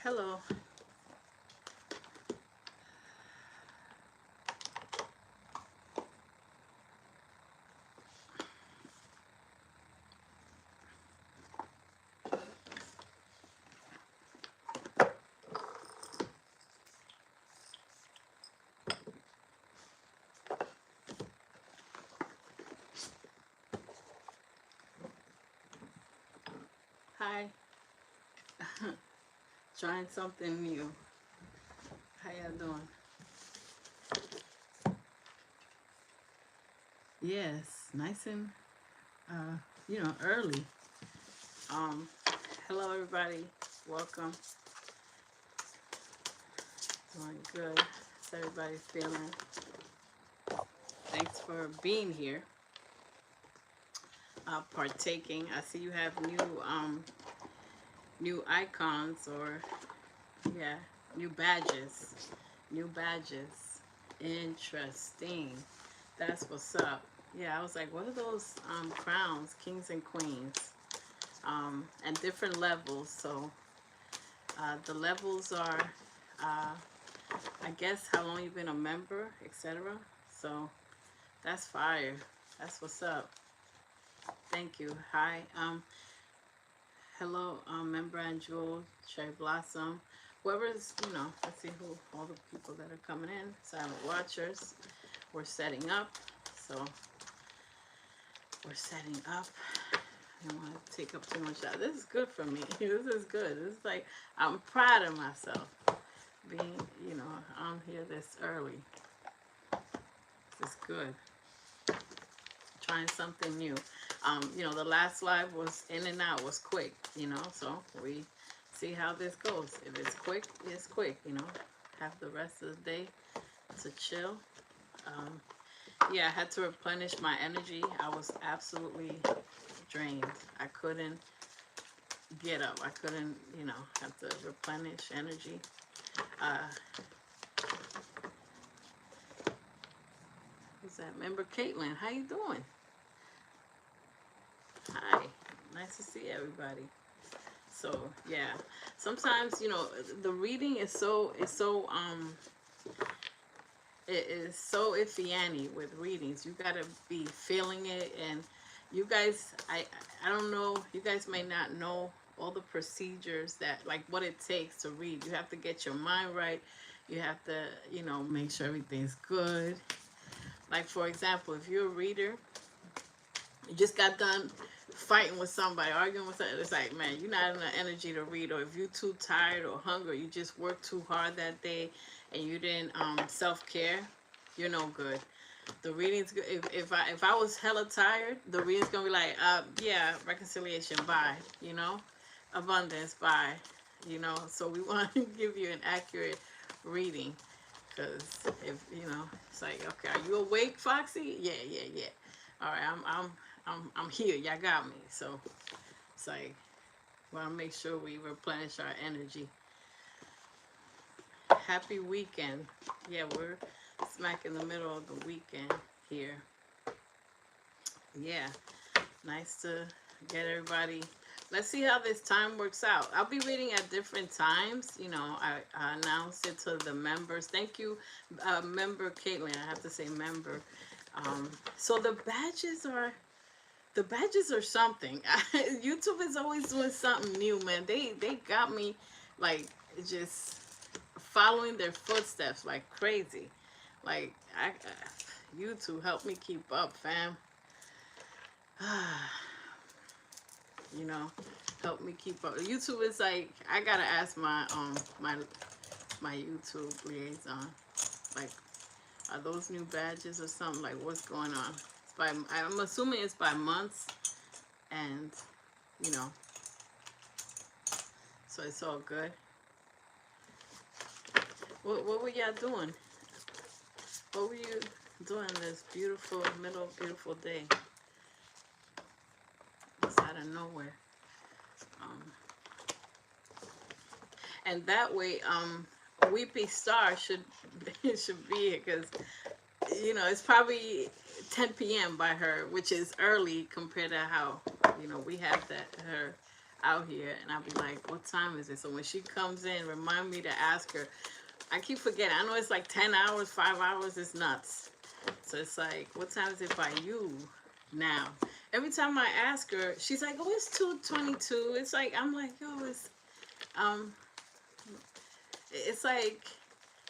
Hello. Hi. Trying something new. How y'all doing? Yes, nice and early. Um, Hello everybody. Welcome. Doing good. How's everybody feeling? Thanks for being here. Partaking. I see you have new icons or yeah, new badges. New badges. Interesting. That's what's up. Yeah, I was like, what are those crowns, kings and queens, and different levels. So the levels are, uh, I guess, how long you've been a member, etc. So that's fire. That's what's up. Thank you. Hi. Hello, member and Jewel, Cherry Blossom, whoever's, let's see who, all the people that are coming in, silent watchers. We're setting up. So we're setting up. I don't want to take up too much time. This is good for me. This is good. This is like, I'm proud of myself being, I'm here this early. This is good. Trying something new. The last live was in and out, was quick, so we see how this goes. If it's quick, it's quick, have the rest of the day to chill. Yeah, I had to replenish my energy. I was absolutely drained. I couldn't get up. I couldn't, have to replenish energy. Who's that? Member Caitlin, how you doing? Hi. Nice to see everybody. So yeah, sometimes the reading is it is so iffy with readings. You gotta be feeling it, and you guys, I don't know. You guys may not know all the procedures that, like, what it takes to read. You have to get your mind right. You have to, make sure everything's good. Like, for example, if you're a reader, you just got done fighting with somebody, arguing with somebody, it's like, man, you're not in the energy to read. Or if you're too tired or hungry, you just worked too hard that day and you didn't self-care, you're no good. The reading's good. If I was hella tired, the reading's gonna be like, yeah, reconciliation, bye, abundance, bye, so we want to give you an accurate reading. Because if it's like, okay, are you awake, Foxy? Yeah, yeah, yeah. All right, I'm here. Y'all got me. So it's like, want to make sure we replenish our energy. Happy weekend. Yeah, we're smack in the middle of the weekend here. Yeah, nice to get everybody. Let's see how this time works out. I'll be reading at different times. I announced it to the members. Thank you, member Caitlin. I have to say member. So the badges are something. YouTube is always doing something new, man. They got me like just following their footsteps like crazy. Like YouTube help me keep up, fam. you know, help me keep up. YouTube is like, I gotta ask my YouTube liaison, like, are those new badges or something? Like, what's going on? It's by, I'm assuming it's by months, and you know, so it's all good. What were y'all doing? What were you doing this beautiful, beautiful day? It's out of nowhere. Um, and that way, Weepy Star should should be here, because it's probably 10 p.m. by her, which is early compared to how we have that her out here, and I'll be like, what time is it? So when she comes in, remind me to ask her. I keep forgetting. I know it's like 10 hours, 5 hours. It's nuts. So it's like, what time is it by you now? Every time I ask her, she's like, oh, it's 2:22. It's like, I'm like, yo, um, it's like,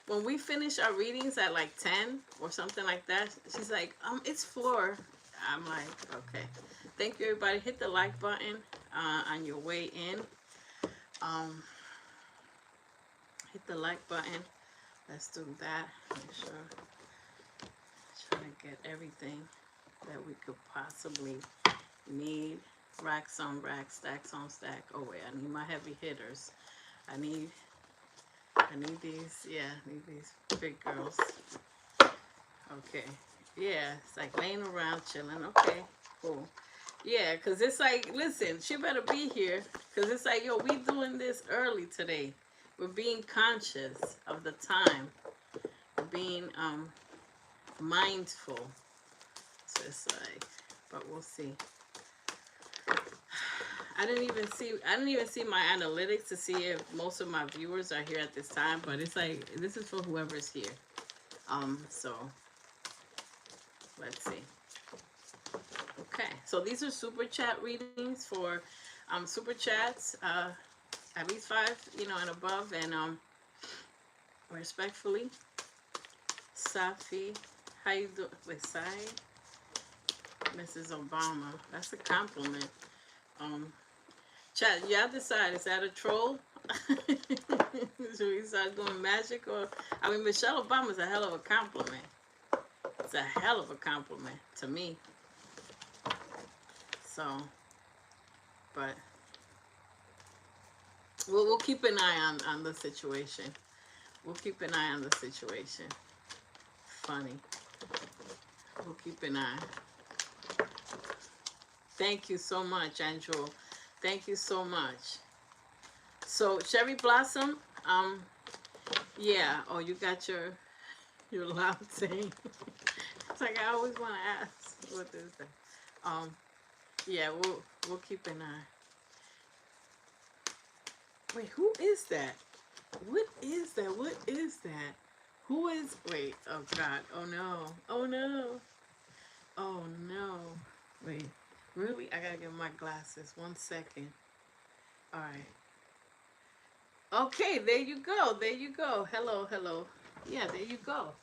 when we finish our readings at like 10 or something like that, she's like, it's 4. I'm like, okay. Thank you, everybody. Hit the like button on your way in. Um, hit the like button. Let's do that. Make sure. Try to get everything that we could possibly need. Racks on rack, stacks on stack. Oh wait, I need my heavy hitters. I need these. Yeah, I need these big girls. Okay. Yeah, it's like laying around chilling. Okay, cool. Yeah, because it's like, listen, she better be here. Because it's like, yo, we doing this early today. We're being conscious of the time. We're being mindful. So it's like, but we'll see. I didn't even see my analytics to see if most of my viewers are here at this time. But it's like, this is for whoever's here. So let's see. Okay, so these are super chat readings for super chats, at least 5, and above, and respectfully, Safi, how you doing? Wait, Sai, Mrs. Obama, that's a compliment. Chat, y'all decide, is that a troll? Should we start doing magic, or, I mean, Michelle Obama's a hell of a compliment. It's a hell of a compliment to me. So, but we'll keep an eye on the situation. We'll keep an eye on the situation. Funny. We'll keep an eye. Thank you so much, Andrew. Thank you so much. So, Cherry Blossom, yeah. Oh, you got your latte. It's like I always want to ask, what is that? Yeah, we'll keep an eye. Wait, who is that? What is that? What is that? Who is? Wait. Oh God. Oh no. Oh no. Oh no. Wait. Really? I gotta get my glasses. 1 second. All right. Okay. There you go. There you go. Hello. Hello. Yeah. There you go.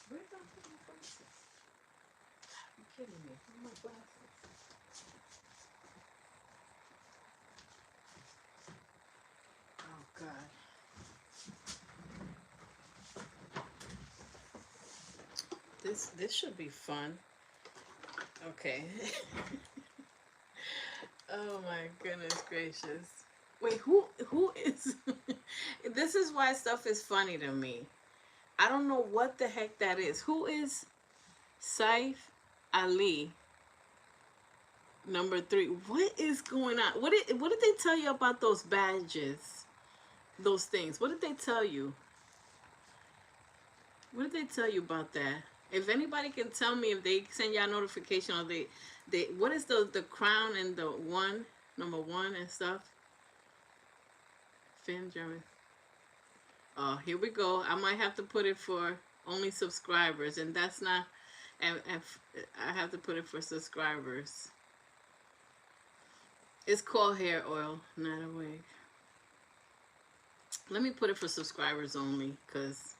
Where did I put my glasses? Are you kidding me? Where are my glasses? Oh God. This should be fun. Okay. Oh my goodness gracious. Wait, who is this is why stuff is funny to me. I don't know what the heck that is. Who is Saif Ali number 3? What is going on? What did they tell you about those badges? Those things. What did they tell you? What did they tell you about that? If anybody can tell me, if they send y'all notification, or they what is the crown and the number 1 and stuff? Finn German. Oh, here we go. I might have to put it for only subscribers, and that's not. And I have to put it for subscribers. It's called hair oil, not a wig. Let me put it for subscribers only, cause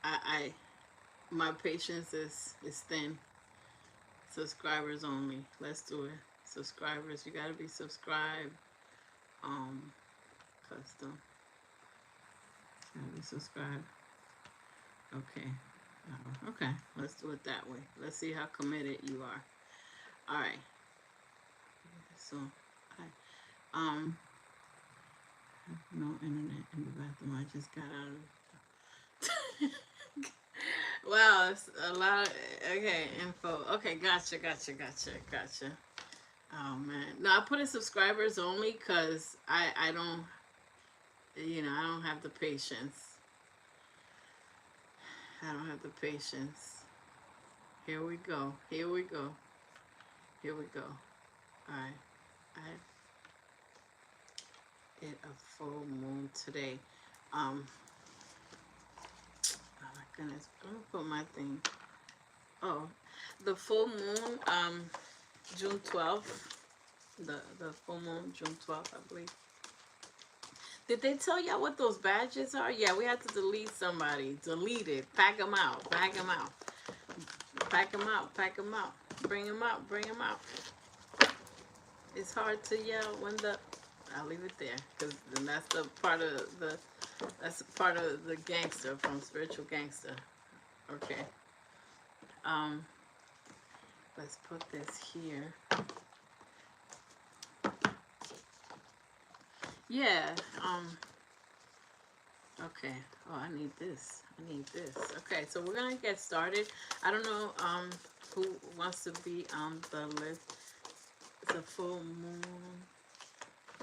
I my patience is thin. Subscribers only. Let's do it. Subscribers. You gotta be subscribed. Custom. Gotta be subscribed. Okay. Okay. Let's do it that way. Let's see how committed you are. All right. So, no internet in the bathroom. I just got out of. Wow, it's a lot of, okay, info. Okay, gotcha. Oh man, no, I put in subscribers only because I don't, I don't have the patience. I don't have the patience. Here we go. All right. it a full moon today. Um, oh my goodness, I'm gonna put my thing. Oh, the full moon, June 12th. The full moon, June 12th, I believe. Did they tell y'all what those badges are? Yeah, we had to delete somebody. Delete it. Pack them out. Pack them out. Pack them out. Pack them out. Bring them out. Bring them out. It's hard to yell when the. I'll leave it there because then that's the part of the. That's part of the gangster from Spiritual Gangster. Okay. Um. Let's put this here. Yeah. Okay. Oh, I need this. I need this. Okay, so we're gonna get started. I don't know who wants to be on the list. It's a full moon.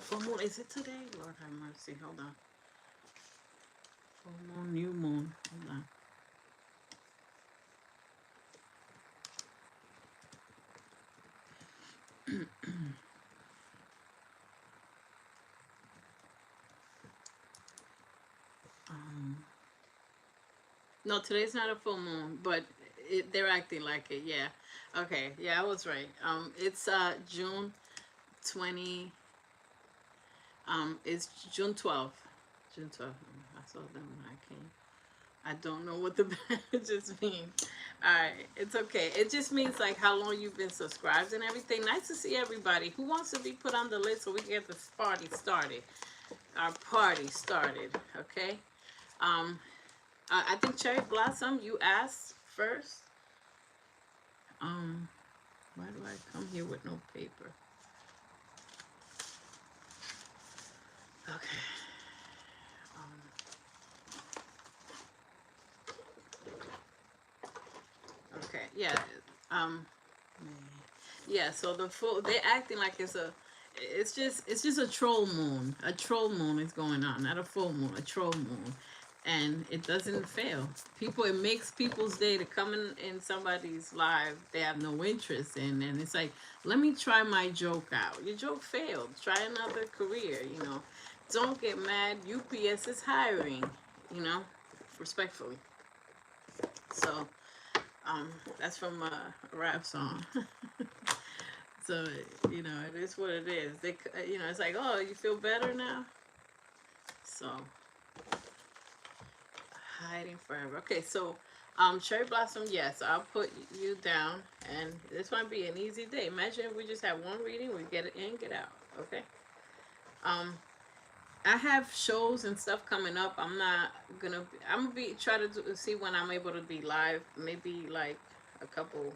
Full moon. Is it today? Lord have mercy. Hold on. Full moon, new moon. Hold on. Um, no, today's not a full moon, but they're acting like it. Yeah. Okay. Yeah, I was right. It's June 20. It's June 12th. June 12th. I saw them when I came. I don't know what the badges mean. Alright, it's okay. It just means like how long you've been subscribed and everything. Nice to see everybody. Who wants to be put on the list so we can get this party started? Our party started, okay? Um, I think Cherry Blossom, you asked first. Um, why do I come here with no paper? Okay. Okay, yeah. Um, yeah. So the full they're acting like it's just a troll moon. A troll moon is going on, not a full moon. A troll moon, and it doesn't fail. People, it makes people's day to come in somebody's life they have no interest in, and it's like, let me try my joke out. Your joke failed. Try another career. Don't get mad. UPS is hiring. You know, respectfully. So that's from a rap song. So it is what it is. It's like, oh, you feel better now. So hiding forever. Okay, so Cherry Blossom, yes, I'll put you down, and this might be an easy day. Imagine if we just have one reading, we get it in, get out. Okay. Um, I have shows and stuff coming up. I'm not gonna. I'm gonna be try to see when I'm able to be live. Maybe like a couple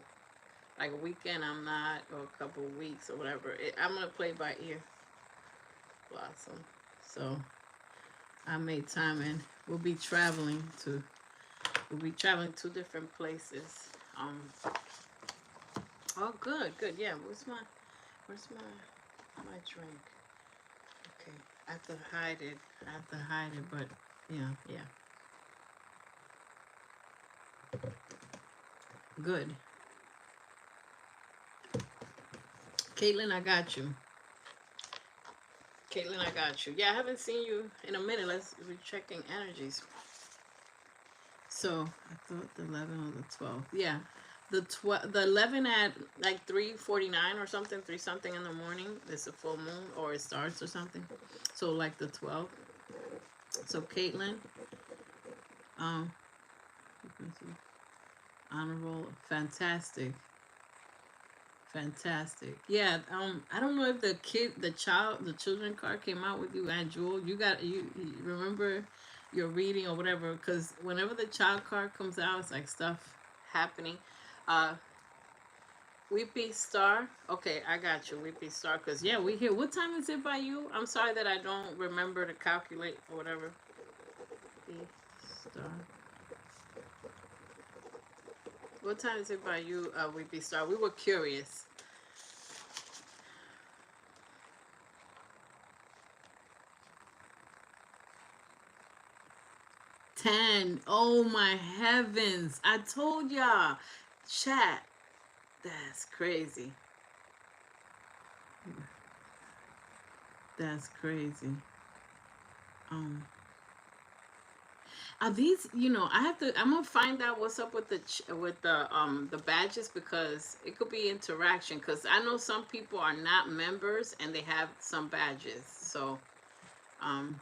like a weekend I'm not, or a couple of weeks or whatever. I'm gonna play by ear, Blossom. So I made time, and we'll be traveling to different places. Oh, good, good. Yeah. Where's my drink? Okay. I have to hide it. But yeah. Good. Caitlin, I got you. Caitlin, I got you. Yeah, I haven't seen you in a minute. We're checking energies. So I thought the 11 or the 12. Yeah, the 11 at like 3:49 or something, three something in the morning. It's a full moon, or it starts or something. So like the 12. So Caitlin, um, honorable, fantastic, fantastic. Yeah. I don't know if the children card came out with you, and Jewel. You remember your reading or whatever, because whenever the child card comes out, it's like stuff happening. Uh, Weepy Star. Okay, I got you, Weepy Star. Because, yeah, we here. What time is it by you? I'm sorry that I don't remember to calculate or whatever. Weepy Star. What time is it by you, Weepy Star? We were curious. 10. Oh, my heavens. I told y'all. Chat. That's crazy. That's crazy. Um, are these, you know, I'm gonna find out what's up with the badges, because it could be interaction, because I know some people are not members and they have some badges. So, um,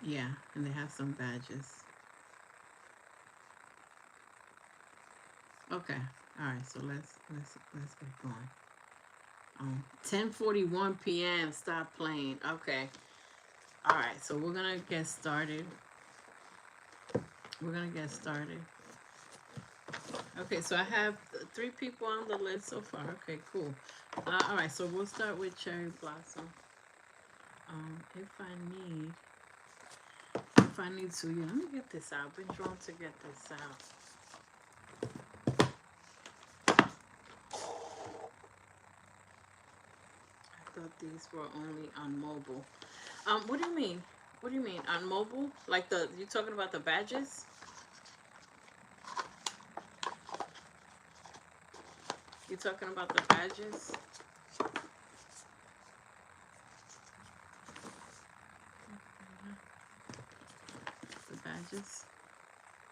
yeah, and they have some badges. Okay. All right. So let's get going. 10:41 p.m. Stop playing. Okay. All right. So we're gonna get started. We're gonna get started. Okay. So I have three people on the list so far. Okay. Cool. All right. So we'll start with Cherry Blossom. If I need to, yeah, let me get this out. I've been drawn to get this out. I thought these were only on mobile. What do you mean? What do you mean on mobile? Like you talking about the badges? You talking about the badges? The badges?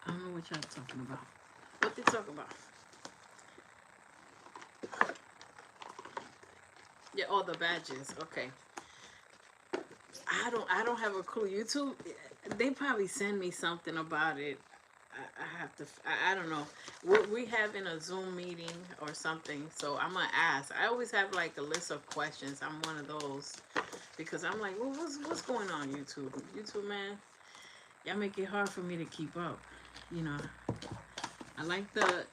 I don't know what y'all talking about. What they talking about? Yeah, oh, the badges. Okay. I don't have a clue. YouTube, they probably send me something about it. I have to. I don't know. We having a Zoom meeting or something, so I'm gonna ask. I always have like a list of questions. I'm one of those because I'm like, well, what's going on YouTube? YouTube, man, y'all make it hard for me to keep up. You know, I like the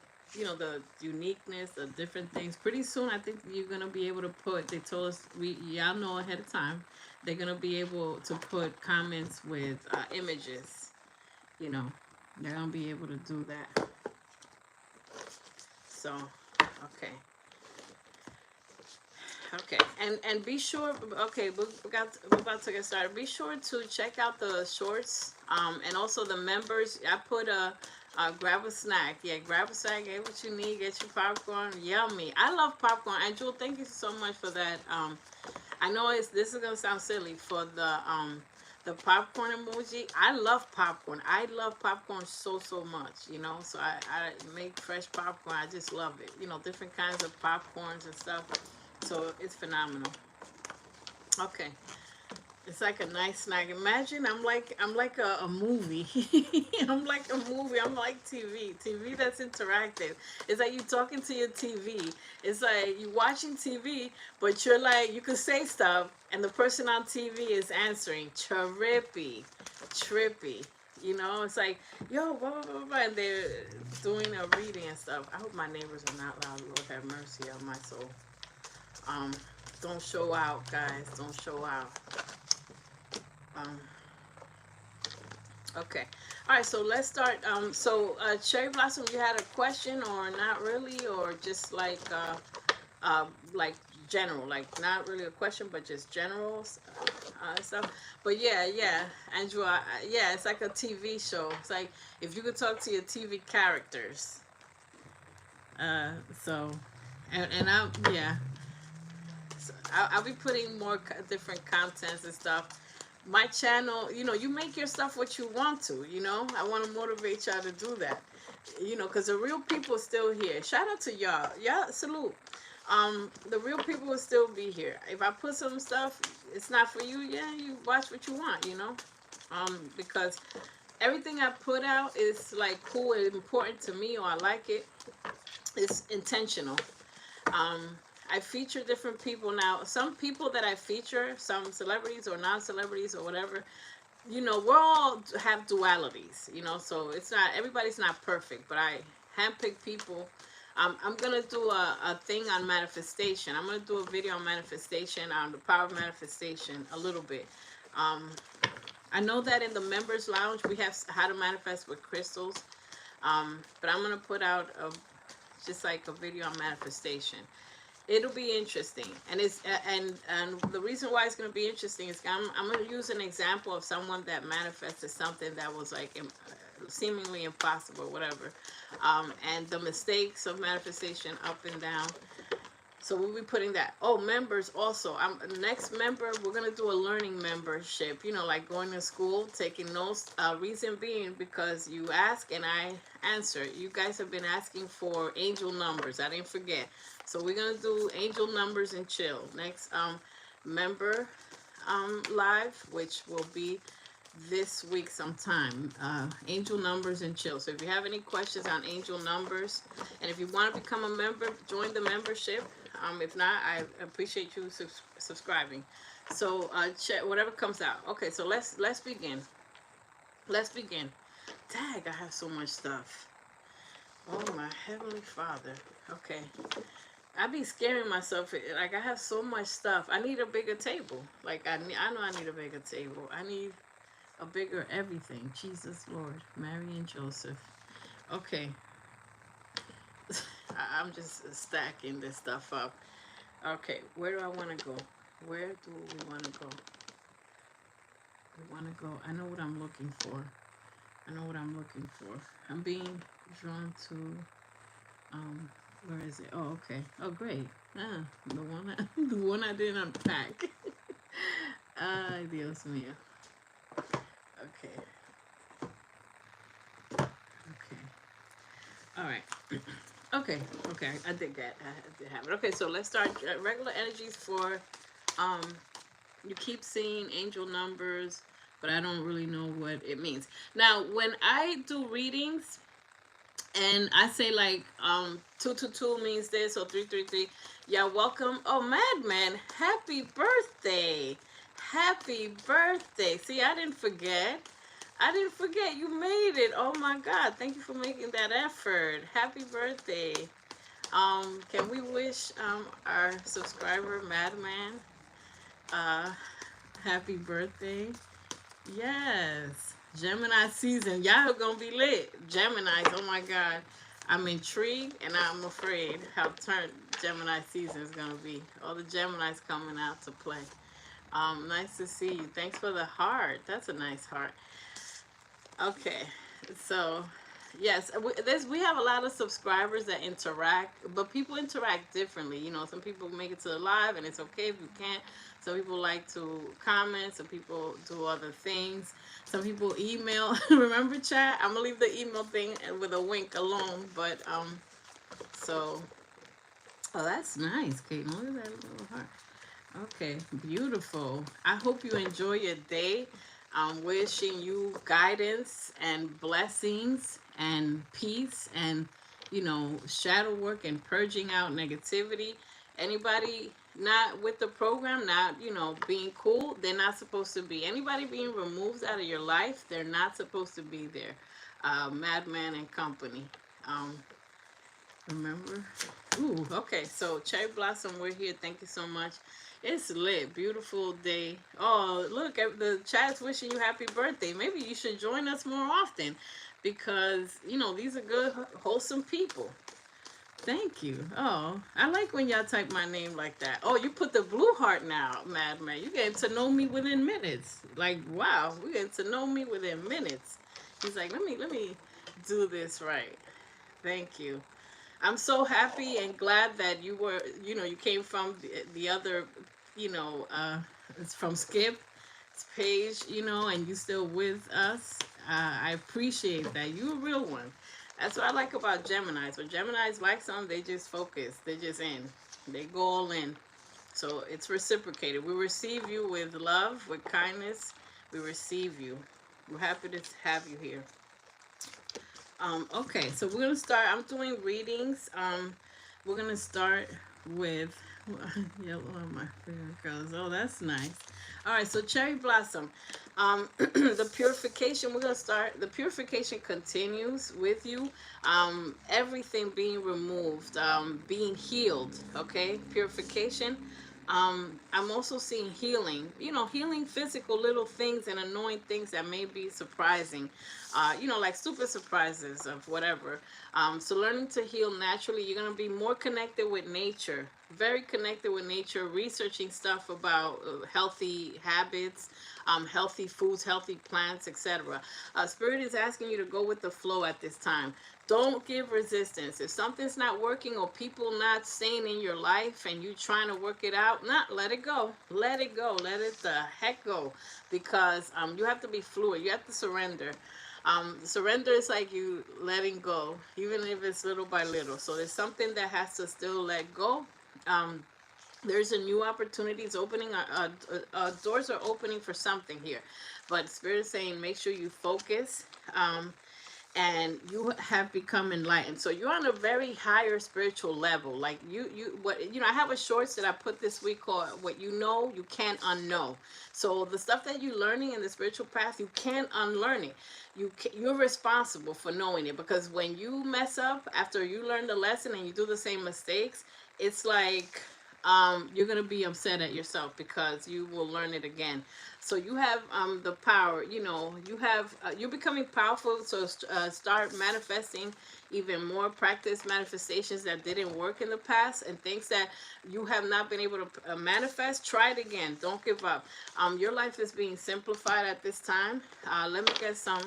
uniqueness of different things. Pretty soon, I think you're gonna be able to put. They told us y'all know ahead of time. They're gonna be able to put comments with images. You know, they're gonna be able to do that. So, okay. Okay, and be sure. Okay, we're about to get started. Be sure to check out the shorts, and also the members. I put grab a snack. Yeah, grab a snack. Get what you need. Get your popcorn. Yummy. I love popcorn. And Jewel, thank you so much for that. I know this is gonna sound silly for the popcorn emoji. I love popcorn. I love popcorn so much. You know, so I make fresh popcorn. I just love it. You know, different kinds of popcorns and stuff. So it's phenomenal. Okay. It's like a nice snack. Imagine I'm like a movie. I'm like a movie. I'm like TV. TV that's interactive. It's like you talking to your TV. It's like you watching TV, but you're like you can say stuff and the person on TV is answering. Trippy. Trippy. You know, it's like, yo, blah, blah, blah, blah, and they're doing a reading and stuff. I hope my neighbors are not loud. Lord have mercy on my soul. Um, don't show out, guys. Don't show out. Um, okay. All right. So let's start. Cherry Blossom, you had a question or not really, or just like general, like not really a question, but just general stuff. But yeah, Andrew, yeah, it's like a TV show. It's like if you could talk to your TV characters. Uh, so, and I yeah. So I'll be putting more different contents and stuff. My channel, you know, you make your stuff what you want to, you know. I want to motivate y'all to do that, you know, because the real people are still here. Shout out to y'all. Y'all, salute. The real people will still be here. If I put some stuff, it's not for you, yeah, you watch what you want, you know. Because everything I put out is like cool and important to me, or I like it. It's intentional. Um, I feature different people now. Some people that I feature, some celebrities or non-celebrities or whatever, you know, we're all have dualities, you know, so it's not, everybody's not perfect, but I handpick people. I'm going to do a thing on manifestation. I'm going to do a video on manifestation, on the power of manifestation a little bit. Um, I know that in the members lounge, we have how to manifest with crystals. But I'm going to put out just like a video on manifestation. It'll be interesting, and and the reason why it's going to be interesting is I'm going to use an example of someone that manifested something that was like seemingly impossible, whatever, and the mistakes of manifestation, up and down. So we'll be putting that. Oh, members also. Next member, we're gonna do a learning membership. You know, like going to school, taking notes. Reason being because you ask and I answer. You guys have been asking for angel numbers. I didn't forget. So we're gonna do angel numbers and chill. Next member live, which will be this week sometime. Angel numbers and chill. So if you have any questions on angel numbers, and if you want to become a member, join the membership. If not, I appreciate you subscribing. So check whatever comes out. Okay, so let's begin. Let's begin. Dang, I have so much stuff. Oh my heavenly Father. Okay, I be scaring myself. Like I have so much stuff. I need a bigger table. Like I know I need a bigger table. I need a bigger everything. Jesus, Lord, Mary and Joseph. Okay. I'm just stacking this stuff up. Okay, where do I want to go? Where do we want to go? We want to go. I know what I'm looking for. I know what I'm looking for. I'm being drawn to, where is it? Oh, okay. Oh, great. The one I didn't unpack. Ay, Dios mío. Okay. Okay. All right. Okay. Okay. I did that. I did have it. Okay. So let's start. Regular energies for, you keep seeing angel numbers, but I don't really know what it means. Now, when I do readings, and I say like 222 means this or 333, yeah, welcome. Oh, Madman, happy birthday. Happy birthday. See, I didn't forget. I didn't forget. You made it. Oh my God. Thank you for making that effort. Happy birthday. Can we wish our subscriber Madman happy birthday? Yes. Gemini season. Y'all are gonna be lit. Geminis, oh my God. I'm intrigued and I'm afraid how turn Gemini season is gonna be. All the Geminis coming out to play. Nice to see you. Thanks for the heart. That's a nice heart. Okay, so yes, we have a lot of subscribers that interact, but people interact differently. You know, some people make it to the live, and it's okay if you can't. Some people like to comment. Some people do other things. Some people email. Remember, chat? I'm gonna leave the email thing with a wink alone. But so oh, that's nice, Kate. Look at that little heart. Okay, beautiful. I hope you enjoy your day. I'm wishing you guidance and blessings and peace and, shadow work and purging out negativity. Anybody not with the program, not, being cool, they're not supposed to be. Anybody being removed out of your life, they're not supposed to be there. Madman and company. Remember? Ooh, okay. So Cherry Blossom, we're here. Thank you so much. It's lit. Beautiful day. Oh, look, the chat's wishing you happy birthday. Maybe you should join us more often because, these are good, wholesome people. Thank you. Oh, I like when y'all type my name like that. Oh, you put the blue heart now, Madman. You getting to know me within minutes. Like, wow, we getting to know me within minutes. He's like, let me do this right. Thank you. I'm so happy and glad that you were, you came from the other, it's from Skip's page, and you still with us. I appreciate that. You're a real one. That's what I like about Geminis. When Geminis like something, they just focus. They just in. They go all in. So it's reciprocated. We receive you with love, with kindness. We receive you. We're happy to have you here. Okay, so we're gonna start. I'm doing readings. We're gonna start with yellow on my favorite colors. Oh, that's nice. All right, so Cherry Blossom. The purification. We're gonna start. The purification continues with you. Everything being removed, being healed. Okay, purification. I'm also seeing healing, healing physical little things and annoying things that may be surprising, like super surprises of whatever. So learning to heal naturally, you're going to be more connected with nature. very connected with nature, researching stuff about healthy habits, healthy foods, healthy plants, etc. Spirit is asking you to go with the flow at this time. Don't give resistance. If something's not working or people not staying in your life and you trying to work it out, not let it go. Let it go. Let it the heck go. Because you have to be fluid. You have to surrender. Surrender is like you letting go, even if it's little by little. So there's something that has to still let go. Um, there's a new opportunities opening. Doors are opening for something here, but Spirit is saying make sure you focus. And you have become enlightened, so you're on a very higher spiritual level. Like I have a shorts that I put this week called what you know you can't unknow. So the stuff that you're learning in the spiritual path, you can't unlearn it. You're responsible for knowing it, because when you mess up after you learn the lesson and you do the same mistakes, it's like you're gonna be upset at yourself because you will learn it again. So you have the power. You're becoming powerful. So start manifesting even more. Practice manifestations that didn't work in the past, and things that you have not been able to manifest. Try it again. Don't give up. Your life is being simplified at this time. Let me get some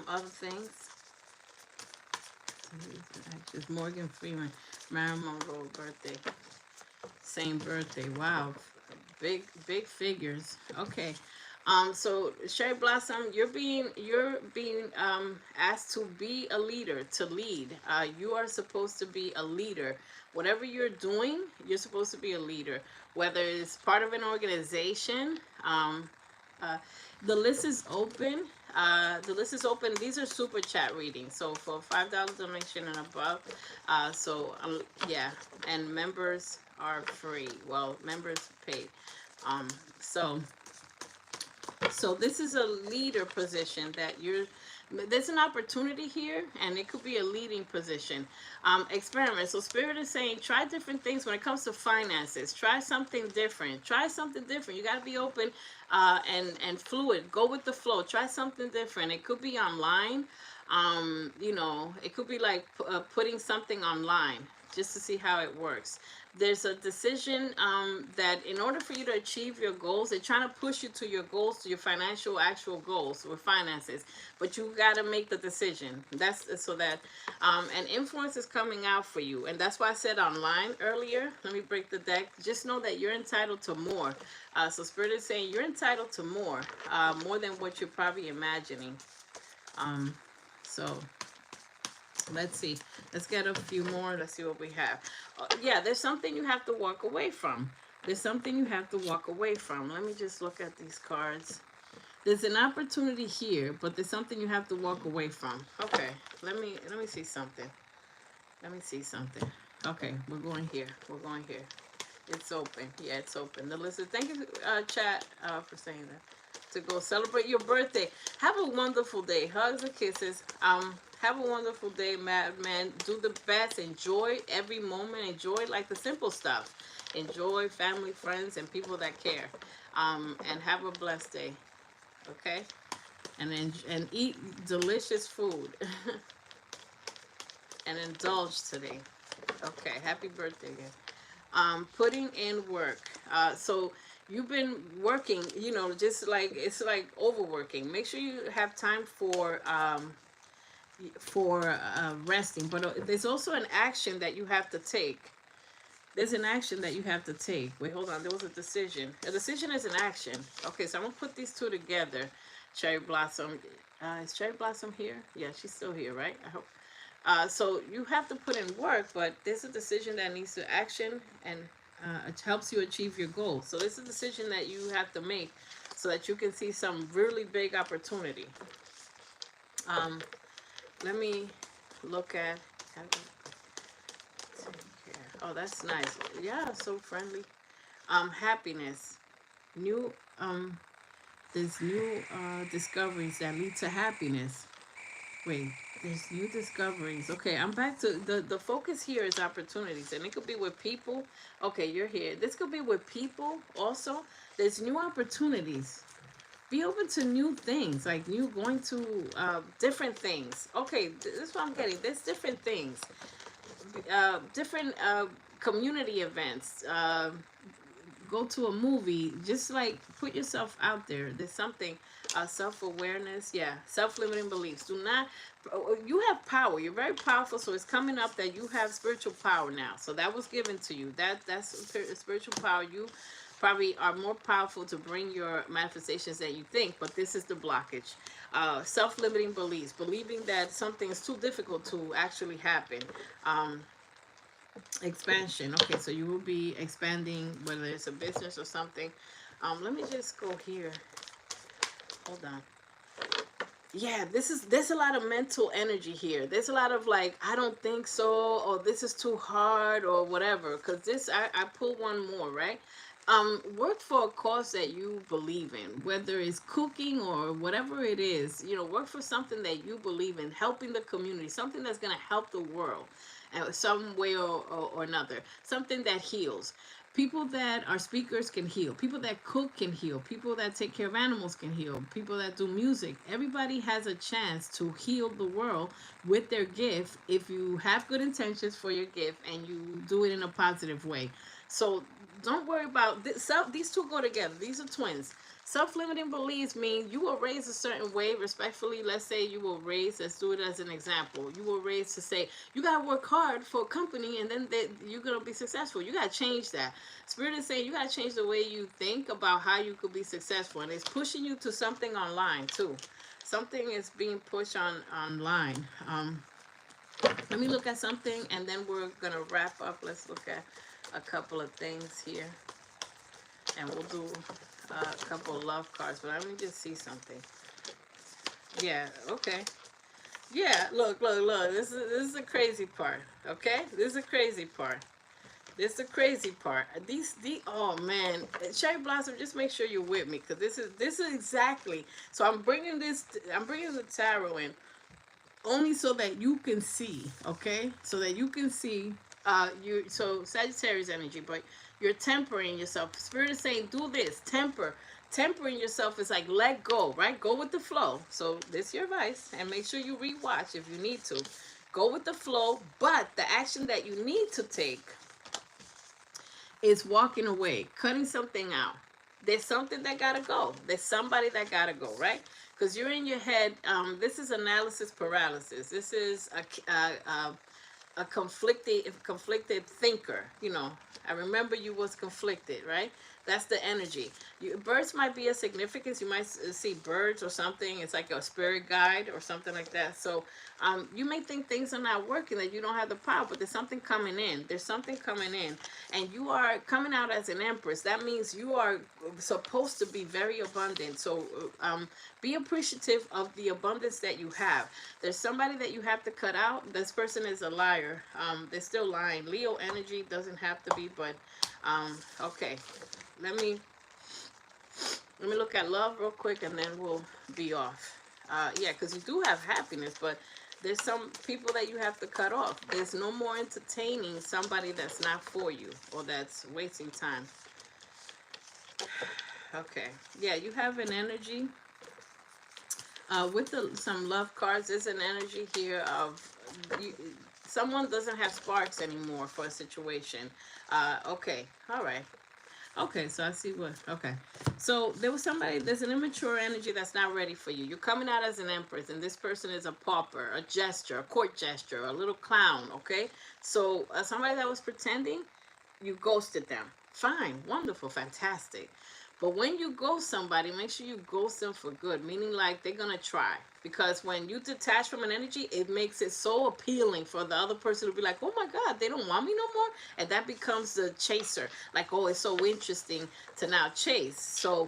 other things. Just Morgan Freeman, Marilyn Monroe birthday. Same birthday. Wow. Big figures. Okay. So Cherry Blossom, you're being asked to be a leader, to lead. You are supposed to be a leader. Whatever you're doing, you're supposed to be a leader. Whether it's part of an organization, uh, the list is open. The list is open. These are super chat readings. So for $5 donation and above, yeah, and members are free. Well, members paid. Um, so so this is a leader position that there's an opportunity here, and it could be a leading position. Experiment. So Spirit is saying try different things when it comes to finances. Try something different. Try something different. You got to be open and fluid. Go with the flow. Try something different. It could be online. It could be like putting something online just to see how it works. There's a decision that in order for you to achieve your goals, they're trying to push you to your goals, to your financial actual goals with finances, but you got to make the decision. That's so that an influence is coming out for you, and that's why I said online earlier. Let me break the deck. Just know that you're entitled to more. So Spirit is saying you're entitled to more than what you're probably imagining. So let's see. Let's get a few more. Let's see what we have. Yeah, there's something you have to walk away from. There's something you have to walk away from. Let me just look at these cards. There's an opportunity here, but there's something you have to walk away from. Okay, let me see something. Let me see something. Okay, we're going here. We're going here. It's open. Yeah, it's open. The list is, thank you, chat, for saying that. To go celebrate your birthday. Have a wonderful day. Hugs and kisses. Have a wonderful day, madman. Do the best. Enjoy every moment. Enjoy like the simple stuff. Enjoy family, friends, and people that care. And have a blessed day. Okay? And eat delicious food. And indulge today. Okay. Happy birthday again. Putting in work. So you've been working, just like it's like overworking. Make sure you have time for resting, but there's also an action that you have to take. There's an action that you have to take. Wait, hold on. There was a decision. A decision is an action. Okay, so I'm gonna put these two together. Cherry Blossom. Is Cherry Blossom here? Yeah, she's still here, right? I hope. So you have to put in work, but there's a decision that needs to action, and it helps you achieve your goals. So this is a decision that you have to make so that you can see some really big opportunity. Let me look at. Oh, that's nice. Yeah, so friendly. Happiness. New there's new discoveries that lead to happiness. Wait, there's new discoveries. Okay, I'm back to the focus here is opportunities, and it could be with people. Okay, you're here. This could be with people also. There's new opportunities. Be open to new things, like going to different things. Okay, this is what I'm getting. There's different things, different community events, go to a movie, just like put yourself out there. There's something, self-awareness, yeah, self-limiting beliefs. Do not, you have power, you're very powerful, so it's coming up that you have spiritual power now, so that was given to you. That's spiritual power. You probably are more powerful to bring your manifestations than you think, but this is the blockage. Self-limiting beliefs, believing that something is too difficult to actually happen. um, Expansion. Okay, so you will be expanding, whether it's a business or something. Let me just go here. Hold on. Yeah, there's a lot of mental energy here. There's a lot of like, I don't think so, or this is too hard, or whatever. Because this, I pull one more, right? Work for a cause that you believe in, whether it's cooking or whatever it is. You know, work for something that you believe in, helping the community, something that's going to help the world, some way or another, something that heals. People that are speakers can heal. People that cook can heal. People that take care of animals can heal. People that do music. Everybody has a chance to heal the world with their gift if you have good intentions for your gift and you do it in a positive way. So don't worry about this. These two go together. These are twins. Self-limiting beliefs mean you were raised a certain way, respectfully. Let's say you were raised, let's do it as an example. You were raised to say, you got to work hard for a company and then you're going to be successful. You got to change that. Spirit is saying you got to change the way you think about how you could be successful. And it's pushing you to something online too. Something is being pushed online. Let me look at something and then we're going to wrap up. Let's look at a couple of things here. And we'll do a couple of love cards, but let me just see something. Yeah, okay. Yeah, look. This is the crazy part. Okay, this is the crazy part. This is the crazy part. These oh man, Cherry Blossom, just make sure you're with me because this is exactly. So I'm bringing this. I'm bringing the tarot in only so that you can see. Okay, so that you can see. You so Sagittarius energy, but you're tempering yourself. Spirit is saying, do this. Tempering yourself is like let go, right? Go with the flow. So this is your advice, and make sure you rewatch if you need to. Go with the flow, but the action that you need to take is walking away, cutting something out. There's something that gotta go. There's somebody that gotta go, right? Because you're in your head. This is analysis paralysis. This is a conflicted thinker. You know, I remember you was conflicted, right? That's the energy. Birds might be a significance. You might see birds or something. It's like a spirit guide or something like that. So you may think things are not working, that you don't have the power, but there's something coming in. There's something coming in. And you are coming out as an empress. That means you are supposed to be very abundant. So be appreciative of the abundance that you have. There's somebody that you have to cut out. This person is a liar. They're still lying. Leo energy doesn't have to be, but okay. Let me look at love real quick and then we'll be off. Yeah, because you do have happiness, but there's some people that you have to cut off. There's no more entertaining somebody that's not for you or that's wasting time. Okay. Yeah, you have an energy. With some love cards, there's an energy here of someone doesn't have sparks anymore for a situation. Okay. All right. Okay, so I see what, okay. So there was somebody, there's an immature energy that's not ready for you. You're coming out as an empress, and this person is a pauper, a gesture, a court gesture, a little clown, okay? So somebody that was pretending, you ghosted them. Fine, wonderful, fantastic. But when you ghost somebody, make sure you ghost them for good, meaning like they're going to try. Because when you detach from an energy, it makes it so appealing for the other person to be like, oh my God, they don't want me no more. And that becomes the chaser. Like, oh, it's so interesting to now chase. So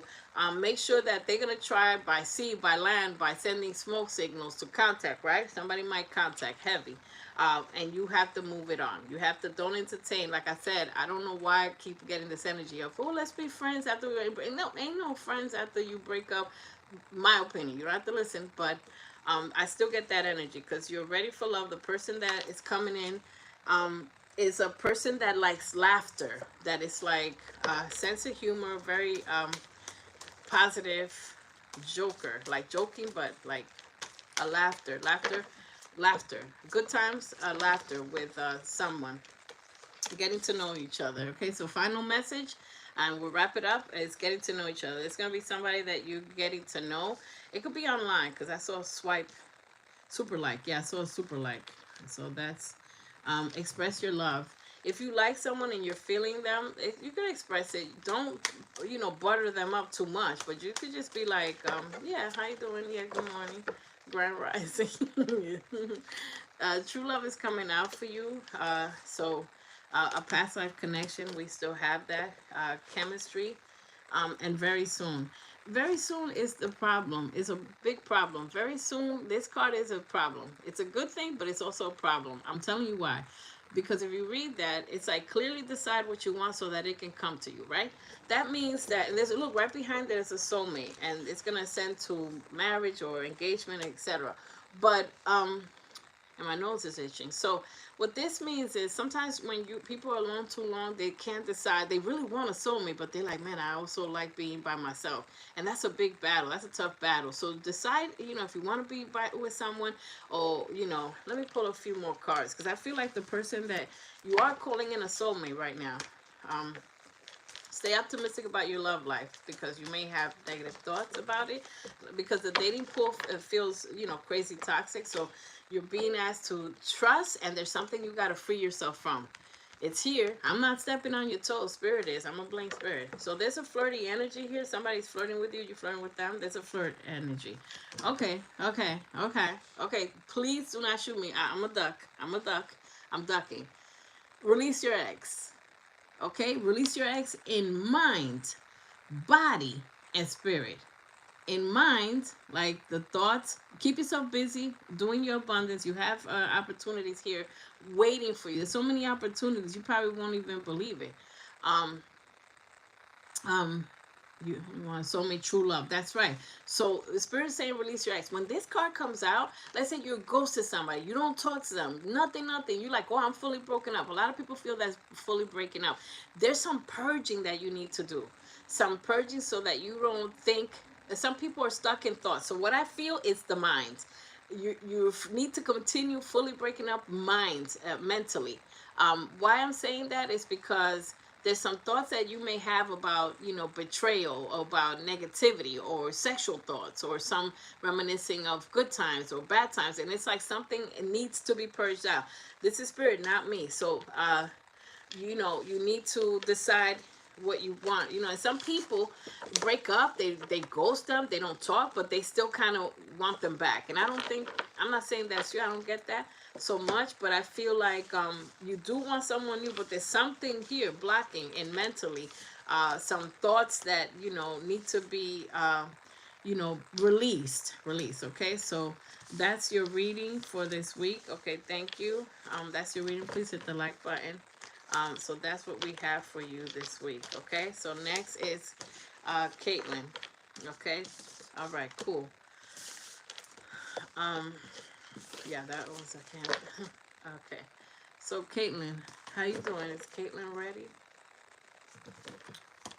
make sure that they're going to try by sea, by land, by sending smoke signals to contact, right? Somebody might contact heavy. And you have to move it on. You have to, don't entertain. Like I said, I don't know why I keep getting this energy of, oh, let's be friends after we break. No, ain't no friends after you break up. My opinion. You don't have to listen, but I still get that energy because you're ready for love. The person that is coming in is a person that likes laughter. That is like sense of humor, very positive joker, like joking, but like a laughter. Good times, laughter with someone. getting to know each other. Okay, so final message, and we'll wrap it up. Is getting to know each other. It's gonna be somebody that you're getting to know. It could be online because I saw a swipe super like. Yeah, I saw a super like. So that's express your love. If you like someone and you're feeling them, you can express it. Don't butter them up too much, but you could just be like, yeah, how you doing? Yeah, good morning, grand rising. True love is coming out for you. A past life connection, we still have that chemistry, and very soon is the problem. It's a big problem. Very soon, this card is a problem. It's a good thing, but it's also a problem. I'm telling you why. Because if you read that, it's like clearly decide what you want so that it can come to you, right? That means that, and there's a look right behind there's a soulmate, and it's gonna send to marriage or engagement, etc. But and my nose is itching. So what this means is sometimes when you people are alone too long, they can't decide. They really want to soulmate, but they're like, man, I also like being by myself, and that's a big battle. That's a tough battle. So decide, if you want to be with someone, or let me pull a few more cards because I feel like the person that you are calling in a soulmate right now. Um, Stay optimistic about your love life because you may have negative thoughts about it because the dating pool feels crazy toxic. So you're being asked to trust, and there's something you got to free yourself from. It's here. I'm not stepping on your toes. Spirit is. I'm a blank spirit. So there's a flirty energy here. Somebody's flirting with you. You're flirting with them. There's a flirt energy. Okay. Okay. Okay. Okay. Please do not shoot me. I'm a duck. I'm a duck. I'm ducking. Release your ex. Okay, release your ex in mind, body, and spirit. In mind, like the thoughts, keep yourself busy doing your abundance. You have opportunities here waiting for you. There's so many opportunities, you probably won't even believe it. Um, um, you want to soulmate true love. That's right. So the spirit is saying release your ex. When this card comes out, let's say you're ghosted somebody. You don't talk to them. Nothing. You're like, oh, I'm fully broken up. A lot of people feel that's fully breaking up. There's some purging that you need to do. Some purging so that you don't think. Some people are stuck in thoughts. So what I feel is the mind. You need to continue fully breaking up minds mentally. Why I'm saying that is because there's some thoughts that you may have about betrayal, about negativity, or sexual thoughts, or some reminiscing of good times or bad times, and it's like something needs to be purged out. This is spirit, not me. So you need to decide what you want. And some people break up, they ghost them, they don't talk, but they still kind of want them back. And I'm not saying that's you. I don't get that so much, but I feel like you do want someone new, but there's something here blocking, and mentally some thoughts that need to be released. Okay, so that's your reading for this week. Okay, thank you. That's your reading. Please hit the like button. So that's what we have for you this week. Okay, so next is Caitlin. Okay, all right, cool. Um, yeah, that was a can. Okay, so Caitlin, how you doing? Is Caitlin ready?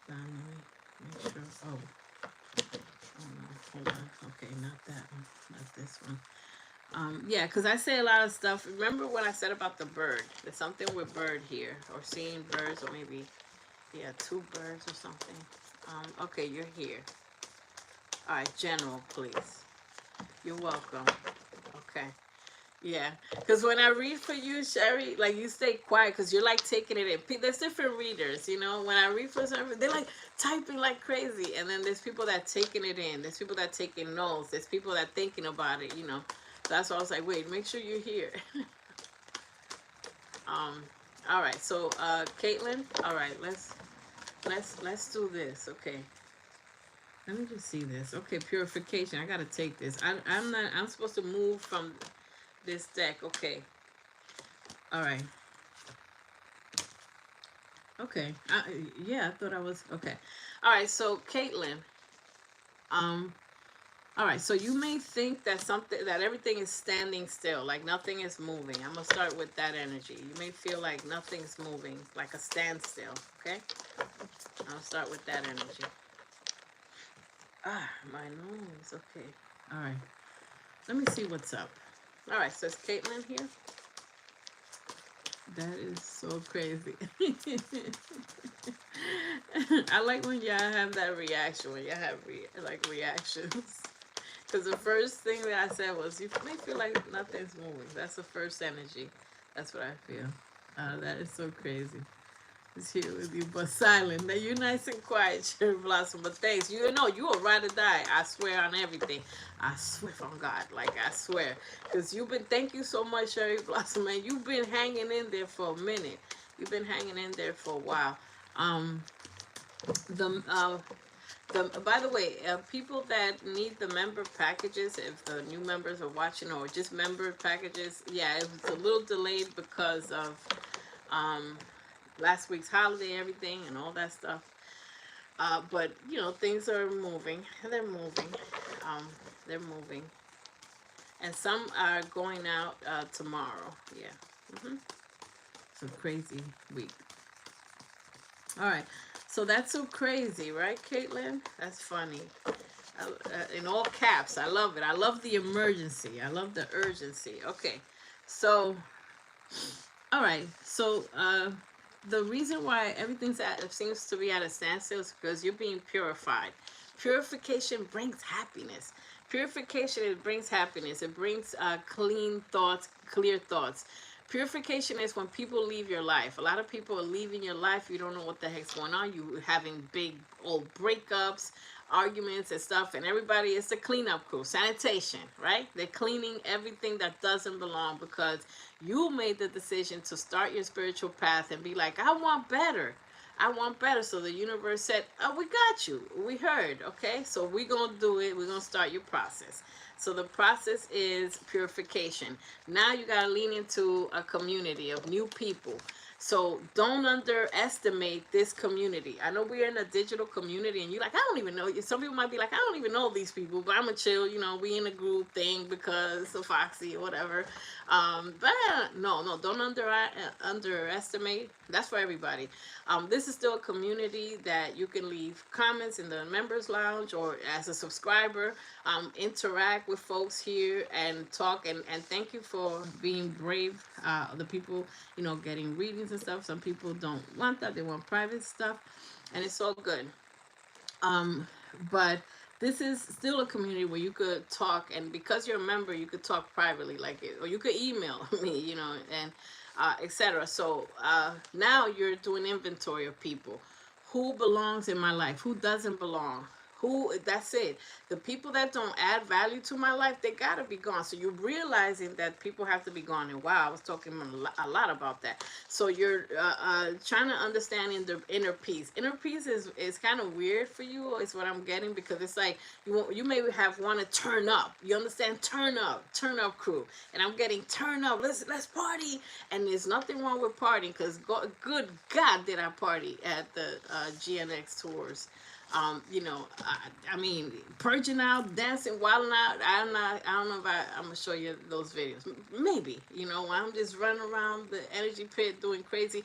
Let me make sure. Oh no, hold on. Okay, not that one, not this one. Yeah, because I say a lot of stuff. Remember when I said about the bird? There's something with bird here, or seeing birds, or maybe, yeah, two birds or something. Okay, you're here. All right, general, please. You're welcome. Okay. Yeah, because when I read for you, Sherry, like you stay quiet because you're like taking it in. There's different readers, When I read for some, they're like typing like crazy, and then there's people that taking it in. There's people that taking notes. There's people that thinking about it. That's why I was like, wait, make sure you're here. um, all right, so Caitlin, all right, let's do this. Okay, let me just see this. Okay, purification. I gotta take this. I'm not. I'm supposed to move from this deck. Okay. All right. Okay. Yeah, I thought I was okay. All right. So Caitlin, um, all right. So you may think that everything is standing still, like nothing is moving. I'm gonna start with that energy. You may feel like nothing's moving, like a standstill. Okay. I'll start with that energy. My nose. Okay. All right. Let me see what's up. All right. So is Caitlin here? That is so crazy. I like when y'all have that reaction, when y'all have like reactions. Because the first thing that I said was, you may feel like nothing's moving. That's the first energy. That's what I feel. That is so crazy. It's here with you, but silent. Now you're nice and quiet, Cherry Blossom. But thanks. You know, you will ride or die. I swear on everything. I swear on God. Like, I swear. Because thank you so much, Cherry Blossom, man. You've been hanging in there for a minute. You've been hanging in there for a while. Um, the, uh, by the way, people that need the member packages, if the new members are watching, or just member packages, yeah, it was a little delayed because of um, last week's holiday, everything, and all that stuff. But you know, things are moving. They're moving. Um, they're moving, and some are going out tomorrow. Yeah. It's a crazy week. All right. So that's so crazy, right, Caitlin? That's funny. In all caps. I love it. I love the emergency. I love the urgency. Okay. So, all right. So, the reason why seems to be at a standstill is because you're being purified. Purification brings happiness. Purification, it brings happiness. It brings clean thoughts, clear thoughts. Purification is when people leave your life. A lot of people are leaving your life. You don't know what the heck's going on. You having big old breakups, arguments and stuff, and everybody is the cleanup crew, sanitation, right? They're cleaning everything that doesn't belong because you made the decision to start your spiritual path and be like, I want better. I want better. So the universe said, oh, we got you. We heard. Okay. So we're going to do it. We're going to start your process. So the process is purification. Now you got to lean into a community of new people. So don't underestimate this community. I know we're in a digital community and you're like, I don't even know. Some people might be like, I don't even know these people, but I'm a chill, you know, we in a group thing because of Foxy or whatever. But no, don't underestimate. That's for everybody. This is still a community that you can leave comments in the members lounge or as a subscriber, interact with folks here and talk, and thank you for being brave. The people, you know, getting readings and stuff. Some people don't want that. They want private stuff, and it's all good. Um, but this is still a community where you could talk, and because you're a member, you could talk privately, like it, or you could email me, you know, and etc. So now you're doing inventory of people. Who belongs in my life? Who doesn't belong? Who? That's it. The people that don't add value to my life, they gotta be gone. So you're realizing that people have to be gone. And wow, I was talking a lot about that. So you're trying to understand in the inner peace. Inner peace is kind of weird for you. Is what I'm getting, because it's like you may have want to turn up. You understand? Turn up crew. And I'm getting turn up. Let's party. And there's nothing wrong with partying, because good God did I party at the GNX tours. You know, I mean, purging out, dancing, wilding out. I don't know if I'm gonna show you those videos. Maybe, you know, I'm just running around the energy pit doing crazy,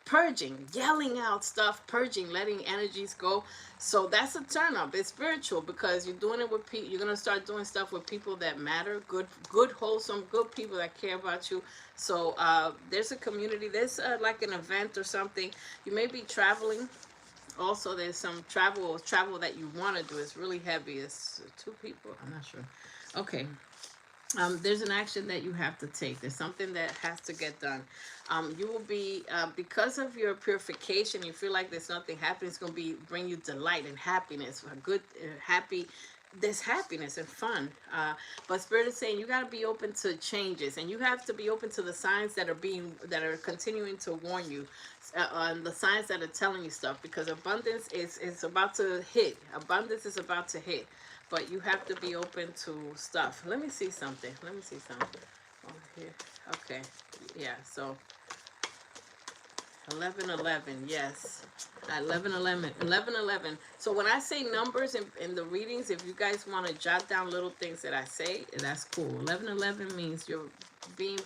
purging, yelling out stuff, purging, letting energies go. So that's a turn up. It's spiritual because you're doing it with people. You're gonna start doing stuff with people that matter, good, wholesome, good people that care about you. So there's a community. There's like an event or something. You may be traveling. Also, there's some travel that you want to do. It's really heavy. It's two people. I'm not sure. Okay. There's an action that you have to take. There's something that has to get done. You will be because of your purification. You feel like there's nothing happening. It's going to be bring you delight and happiness. A good, happy. There's happiness and fun. But Spirit is saying you got to be open to changes, and you have to be open to the signs that are continuing to warn you, on the signs that are telling you stuff, because abundance is about to hit. Abundance is about to hit. But you have to be open to stuff. Let me see something. Oh, here. Okay. Yeah. So 1111. Yes. 1111. So when I say numbers in the readings, if you guys want to jot down little things that I say, that's cool. 1111 means you're being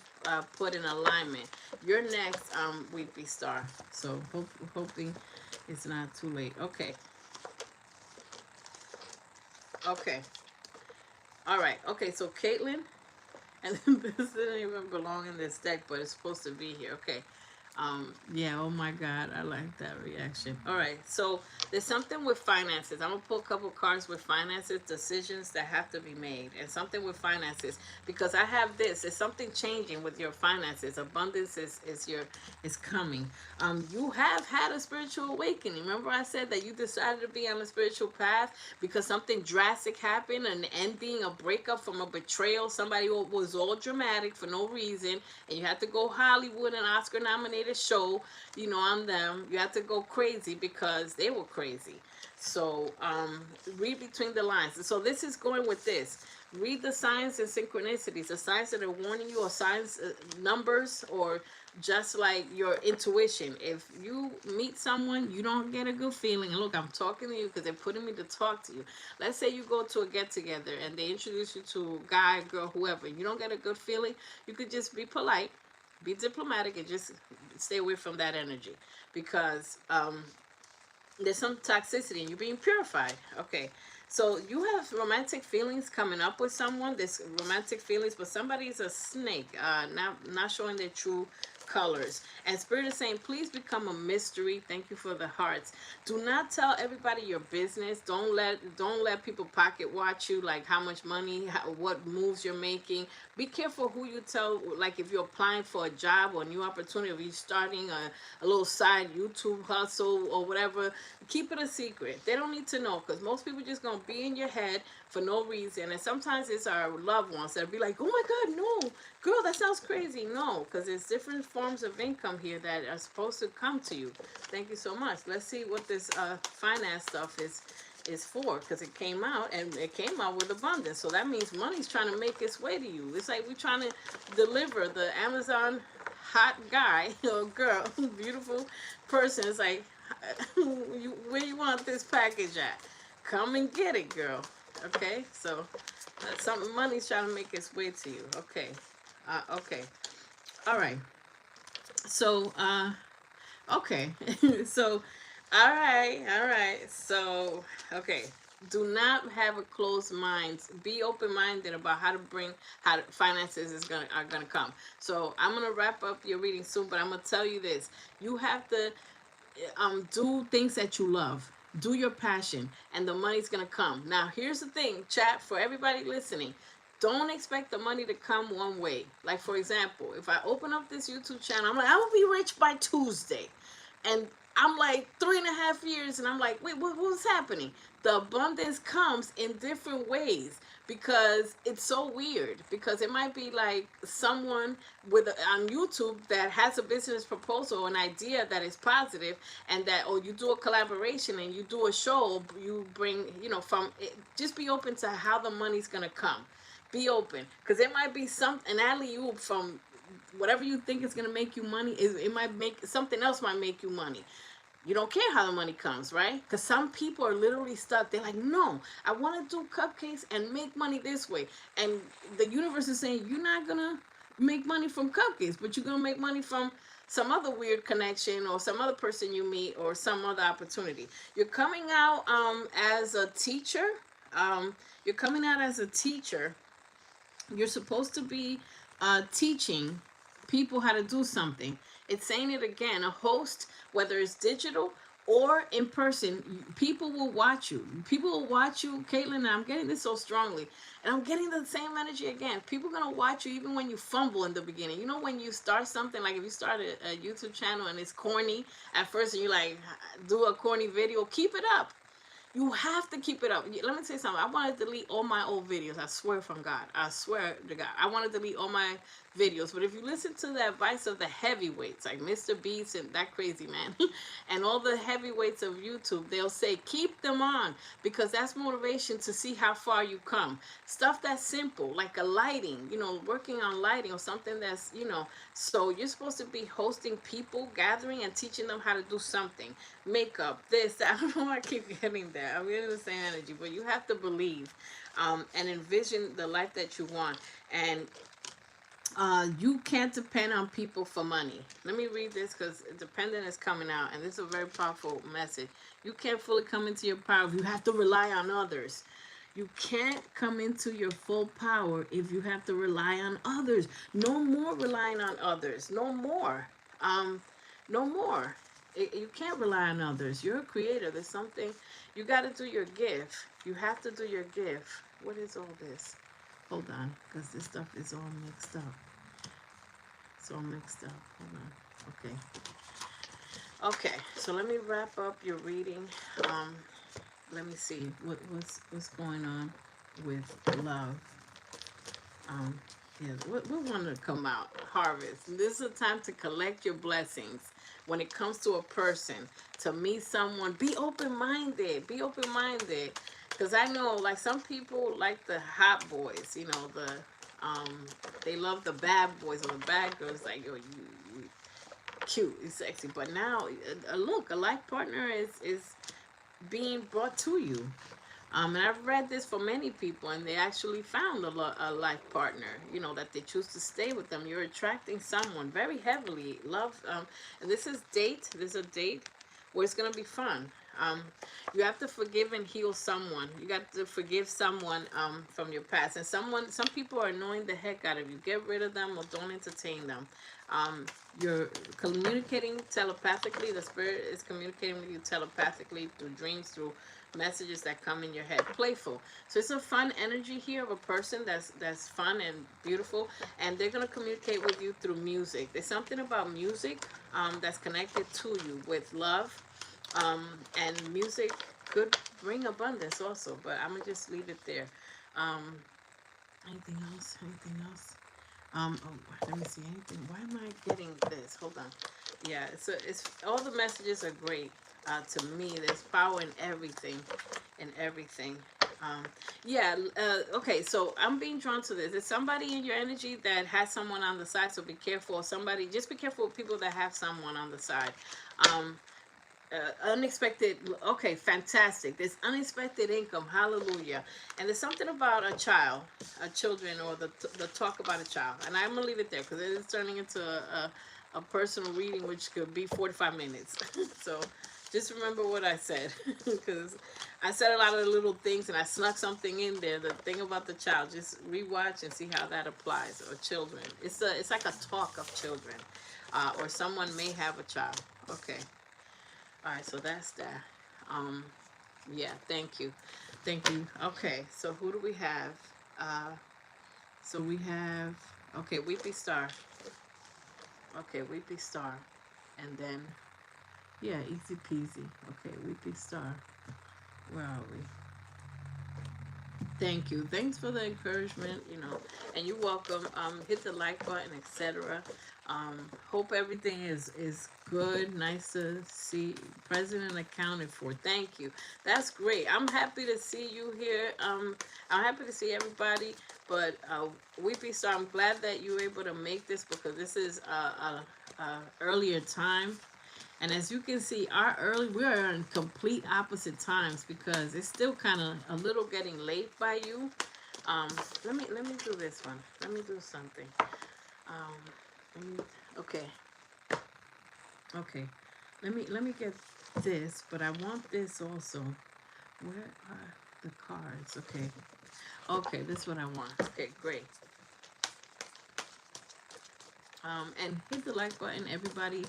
put in alignment. You're next, Weekly Star. So hoping it's not too late. Okay. Okay. All right. Okay. So Caitlin, and this didn't even belong in this deck, but it's supposed to be here. Okay. Yeah, oh my God, I like that reaction. All right, so there's something with finances. I'm gonna pull a couple cards with finances, decisions that have to be made, and something with finances because I have this. It's something changing with your finances. Abundance is coming. You have had a spiritual awakening. Remember, I said that you decided to be on a spiritual path because something drastic happened, an ending, a breakup from a betrayal. Somebody who was all dramatic for no reason, and you had to go Hollywood, an Oscar nominated show, on them. You had to go crazy because they were crazy. So read between the lines. So this is going with this. Read the signs and synchronicities, the signs that are warning you, or signs, numbers, or just like your intuition. If you meet someone, you don't get a good feeling. And look, I'm talking to you because they're putting me to talk to you. Let's say you go to a get together and they introduce you to a guy, girl, whoever. You don't get a good feeling. You could just be polite, be diplomatic, and just stay away from that energy because there's some toxicity and you're being purified. Okay. So you have romantic feelings coming up with someone. There's romantic feelings, but somebody's a snake, not showing their true colors. And Spirit is saying, please become a mystery. Thank you for the hearts. Do not tell everybody your business. Don't let people pocket watch you, like how much money, what moves you're making. Be careful who you tell. Like if you're applying for a job or a new opportunity, if you're starting a little side YouTube hustle or whatever, keep it a secret. They don't need to know because most people just gonna be in your head for no reason. And sometimes it's our loved ones that be like, oh my God, no, girl, that sounds crazy. No, because there's different forms of income here that are supposed to come to you. Thank you so much. Let's see what this finance stuff is for, because it came out and it came out with abundance. So that means money's trying to make its way to you. It's like we're trying to deliver the Amazon hot guy or girl, beautiful person. It's like, where you want this package at? Come and get it, girl. Okay, so something, money's trying to make its way to you. Okay, okay, all right. So okay, so all right. So okay, do not have a closed mind. Be open minded about how to bring finances are gonna come. So I'm gonna wrap up your reading soon, but I'm gonna tell you this: you have to do things that you love, do your passion, and the money's gonna come. Now here's the thing, chat, for everybody listening, don't expect the money to come one way. Like for example, if I open up this YouTube channel, I'm like, I will be rich by Tuesday, and I'm like 3.5 years and I'm like, wait, what's happening? The abundance comes in different ways because it's so weird, because it might be like someone on YouTube that has a business proposal, an idea that is positive, and that, or you do a collaboration and you do a show, you bring, from it. Just be open to how the money's gonna come. Be open, because it might be an alley oop from whatever you think is gonna make you money. It might make something else, might make you money. You don't care how the money comes, right? Because some people are literally stuck. They're like, no, I want to do cupcakes and make money this way. And the universe is saying, you're not going to make money from cupcakes, but you're going to make money from some other weird connection or some other person you meet or some other opportunity. You're coming out as a teacher. You're coming out as a teacher. You're supposed to be teaching people how to do something. It's saying it again, a host, whether it's digital or in person, people will watch you. People will watch you, Caitlin, and I'm getting this so strongly. And I'm getting the same energy again. People are going to watch you even when you fumble in the beginning. You know, when you start something, like if you start a YouTube channel and it's corny at first and you like do a corny video, keep it up. You have to keep it up. Let me tell you something. I want to delete all my old videos. I swear from God. I swear to God. I want to delete all my videos. But if you listen to the advice of the heavyweights, like Mr. Beast and that crazy man, and all the heavyweights of YouTube, they'll say, keep them on, because that's motivation to see how far you come. Stuff that's simple, like a lighting, working on lighting or something that's, so you're supposed to be hosting people, gathering, and teaching them how to do something. Makeup, this, that. I don't know why I keep getting that. I'm getting the same energy, but you have to believe and envision the life that you want. And you can't depend on people for money. Let me read this, because dependent is coming out, and this is a very powerful message. You can't fully come into your power if you have to rely on others. You can't come into your full power if you have to rely on others. No more relying on others. No more. no more. You can't rely on others. You're a creator. There's something you got to do your gift. You have to do your gift. What is all this? Hold on, because this stuff is all mixed up. It's all mixed up. Hold on. Okay. Okay. So let me wrap up your reading. Um, Let me see what's going on with love. Um, yeah, what want to come out? Harvest. This is a time to collect your blessings. When it comes to a person, to meet someone, be open minded. Be open minded, because I know like some people like the hot boys. You know they love the bad boys or the bad girls. Like yo, you cute, it's sexy. But now, look, a life partner is being brought to you. And I've read this for many people, and they actually found a life partner, that they choose to stay with them. You're attracting someone very heavily. Love, and this is date. This is a date where it's going to be fun. Um, you have to forgive and heal someone. You got to forgive someone from your past. And some people are annoying the heck out of you. Get rid of them or don't entertain them. Um, you're communicating telepathically. The spirit is communicating with you telepathically through dreams, through messages that come in your head. Playful. So it's a fun energy here of a person that's fun and beautiful, and they're gonna communicate with you through music. There's something about music that's connected to you with love, and music could bring abundance also. But I'm gonna just leave it there. Um, Anything else? Anything else? Oh, let me see anything. Why am I getting this? Hold on. Yeah, it's all the messages are great. To me, there's power in everything, in everything. Um, yeah. Okay. So I'm being drawn to this. There's somebody in your energy that has someone on the side. So be careful. Somebody, just be careful with people that have someone on the side. Um, Unexpected. Okay, fantastic. There's unexpected income. Hallelujah. And there's something about a child, a children, or the talk about a child. And I'm gonna leave it there because it is turning into a personal reading, which could be 45 minutes. So just remember what I said, because I said a lot of the little things and I snuck something in there. The thing about the child, just rewatch and see how that applies. Or children. It's like a talk of children, or someone may have a child. Okay. All right, so that's that. Um, yeah, thank you. Thank you. Okay, so who do we have? Uh, so we have, okay, Weepy Star. Okay, Weepy Star. And then, yeah, easy peasy. Okay, Weepy Star. Where are we? Thank you. Thanks for the encouragement, and you're welcome. Hit the like button, etc. Hope everything is good. Nice to see President accounted for. Thank you. That's great. I'm happy to see you here. I'm happy to see everybody. But Weepy Star, I'm glad that you were able to make this, because this is a earlier time. And as you can see, we are in complete opposite times, because it's still kind of a little getting late by you. Um, let me do this one. Let me do something. Um, okay, okay. Let me get this, but I want this also. Where are the cards? Okay, okay. This is what I want. Okay, great. And hit the like button, everybody,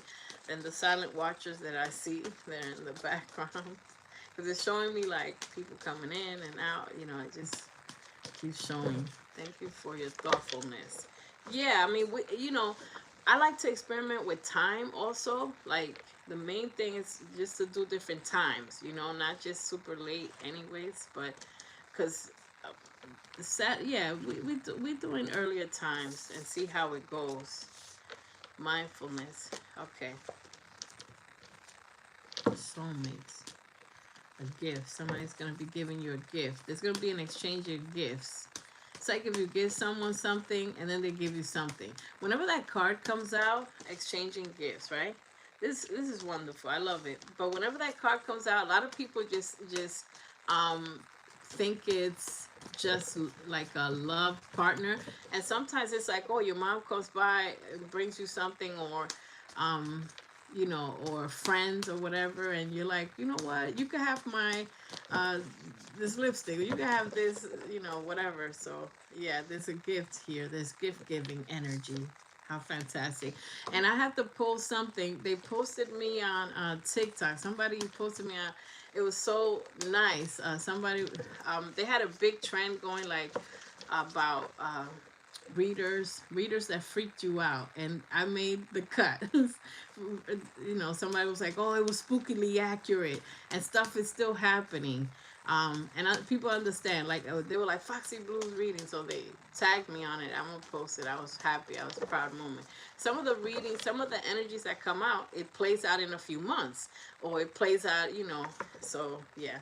and the silent watchers that I see there in the background, because it's showing me like people coming in and out. It just keeps showing. Thank you for your thoughtfulness. Yeah, I mean, I like to experiment with time also. Like the main thing is just to do different times. Not just super late, anyways, but because. Yeah, we doing earlier times and see how it goes. Mindfulness. Okay. Soulmates. A gift. Somebody's going to be giving you a gift. There's going to be an exchange of gifts. It's like if you give someone something and then they give you something. Whenever that card comes out, exchanging gifts, right? This is wonderful. I love it. But whenever that card comes out, a lot of people just think it's just like a love partner, and sometimes it's like, oh, your mom comes by and brings you something, or or friends or whatever, and you're like, you know what, you can have my this lipstick, or you can have this, whatever. So yeah, there's a gift here. There's gift giving energy. how fantastic. And I have to post something. They posted me on TikTok. Somebody posted me on, it was so nice. Somebody, they had a big trend going, like, about readers that freaked you out, and I made the cut. You know, somebody was like, oh, it was spookily accurate, and stuff is still happening. And people understand, like, they were like Foxy Blues reading, so they tagged me on it. I'm gonna post it. I was happy. I was a proud moment. Some of the readings, some of the energies that come out, it plays out in a few months, or it plays out, you know. So yeah,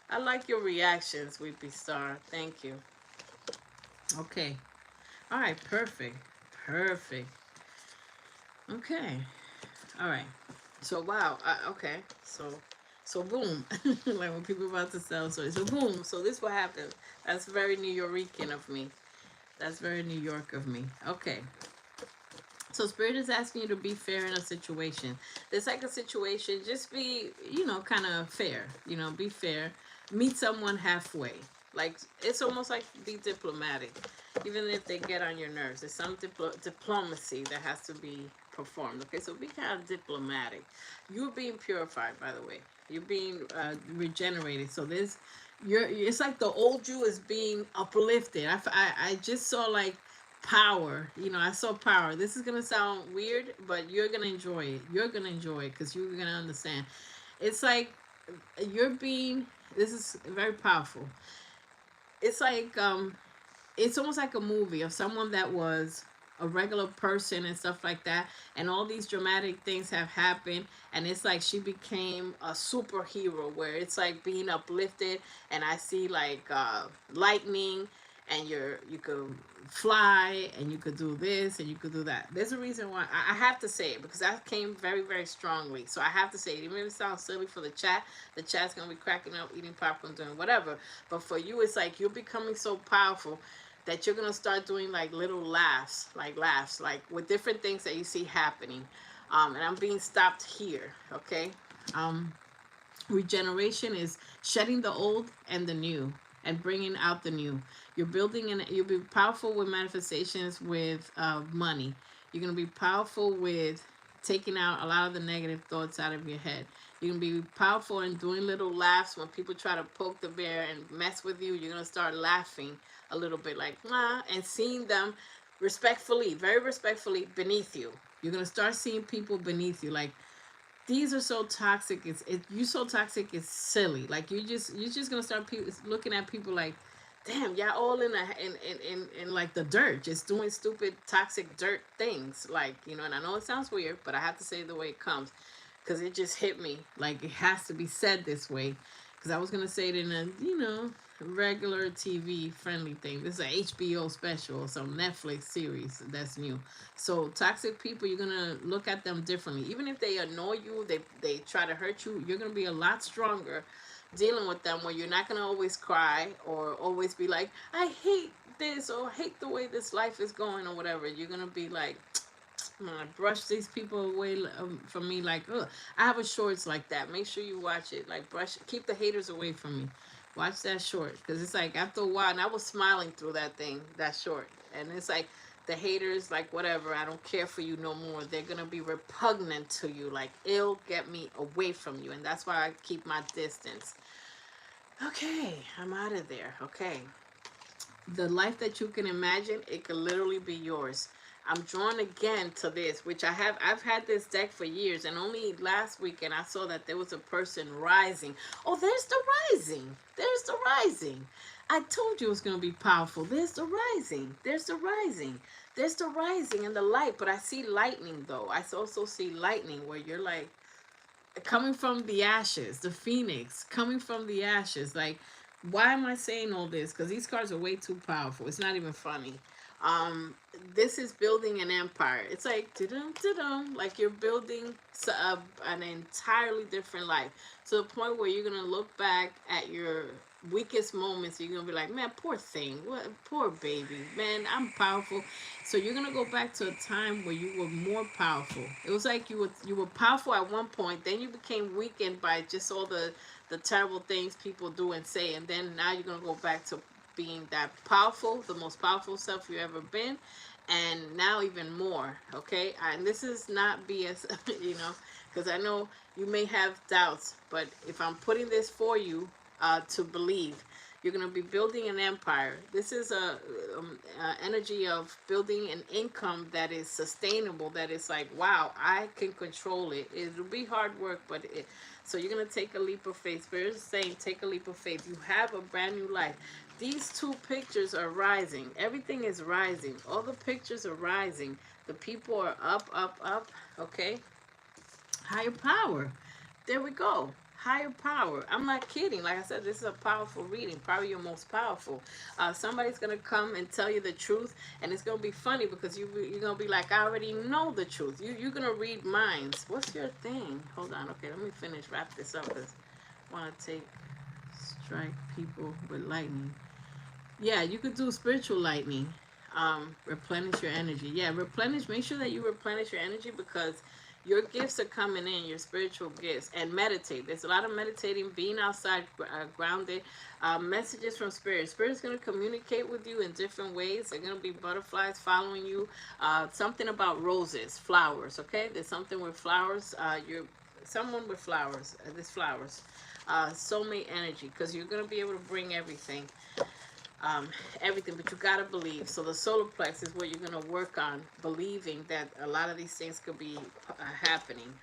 I like your reactions, Weepy Star. Thank you. Okay. All right. Perfect. Perfect. Okay. All right. So wow. Okay. So boom. Like when people about to sell stories. So boom. So this what happened. That's very New Yorican of me. That's very New York of me. Okay. So Spirit is asking you to be fair in a situation. It's like a situation, just be, you know, kind of fair. You know, be fair. Meet someone halfway. Like, it's almost like be diplomatic, even if they get on your nerves. There's some diplomacy that has to be performed. Okay, so be kind of diplomatic. You're being purified, by the way. You're being regenerated. So there's, it's like the old you is being uplifted. I just saw like power. You know, I saw power. This is gonna sound weird, but you're gonna enjoy it. You're gonna enjoy it because you're gonna understand. It's like you're being. This is very powerful. It's like it's almost like a movie of someone that was a regular person and stuff like that, and all these dramatic things have happened, and it's like she became a superhero where it's like being uplifted. And I see like lightning, and you could fly, and you could do this, and you could do that. There's a reason why I have to say it, because that came very, very strongly. So I have to say it, even if it sounds silly for the chat. The chat's gonna be cracking up, eating popcorn, doing whatever. But for you, it's like you're becoming so powerful that you're gonna start doing like little laughs, like with different things that you see happening. And I'm being stopped here. Okay. Um, Regeneration is shedding the old and the new, and bringing out the new. You're building, and you'll be powerful with manifestations with money. You're going to be powerful with taking out a lot of the negative thoughts out of your head. You're going to be powerful in doing little laughs when people try to poke the bear and mess with you. You're going to start laughing a little bit, like, nah, and seeing them respectfully, very respectfully, beneath you. You're going to start seeing people beneath you, like, these are so toxic. You so toxic. It's silly. Like, you're just gonna start looking at people like, damn, y'all all in like the dirt, just doing stupid toxic dirt things. Like, you know. And I know it sounds weird, but I have to say it the way it comes, because it just hit me. Like, it has to be said this way, because I was gonna say it in a, you know, regular TV friendly thing. This is a HBO special or some Netflix series that's new. So toxic people, you're gonna look at them differently. Even if they annoy you, they try to hurt you, you're gonna be a lot stronger dealing with them, where you're not gonna always cry or always be like, I hate this, or hate the way this life is going, or whatever. You're gonna be like, I'm gonna brush these people away from me. Like, ugh. I have a shorts like that. Make sure you watch it. Like, keep the haters away from me. Watch that short, because it's like after a while, and I was smiling through that thing, that short, and it's like the haters, like, whatever, I don't care for you no more. They're gonna be repugnant to you. Like, it'll get me away from you, and that's why I keep my distance. Okay, I'm out of there. Okay. The life that you can imagine, it could literally be yours. I'm drawn again to this, which I've had this deck for years, and only last weekend I saw that there was a person rising. Oh, there's the rising. There's the rising. I told you it was going to be powerful. There's the rising. There's the rising. There's the rising and the light, but I see lightning though. I also see lightning, where you're like coming from the ashes, the phoenix coming from the ashes. Like, why am I saying all this? Because these cards are way too powerful. It's not even funny. Um, this is building an empire. It's like, like you're building an entirely different life, to the point where you're gonna look back at your weakest moments. You're gonna be like, man, poor thing, what, poor baby, man, I'm powerful. So you're gonna go back to a time where you were more powerful. It was like you were powerful at one point, then you became weakened by just all the terrible things people do and say, and then now you're gonna go back to being that powerful, the most powerful self you ever been, and now even more. Okay, and this is not BS, you know, because I know you may have doubts, but if I'm putting this for you to believe, you're going to be building an empire. This is a energy of building an income that is sustainable, that is like, wow, I can control it. It'll be hard work, but so you're going to take a leap of faith. Spirit is saying, take a leap of faith. You have a brand new life. These two pictures are rising. Everything is rising. All the pictures are rising. The people are up, up, up. Okay? Higher power. There we go. Higher power. I'm not kidding. Like I said, this is a powerful reading, probably your most powerful. Somebody's going to come and tell you the truth, and it's going to be funny because you're going to be like, I already know the truth. You're going to read minds. What's your thing? Hold on. Okay, let me finish, wrap this up because I want to strike people with lightning. Yeah, you could do spiritual lightning. Replenish your energy. Yeah, replenish. Make sure that you replenish your energy because your gifts are coming in, your spiritual gifts. And meditate. There's a lot of meditating, being outside, grounded. Messages from spirit. Spirit's going to communicate with you in different ways. They're going to be butterflies following you. Something about roses, flowers. Okay, there's something with flowers. You're someone with flowers. There's flowers. Soulmate energy, because you're going to be able to bring everything. Everything, but you gotta believe. So the solar plex is what you're gonna work on, believing that a lot of these things could be happening.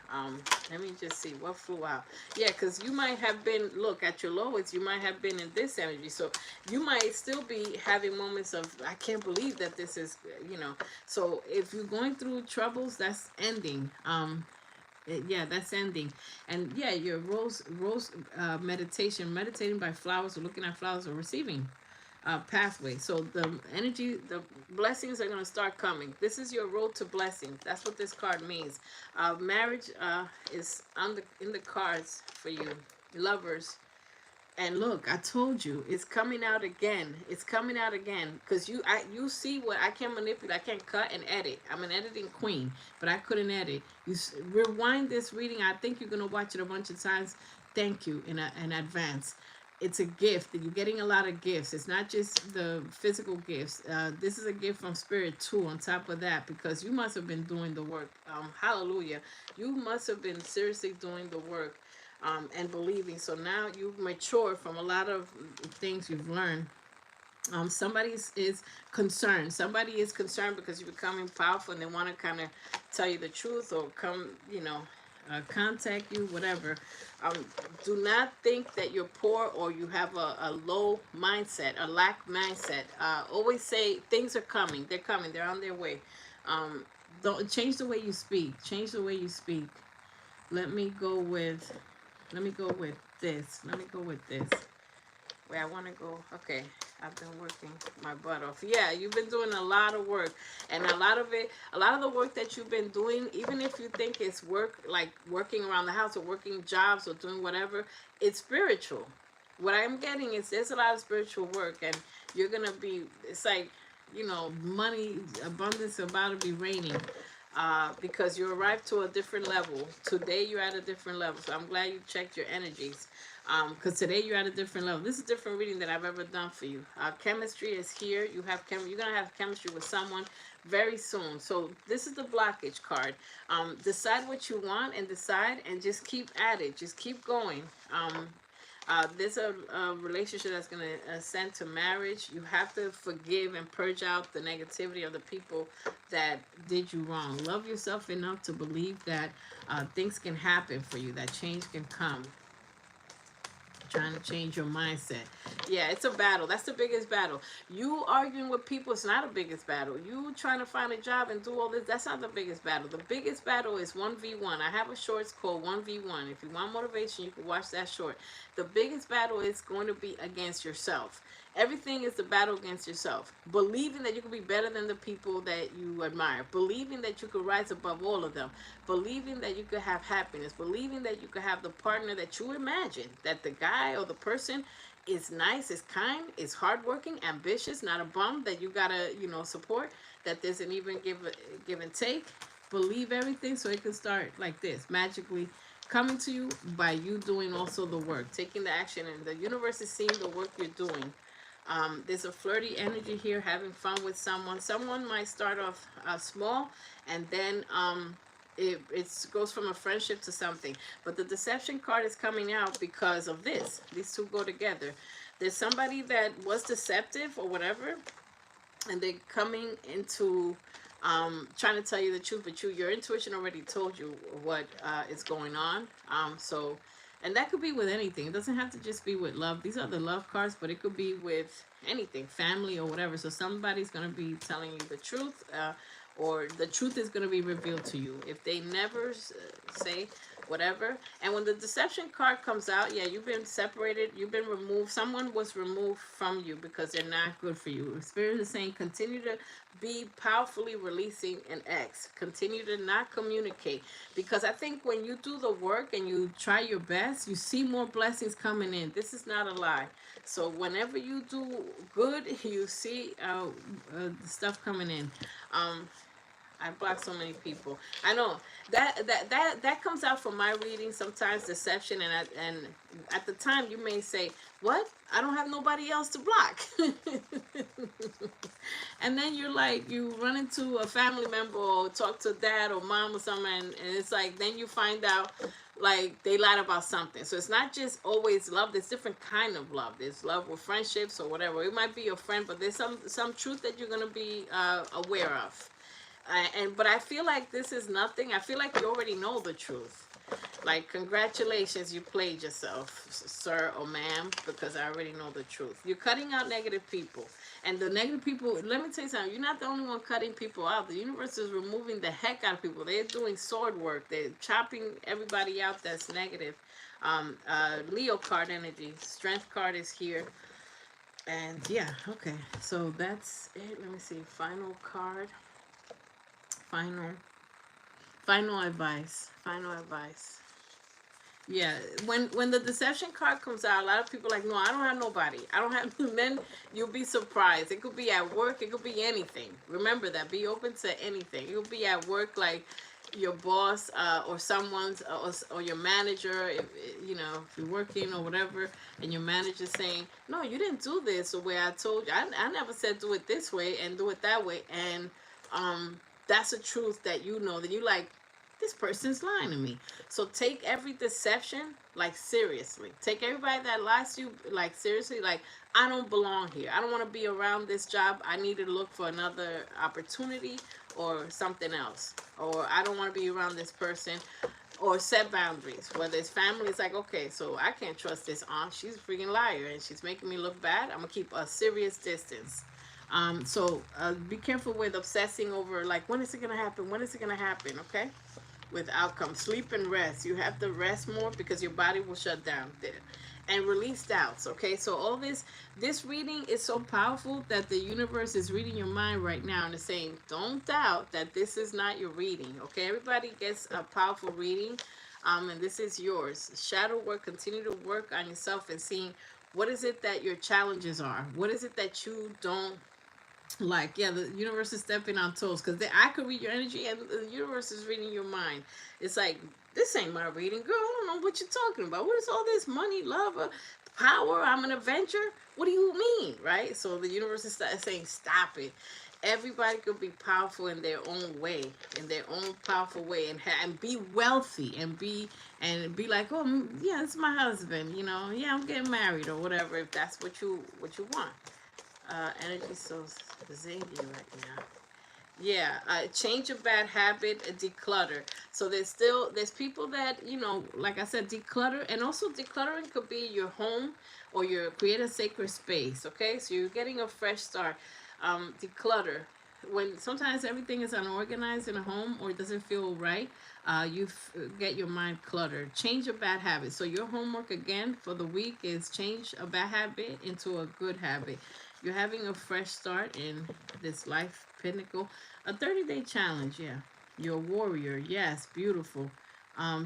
Let me just see what flew out. Yeah, because you might have been, look at your lowest, you might have been in this energy, so you might still be having moments of, I can't believe that this is, you know. So if you're going through troubles, that's ending. Yeah, that's ending. And yeah, your rose meditation, meditating by flowers or looking at flowers or receiving pathway. So the energy, the blessings are going to start coming. This is your road to blessings. That's what this card means. Marriage is on in the cards for you, lovers. And look, I told you, it's coming out again. It's coming out again because you see what I can manipulate. I can cut and edit. I'm an editing queen, but I couldn't edit. Rewind this reading. I think you're gonna watch it a bunch of times. Thank you in advance. It's a gift. You're getting a lot of gifts. It's not just the physical gifts. This is a gift from spirit too. On top of that, because you must have been doing the work. Hallelujah. You must have been seriously doing the work and believing. So now you've matured from a lot of things you've learned. Somebody is concerned. Somebody is concerned because you're becoming powerful and they want to kind of tell you the truth or come, you know, contact you, whatever. Do not think that you're poor or you have a low mindset, a lack mindset. Always say things are coming. They're coming. They're on their way. Don't change the way you speak. Change the way you speak. Let me go with this. Let me go with this. Where I want to go. Okay, I've been working my butt off. Yeah, you've been doing a lot of work, and a lot of the work that you've been doing, even if you think it's work, like working around the house or working jobs or doing whatever, it's spiritual. What I'm getting is there's a lot of spiritual work, and you're gonna be. It's like, you know, money abundance about to be raining. Because you arrived to a different level. Today you're at a different level. So I'm glad you checked your energies. Because today you're at a different level. This is a different reading that I've ever done for you. Chemistry is here. You're gonna have chemistry with someone very soon. So this is the blockage card. Decide what you want and decide and just keep at it. Just keep going. There's a relationship that's going to ascend to marriage. You have to forgive and purge out the negativity of the people that did you wrong. Love yourself enough to believe that things can happen for you, that change can come. Trying to change your mindset. Yeah, it's a battle. That's the biggest battle. You arguing with people, it's not the biggest battle. You trying to find a job and do all this, that's not the biggest battle. The biggest battle is 1v1. I have a short called 1v1. If you want motivation, you can watch that short. The biggest battle is going to be against yourself. Everything is the battle against yourself. Believing that you can be better than the people that you admire. Believing that you could rise above all of them. Believing that you could have happiness. Believing that you could have the partner that you imagine. That the guy or the person is nice, is kind, is hardworking, ambitious, not a bum that you gotta, you know, support. That there's an even give and take. Believe everything so it can start like this, magically coming to you by you doing also the work, taking the action, and the universe is seeing the work you're doing. There's a flirty energy here, having fun with someone. Someone might start off small, and then it goes from a friendship to something. But the deception card is coming out because of this. These two go together. There's somebody that was deceptive or whatever, and they're coming into trying to tell you the truth, but your intuition already told you what is going on. So, and that could be with anything. It doesn't have to just be with love. These are the love cards, but it could be with anything, family or whatever. So somebody's going to be telling you the truth, or the truth is going to be revealed to you. If they never say whatever. And when the deception card comes out, yeah, you've been separated, you've been removed. Someone was removed from you because they're not good for you. Spirit is saying continue to be powerfully releasing an ex. Continue to not communicate. Because I think when you do the work and you try your best, you see more blessings coming in. This is not a lie. So whenever you do good, you see stuff coming in. I block so many people. I know that comes out from my reading sometimes, deception, and at the time you may say, "What? I don't have nobody else to block." And then you're like, you run into a family member or talk to dad or mom or something, and it's like then you find out like they lied about something. So it's not just always love. There's different kind of love. There's love with friendships or whatever. It might be your friend, but there's some truth that you're gonna be aware of. But I feel like this is nothing. I feel like you already know the truth. Like, congratulations, you played yourself, sir or ma'am, because I already know the truth. You're cutting out negative people. And the negative people, let me tell you something, you're not the only one cutting people out. The universe is removing the heck out of people. They're doing sword work. They're chopping everybody out that's negative. Leo card energy. Strength card is here. And yeah, okay. So that's it. Let me see. Final card. Final advice. Final advice. Yeah, when the deception card comes out, a lot of people are like, no, I don't have nobody. I don't have. Then you'll be surprised. It could be at work. It could be anything. Remember that. Be open to anything. It could be at work, like your boss or someone's or your manager. If you're working or whatever, and your manager's saying, no, you didn't do this the way I told you. I never said do it this way and do it that way. And that's a truth that you know that you like. This person's lying to me. So take every deception like seriously. Take everybody that lies to you like seriously. Like, I don't belong here. I don't want to be around this job. I need to look for another opportunity or something else. Or I don't want to be around this person. Or set boundaries. Whether it's family, it's like, okay, so I can't trust this aunt. She's a freaking liar and she's making me look bad. I'm going to keep a serious distance. So be careful with obsessing over, like, when is it going to happen? When is it going to happen? Okay? With outcome. Sleep and rest. You have to rest more because your body will shut down. And release doubts. Okay, so all this reading is so powerful that the universe is reading your mind right now and it's saying, don't doubt that this is not your reading. Okay, everybody gets a powerful reading, and this is yours. Shadow work. Continue to work on yourself and seeing what is it that your challenges are. What is it that you don't like. Yeah, the universe is stepping on toes because I could read your energy and the universe is reading your mind. It's like, this ain't my reading, girl. I don't know what you're talking about. What is all this money, love, power? I'm an adventure. What do you mean, right? So the universe is saying, stop it. Everybody could be powerful in their own way, in their own powerful way, and be wealthy and be like, oh yeah, it's my husband. Yeah, I'm getting married or whatever. If that's what you want. Energy so zingy right now. Yeah, change a bad habit, declutter. So there's people that, like I said, declutter, and also decluttering could be your home or your create a sacred space. Okay, so you're getting a fresh start. Declutter. When sometimes everything is unorganized in a home or it doesn't feel right, you get your mind cluttered. Change a bad habit. So your homework again for the week is change a bad habit into a good habit. You're having a fresh start in this life pinnacle. A 30-day challenge, yeah. You're a warrior, yes, beautiful.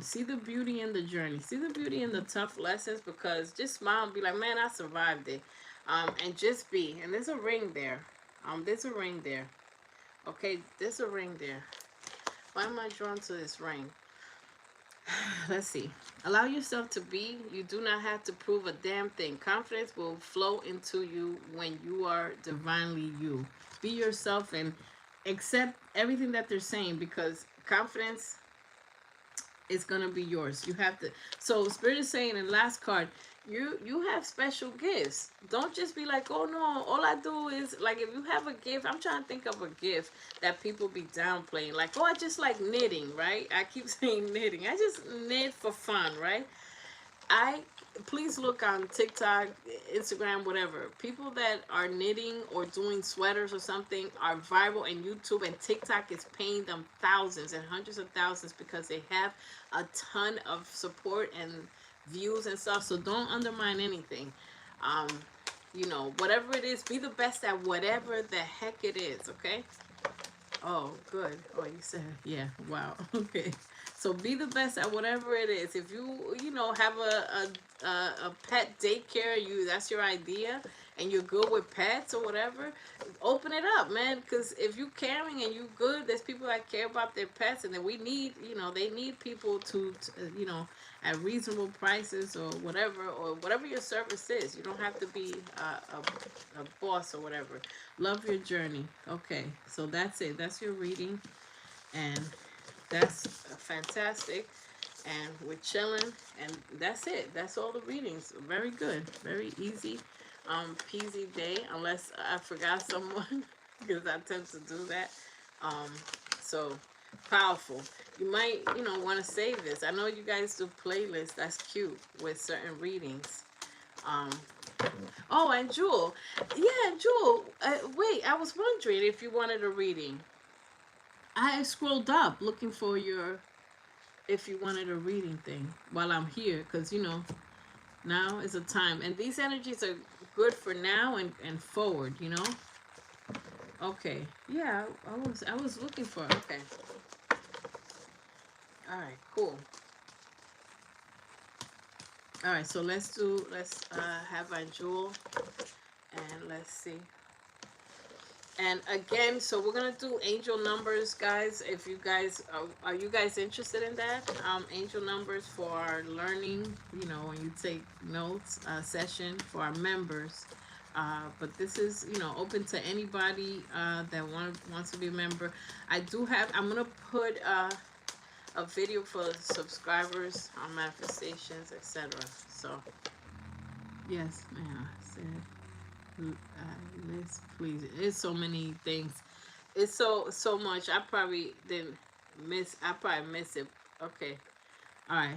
See the beauty in the journey. See the beauty in the tough lessons, because just smile and be like, man, I survived it. And just be. And there's a ring there. There's a ring there. Okay, there's a ring there. Why am I drawn to this ring? Let's see. Allow yourself to be. You do not have to prove a damn thing. Confidence will flow into you when you are divinely you. Be yourself and accept everything that they're saying, because confidence is gonna be yours. You have to. So Spirit is saying in the last card, you have special gifts. Don't just be like, oh no, all I do is like, if you have a gift. I'm trying to think of a gift that people be downplaying. Like, oh, I just like knitting, right? I keep saying knitting. I just knit for fun, right? I Please look on TikTok, Instagram, whatever. People that are knitting or doing sweaters or something are viral, and YouTube and TikTok is paying them thousands and hundreds of thousands because they have a ton of support and views and stuff. So don't undermine anything. Um, whatever it is, be the best at whatever the heck it is, okay? Oh, good. Oh, you said, yeah. Wow. Okay. So be the best at whatever it is. If have a pet daycare, that's your idea, and you're good with pets or whatever, open it up, man. Because if you caring and you good, there's people that care about their pets, and then we need, they need people to at reasonable prices or whatever your service is. You don't have to be a boss or whatever. Love your journey. Okay, so that's it. That's your reading, and that's fantastic. And we're chilling, and that's it. That's all the readings. Very good. Very easy, peasy day. Unless I forgot someone, because I tend to do that. Um, so powerful. You might, want to save this. I know you guys do playlists. That's cute with certain readings. Um, oh, and Jewel, yeah, Jewel. Wait, I was wondering if you wanted a reading. I scrolled up looking for if you wanted a reading thing while I'm here, because now is a time, and these energies are good for now and forward. Okay, yeah, I was looking for. Okay, all right, cool. All right, so let's have our Jewel, and let's see. And again, so we're gonna do angel numbers, guys. If you guys are you guys interested in that? Angel numbers for our learning, when you take notes session for our members. But this is, open to anybody that wants to be a member. I'm gonna put a video for subscribers on manifestations, etc. So yes, ma'am. I said. Let's please. It's so many things. It's so much. I probably didn't miss. I probably missed it. Okay. All right.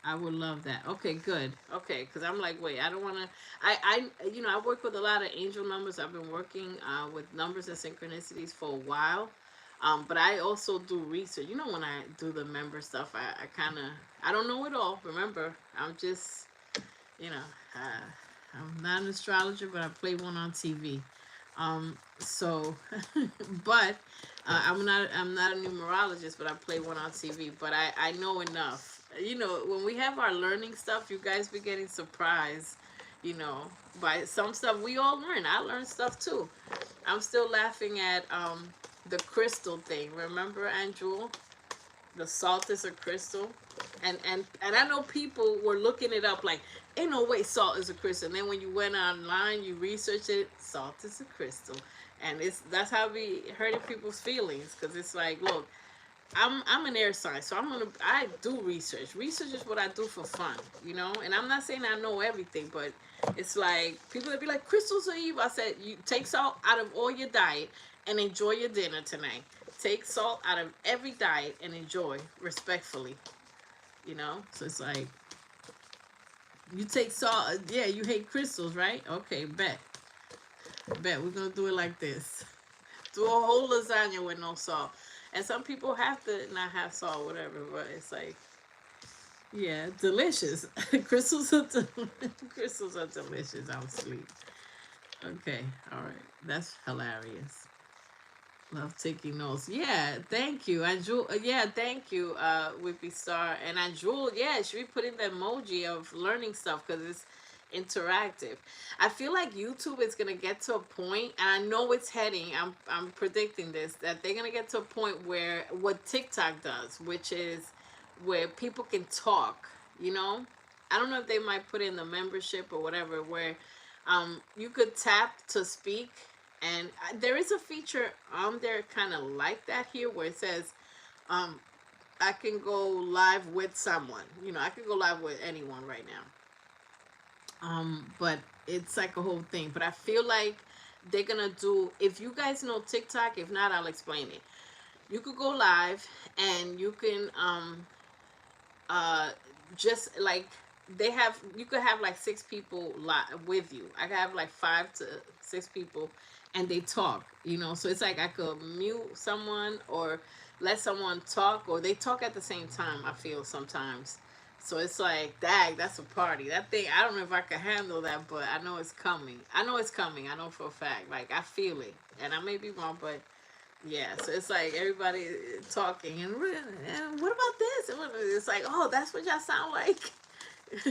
I would love that. Okay, good. Okay, because I'm like, wait, I don't want to. I work with a lot of angel numbers. I've been working with numbers and synchronicities for a while. But I also do research. When I do the member stuff, I kind of, I don't know it all. Remember, I'm just, you know, uh, I'm not an astrologer, but I play one on TV. So, but I'm not a numerologist, but I play one on TV. But I know enough. When we have our learning stuff, you guys be getting surprised. You know, by some stuff we all learn. I learned stuff too. I'm still laughing at the crystal thing. Remember, Andrew? The salt is a crystal, and I know people were looking it up like, ain't no way salt is a crystal. And then when you went online, you researched it, salt is a crystal, and that's how we hurting people's feelings, because it's like, look, I'm an air sign, so I do research. Research is what I do for fun. And I'm not saying I know everything, but it's like people that be like, crystals are evil. I said, you take salt out of all your diet and enjoy your dinner tonight. Take salt out of every diet and enjoy respectfully. So it's like, you take salt. Yeah, you hate crystals, right? Okay, bet we're gonna do it like this. Do a whole lasagna with no salt. And some people have to not have salt, whatever, but it's like, yeah, delicious. Crystals are delicious. I'm asleep. Okay, all right, that's hilarious. Love taking notes. Yeah, thank you. And Jewel, yeah, thank you, Whippy Star. And I Jewel, yeah, should we put in the emoji of learning stuff, because it's interactive. I feel like YouTube is gonna get to a point, and I know it's heading. I'm predicting this, that they're gonna get to a point where what TikTok does, which is where people can talk, you know. I don't know if they might put in the membership or whatever, where you could tap to speak. And there is a feature on there kind of like that here, where it says um, I can go live with someone. You know, I can go live with anyone right now. But it's like a whole thing. But I feel like they're gonna do. If you guys know TikTok, if not, I'll explain it. You could go live, and you can uh just like they have, you could have like six people with you. I could have like 5 to 6 people, and they talk, you know. So it's like I could mute someone or let someone talk, or they talk at the same time, I feel sometimes. So it's like, dang, that's a party. That thing, I don't know if I can handle that, but I know it's coming. I know it's coming. I know for a fact. Like, I feel it. And I may be wrong, but yeah, so it's like everybody talking, and what about this? And it's like, oh, that's what y'all sound like.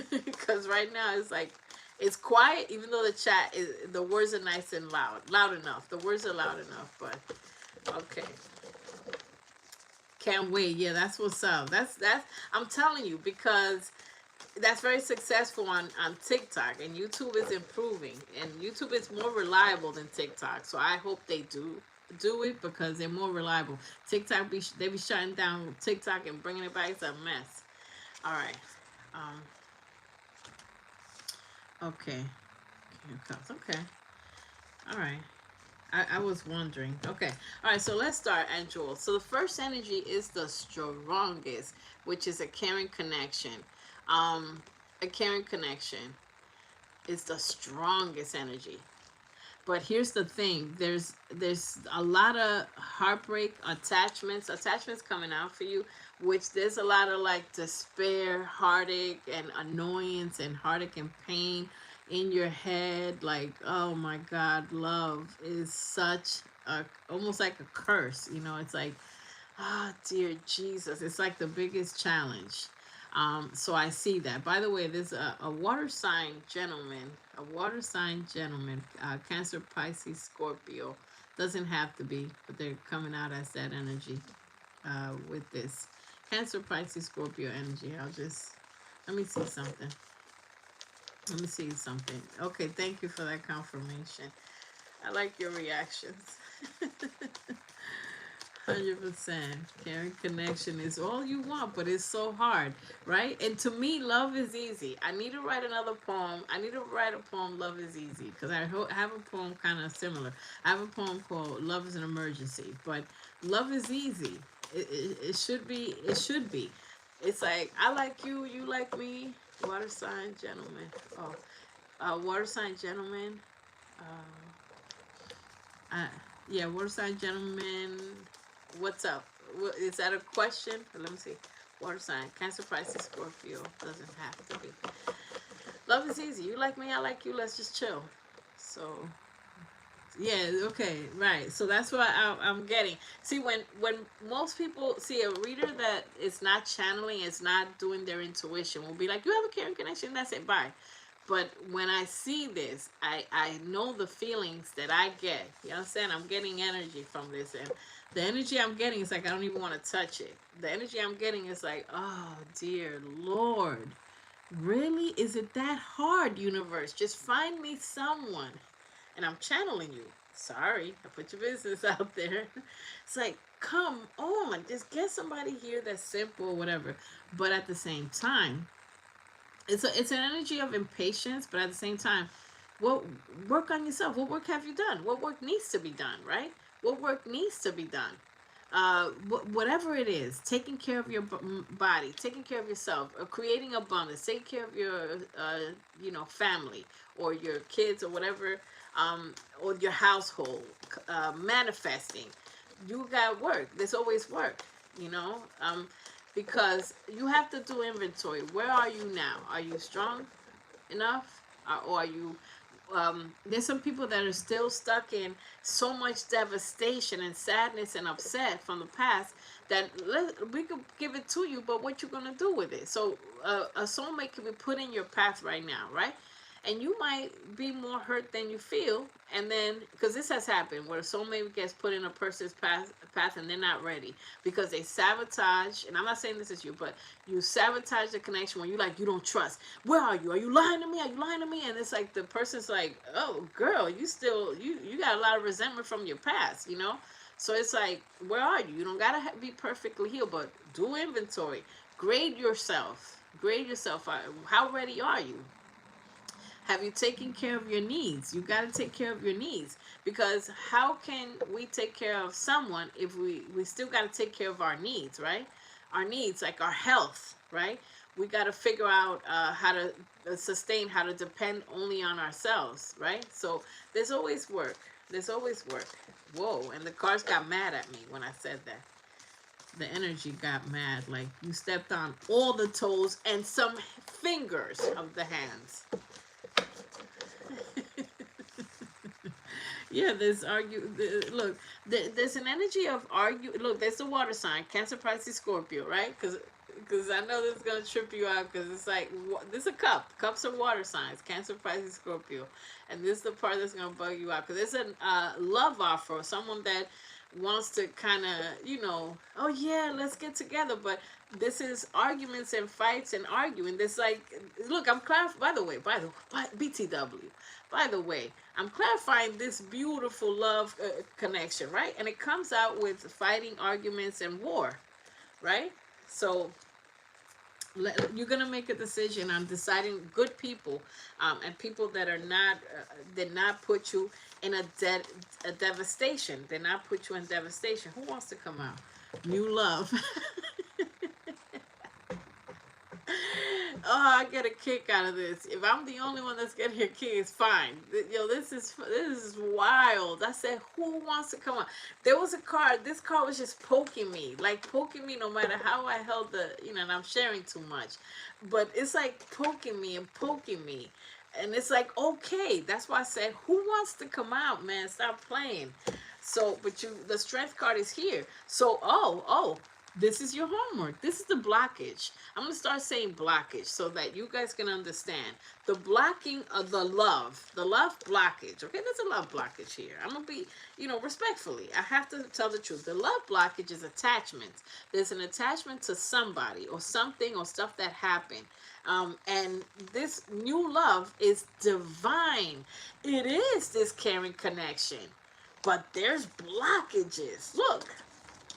Because right now it's like it's quiet, even though the chat is, the words are nice and loud enough. The words are loud enough, but okay. Can't wait. Yeah, that's what's up. That's I'm telling you, because that's very successful on TikTok, and YouTube is improving, and YouTube is more reliable than TikTok. So I hope they do it, because they're more reliable. TikTok they be shutting down TikTok and bringing it back. It's a mess. All right. Um. Okay. Okay. All right. I was wondering. Okay. All right. So let's start, Angel. So the first energy is the strongest, which is a caring connection. Um, a caring connection is the strongest energy. But here's the thing: there's a lot of heartbreak, attachments coming out for you, which there's a lot of like despair, heartache, and annoyance, and heartache and pain in your head. Like, oh my God, love is such a, almost like a curse. You know, it's like, ah, oh, dear Jesus, it's like the biggest challenge. So I see that. By the way, there's a water sign gentleman, Cancer, Pisces, Scorpio. Doesn't have to be, but they're coming out as that energy with this. Cancer, Pisces, Scorpio energy. Let me see something. Let me see something. Okay, thank you for that confirmation. I like your reactions. 100%. Caring connection is all you want, but it's so hard, right? And to me, love is easy. I need to write another poem. I need to write a poem, Love is Easy, because I have a poem kind of similar. I have a poem called Love is an Emergency, but love is easy. It should be. It should be. It's like, I like you, you like me. Water sign gentleman. Oh, water sign gentleman. Uh, yeah, water sign gentleman. What's up? Is that a question? Let me see. Water sign, Cancer, Pisces, Scorpio. Doesn't have to be. Love is easy. You like me, I like you. Let's just chill. So, yeah, okay, right. So that's what I'm getting. See, when most people see a reader that is not channeling, is not doing their intuition, will be like, you have a caring connection. That's it. Bye. But when I see this, I know the feelings that I get. You understand? I'm getting energy from this. And the energy I'm getting is like, I don't even want to touch it. The energy I'm getting is like, oh, dear Lord. Really? Is it that hard, universe? Just find me someone. And I'm channeling you. Sorry, I put your business out there. It's like, come on. Just get somebody here that's simple, whatever. But at the same time, it's an energy of impatience, but at the same time, what work on yourself? What work have you done? What work needs to be done? Right? What work needs to be done? Whatever it is, taking care of your body, taking care of yourself, creating abundance, taking care of your family or your kids or whatever, or your household, manifesting. You got work. There's always work. You know. Because you have to do inventory. Where are you now? Are you strong enough, or are you? There's some people that are still stuck in so much devastation and sadness and upset from the past that we could give it to you, but what you gonna do with it? So a soulmate can be put in your path right now, right? and you might be more hurt than you feel. And then, because this has happened where a soulmate gets put in a person's path and they're not ready because they sabotage. And I'm not saying this is you, but you sabotage the connection when you like, you don't trust. Where are you? Are you lying to me? Are you lying to me? And it's like the person's like, oh girl, you still, you got a lot of resentment from your past, you know. So it's like, where are you? You don't gotta be perfectly healed, but do inventory. Grade yourself. Grade yourself. How ready are you? Have you taken care of your needs? You got to take care of your needs, because how can we take care of someone if we still got to take care of our needs, right? Our needs, like our health, right? We got to figure out how to sustain, how to depend only on ourselves, right? So there's always work. There's always work. Whoa, and the cars got mad at me when I said that. The energy got mad, like you stepped on all the toes and some fingers of the hands. Yeah, look, there's an energy of argue. Look, there's the water sign, Cancer, Pisces, Scorpio, right? Because I know this is gonna trip you out, because it's like this is a cup. Cups are water signs, Cancer, Pisces, Scorpio, and this is the part that's gonna bug you out, because it's a love offer, someone that wants to kind of, oh yeah, let's get together, but this is arguments and fights and arguing. This like, look, I'm clarifying. By BTW. By the way, I'm clarifying this beautiful love connection, right? And it comes out with fighting, arguments, and war, right? So you're gonna make a decision on deciding good people, and people that are not did not put you in a devastation. Did not put you in devastation. Who wants to come out? New love. Oh, I get a kick out of this. If I'm the only one that's getting a kick, it's fine. Yo, this is wild. I said, who wants to come on? There was a car. This car was just poking me, like poking me. No matter how I held and I'm sharing too much, but it's like poking me and poking me, and it's like, okay. That's why I said, who wants to come out, man? Stop playing. So, but the strength card is here. So, oh. This is your homework. This is the blockage. I'm going to start saying blockage so that you guys can understand. The blocking of the love blockage. Okay, there's a love blockage here. I'm going to be, respectfully. I have to tell the truth. The love blockage is attachment. There's an attachment to somebody or something or stuff that happened. And this new love is divine. It is this caring connection. But there's blockages. Look.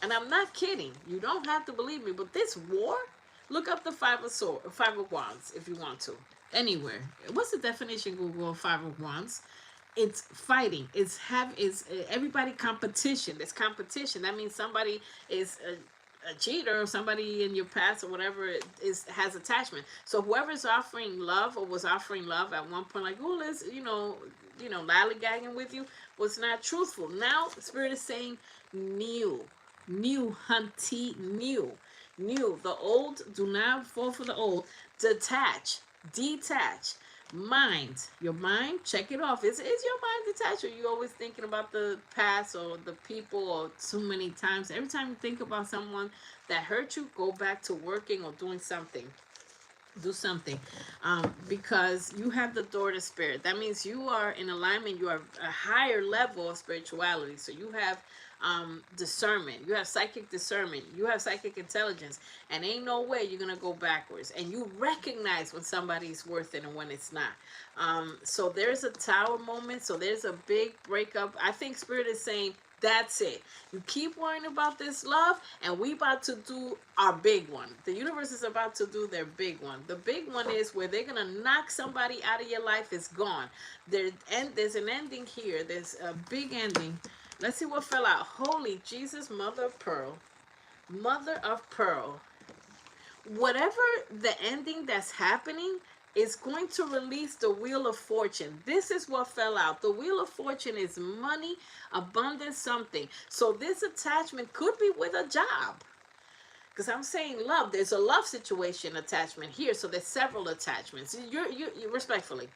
And I'm not kidding. You don't have to believe me. But this war, look up the Five of Wands if you want to. Anywhere. What's the definition, Google, of Five of Wands? It's fighting. It's everybody competition. There's competition. That means somebody is a cheater, or somebody in your past or whatever has attachment. So whoever's offering love or was offering love at one point, like, oh, let's, lollygagging with you, was not truthful. Now, Spirit is saying new, hunty, new. The old, do not fall for the old. Detach. Your mind, check it off. Is your mind detached, or you always thinking about the past or the people, or too many times? Every time you think about someone that hurt you, go back to working or doing something. Do something, because you have the door to spirit. That means you are in alignment. You are a higher level of spirituality. So you have discernment. You have psychic discernment. You have psychic intelligence, and ain't no way you're gonna go backwards. And you recognize when somebody's worth it and when it's not. So there's a tower moment. So there's a big breakup. I think Spirit is saying, that's it. You keep worrying about this love, and we about to do our big one. The universe is about to do their big one. The big one is where they're going to knock somebody out of your life. It's gone. There's an ending here. There's a big ending. Let's see what fell out. Holy Jesus, Mother of Pearl. Mother of Pearl. Whatever the ending that's happening is going to release the Wheel of Fortune. This is what fell out. The Wheel of Fortune is money, abundance, something. So this attachment could be with a job. Because I'm saying love. There's a love situation attachment here. So there's several attachments. You respectfully,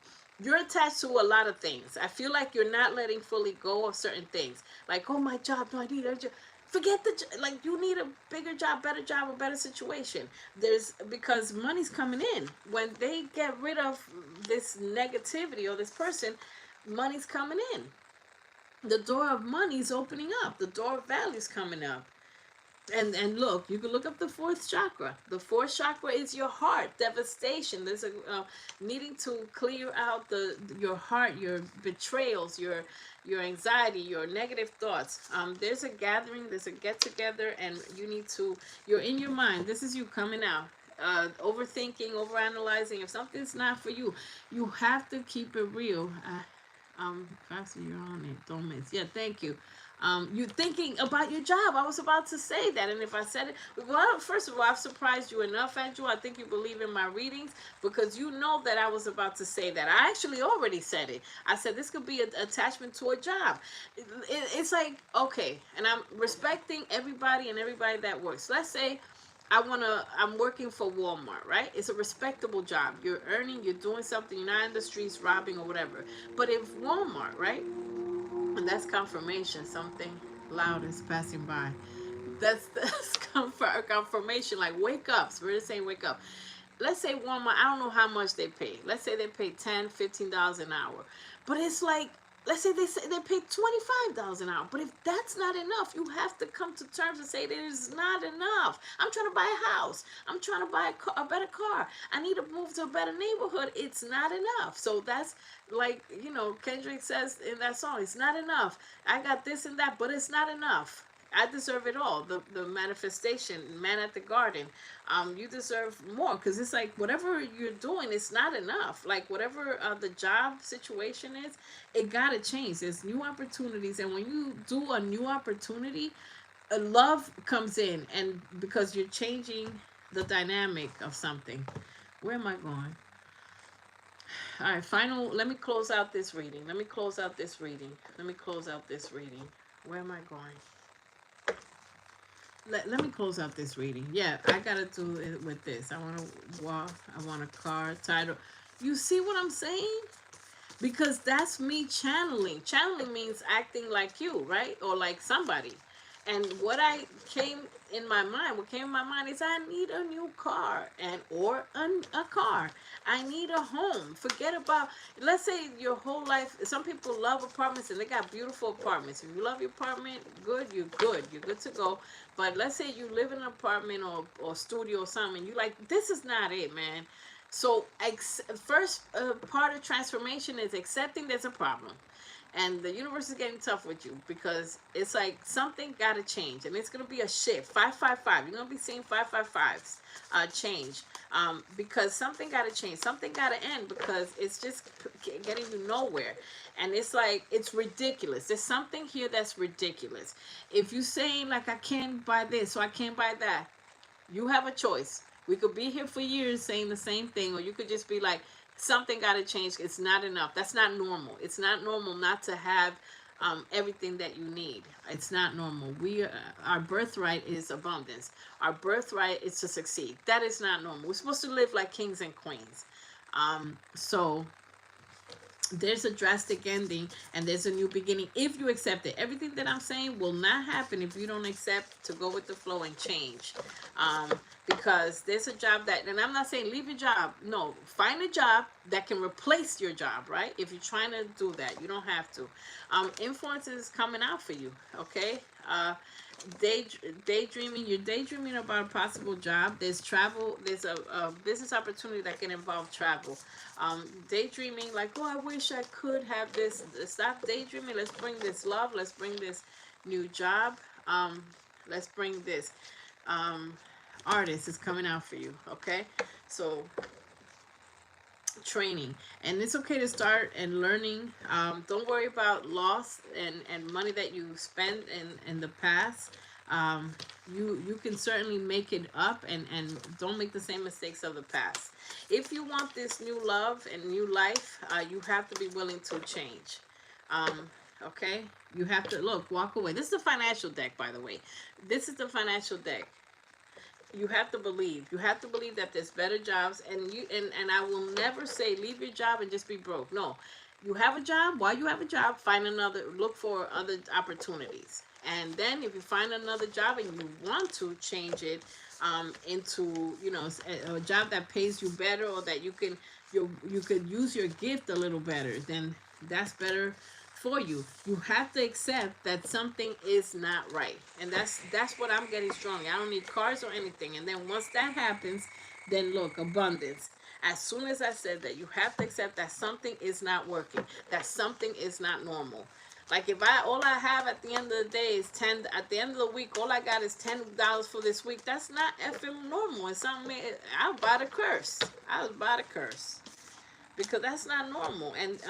you're attached to a lot of things. I feel like you're not letting fully go of certain things. Like, oh, my job, do I need a job? Forget like you need a bigger job, a better situation. There's because money's coming in. When they get rid of this negativity or this person, money's coming in. The door of money is opening up. The door of value is coming up. And look, you can look up the fourth chakra. The fourth chakra is your heart, devastation. There's a needing to clear out your heart, your betrayals, your anxiety, your negative thoughts. There's a gathering, there's a get together, and you need to. You're in your mind. This is you coming out. Overthinking, overanalyzing. If something's not for you, you have to keep it real. Foxy, you're on it. Don't miss. Yeah, thank you. You thinking about your job. I was about to say that, and if I said it, well, first of all, I've surprised you enough, Andrew. I think you believe in my readings because you know that I was about to say that. I actually already said it. I said this could be an attachment to a job. It's like, okay, and I'm respecting everybody and everybody that works. Let's say I'm working for Walmart, right? It's a respectable job. You're earning, you're doing something, you're not in the streets robbing or whatever. But if Walmart, right? And that's confirmation, something loud is passing by. That's confirmation, like wake up. So we're just saying wake up. Let's say Walmart, I don't know how much they pay. Let's say they pay $10, $15 an hour. But it's like, let's say they pay $25 an hour. But if that's not enough, you have to come to terms and say it is not enough. I'm trying to buy a house. I'm trying to buy a better car. I need to move to a better neighborhood. It's not enough. So that's like, Kendrick says in that song, it's not enough. I got this and that, but it's not enough. I deserve it all. The manifestation, man at the garden. You deserve more because it's like whatever you're doing, it's not enough. Like whatever the job situation is, it gotta change. There's new opportunities, and when you do a new opportunity, a love comes in, and because you're changing the dynamic of something. Where am I going? All right, final. Let me close out this reading. Let me close out this reading. Where am I going? Let me close out this reading. Yeah, I gotta do it with this. I want to walk. I want a car title. You see what I'm saying? Because that's me channeling. Channeling means acting like you, right? Or like somebody. And what came in my mind is I need a new car or a car. I need a home. Forget about, let's say your whole life, some people love apartments and they got beautiful apartments. If you love your apartment, good, you're good. You're good to go. But let's say you live in an apartment or studio or something, you like, this is not it, man. So first part of transformation is accepting there's a problem. And the universe is getting tough with you because it's like something got to change. And it's going to be a shift. 555. You're going to be seeing 555s change because something got to change. Something got to end because it's just getting you nowhere. And it's like, it's ridiculous. There's something here that's ridiculous. If you're saying like, I can't buy this or I can't buy that, you have a choice. We could be here for years saying the same thing, or you could just be like, something got to change. It's not enough. That's not normal. It's not normal not to have everything that you need. It's not normal. Our birthright is abundance. Our birthright is to succeed. That is not normal. We're supposed to live like kings and queens. So there's a drastic ending and there's a new beginning if you accept it. Everything that I'm saying will not happen if you don't accept to go with the flow and change. Because there's a job that, and I'm not saying leave your job. No, find a job that can replace your job, right? If you're trying to do that, you don't have to. Influence is coming out for you, okay? Daydreaming, you're daydreaming about a possible job. There's travel, there's a business opportunity that can involve travel. Daydreaming, like, oh, I wish I could have this. Stop daydreaming. Let's bring this love. Let's bring this new job. Let's bring this. Artist is coming out for you, okay? So training, and it's okay to start and learning. Don't worry about loss and money that you spent in the past. You can certainly make it up, and don't make the same mistakes of the past. If you want this new love and new life, you have to be willing to change. Okay, you have to walk away. This is the financial deck, by the way. This is the financial deck. You have to believe. You have to believe that there's better jobs, and I will never say leave your job and just be broke. No, you have a job. While you have a job, find another, look for other opportunities. And then if you find another job and you want to change it into, you know, a job that pays you better, or that you could use your gift a little better, then that's better for you. You have to accept that something is not right. And that's what I'm getting strong. I don't need cars or anything. And then once that happens, then look, abundance. As soon as I said that, you have to accept that something is not working, that something is not normal. Like if I all I have at the end of the day is 10, at the end of the week, all I got is $10 for this week. That's not effing normal. It's something I was about to curse. I was about to curse. Because that's not normal. And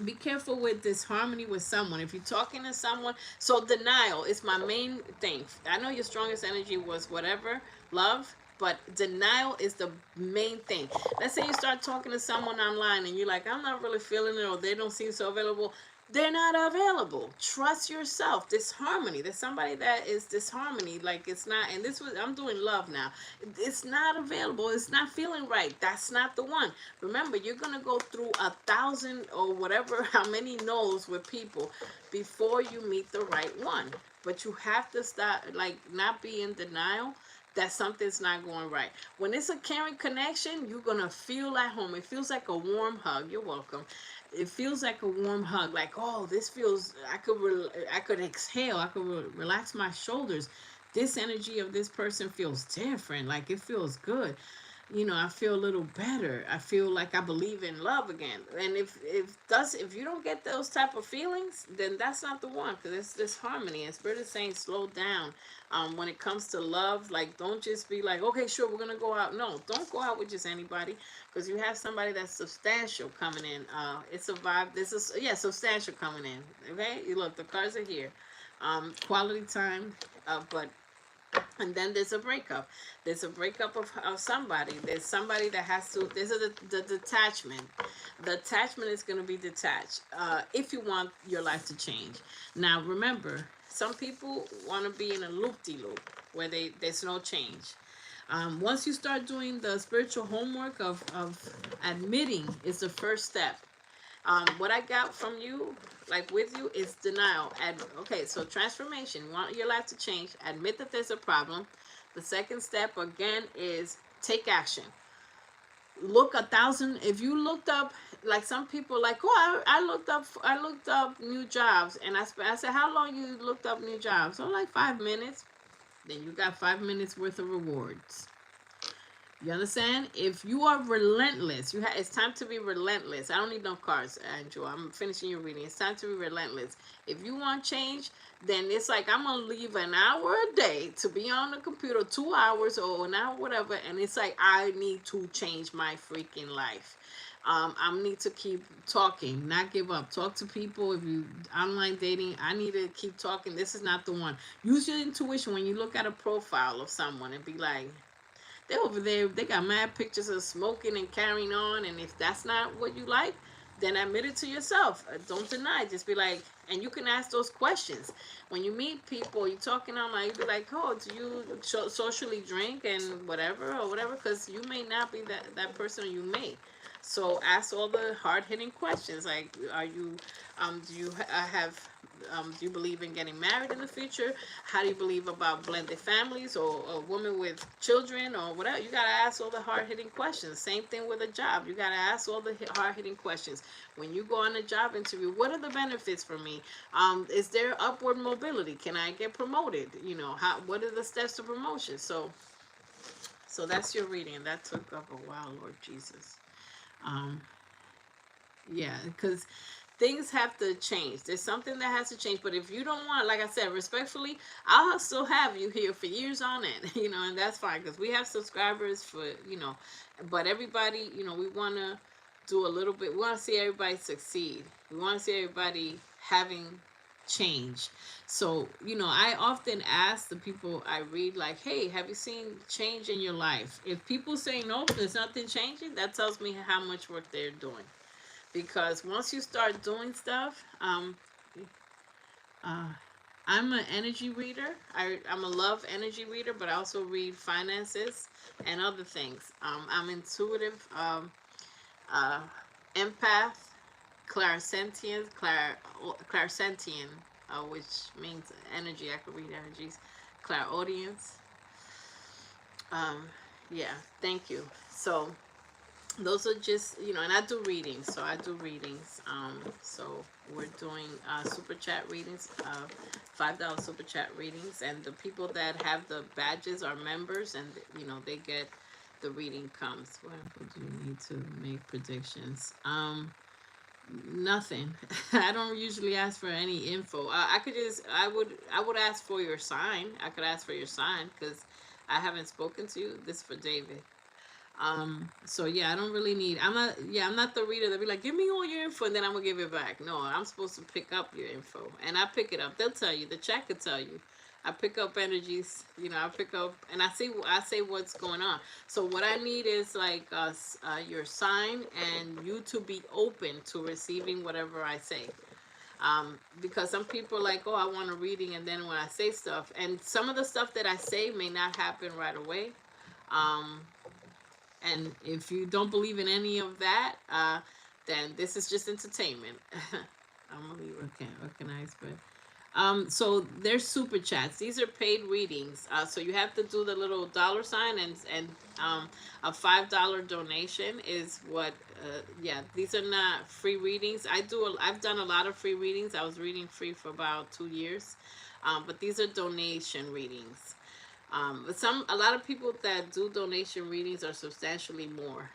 be careful with disharmony with someone. If you're talking to someone, so denial is my main thing. I know your strongest energy was whatever, love, but denial is the main thing. Let's say you start talking to someone online and you're like, I'm not really feeling it, or they don't seem so available. They're not available. Trust yourself. Disharmony. There's somebody that is disharmony. Like it's not, and this was, I'm doing love now. It's not available. It's not feeling right. That's not the one. Remember, you're going to go through 1,000 or whatever, how many no's with people before you meet the right one. But you have to stop, like, not be in denial that something's not going right. When it's a caring connection, you're going to feel at home. It feels like a warm hug. You're welcome. It feels like a warm hug. Like, oh, this feels, I could exhale. I could relax my shoulders. This energy of this person feels different. Like, it feels good. You know, I feel a little better. I feel like I believe in love again. And if you don't get those type of feelings, then that's not the one, because it's this harmony. And Spirit is saying slow down. When it comes to love, like, don't just be like, okay, sure, we're gonna go out. No, don't go out with just anybody, because you have somebody that's substantial coming in. It's a vibe. This is, yeah, substantial coming in. Okay, you look, the cards are here. Quality time, but and then there's a breakup. There's a breakup of somebody. There's somebody that has to, there's the detachment. The attachment is going to be detached if you want your life to change. Now remember, some people want to be in a loop-de-loop where there's no change. Once you start doing the spiritual homework of admitting is the first step. What I got from you, like with you, is denial. And okay, so transformation. You want your life to change. Admit that there's a problem. The second step again is take action. Look 1,000. If you looked up, like some people, like, oh, I looked up new jobs, and I said, how long you looked up new jobs? So like 5 minutes. Then you got 5 minutes worth of rewards. You understand? If you are relentless, it's time to be relentless. I don't need no cards, Andrew. I'm finishing your reading. It's time to be relentless. If you want change, then it's like I'm gonna leave an hour a day to be on the computer, 2 hours or an hour, whatever. And it's like I need to change my freaking life. I need to keep talking, not give up. Talk to people. If you online dating, I need to keep talking. This is not the one. Use your intuition when you look at a profile of someone and be like, they over there, they got mad pictures of smoking and carrying on. And if that's not what you like, then admit it to yourself. Don't deny. Just be like, and you can ask those questions. When you meet people, you're talking online, you be like, oh, do you socially drink and whatever or whatever? Because you may not be that person, or you may. So ask all the hard-hitting questions. Like, are you, do you have, do you believe in getting married in the future? How do you believe about blended families, or a woman with children, or whatever? You got to ask all the hard-hitting questions. Same thing with a job. You got to ask all the hard-hitting questions. When you go on a job interview, what are the benefits for me? Is there upward mobility? Can I get promoted? You know, what are the steps to promotion? So that's your reading. That took up a while, Lord Jesus. Um, yeah, because things have to change. There's something that has to change. But if you don't want, like I said, respectfully, I'll still have you here for years on end, you know, and that's fine, because we have subscribers for, you know, but everybody, you know, we want to do a little bit. We want to see everybody succeed. We want to see everybody having change. So, you know, I often ask the people I read, like, hey, have you seen change in your life? If people say nope, there's nothing changing, that tells me how much work they're doing. Because once you start doing stuff, uh, I'm an energy reader. I'm a love energy reader, but I also read finances and other things. I'm intuitive, uh, empath. clairsentient, clairsentient, which means energy. I could read energies. Clairaudience. Um, yeah, thank you. So those are just, and I do readings. So I do readings. So we're doing super chat readings, $5 super chat readings, and the people that have the badges are members, and they get the reading comes. What do you need to make predictions? Nothing. I don't usually ask for any info. I could just, I would ask for your sign. I could ask for your sign because I haven't spoken to you. This is for David. So yeah, I don't really need, I'm not the reader that be like, give me all your info and then I'm gonna give it back. No, I'm supposed to pick up your info, and I pick it up. They'll tell you, the chat could tell you. I pick up energies, I pick up, and I say what's going on. So what I need is like your sign and you to be open to receiving whatever I say. Because some people are like, oh, I want a reading, and then when I say stuff, and some of the stuff that I say may not happen right away. Um, and if you don't believe in any of that, then this is just entertainment. I'm gonna okay, recognize, but so there's super chats. These are paid readings. So you have to do the little dollar sign, and a $5 donation is what. Yeah, these are not free readings. I've done a lot of free readings. I was reading free for about 2 years, but these are donation readings. But a lot of people that do donation readings are substantially more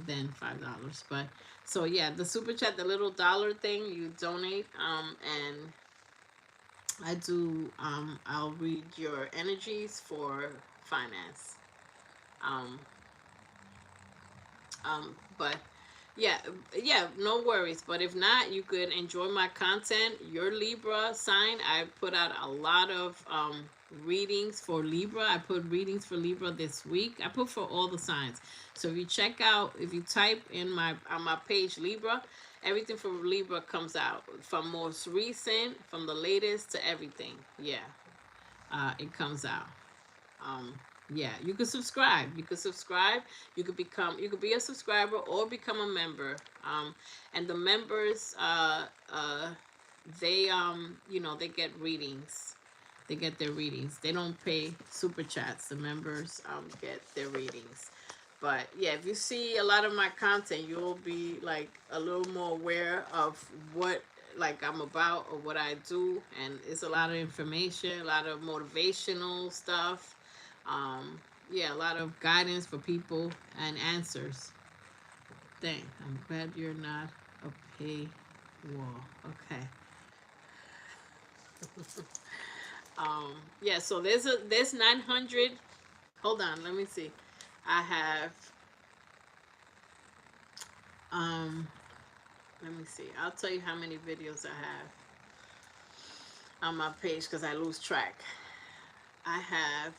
than $5. But so yeah, the super chat, the little dollar thing, you donate, and I do. I'll read your energies for finance. Um, but yeah, yeah, no worries. But if not, you could enjoy my content. Your Libra sign, I put out a lot of readings for Libra. I put readings for Libra this week. I put for all the signs. So if you check out, if you type in on my page Libra, everything for Libra comes out, from most recent, from the latest to everything. Yeah, it comes out. um yeah, you could subscribe, you could be a subscriber or become a member. And the members, they they get readings, they get their readings. They don't pay super chats. The members get their readings. But yeah, if you see a lot of my content, you'll be like a little more aware of what like I'm about or what I do. And it's a lot of information, a lot of motivational stuff. um yeah, a lot of guidance for people and answers. Dang, I'm glad you're not a pay wall. Okay. Yeah, so there's 900. Hold on, let me see. I have um let me see. I'll tell you how many videos I have on my page because I lose track. I have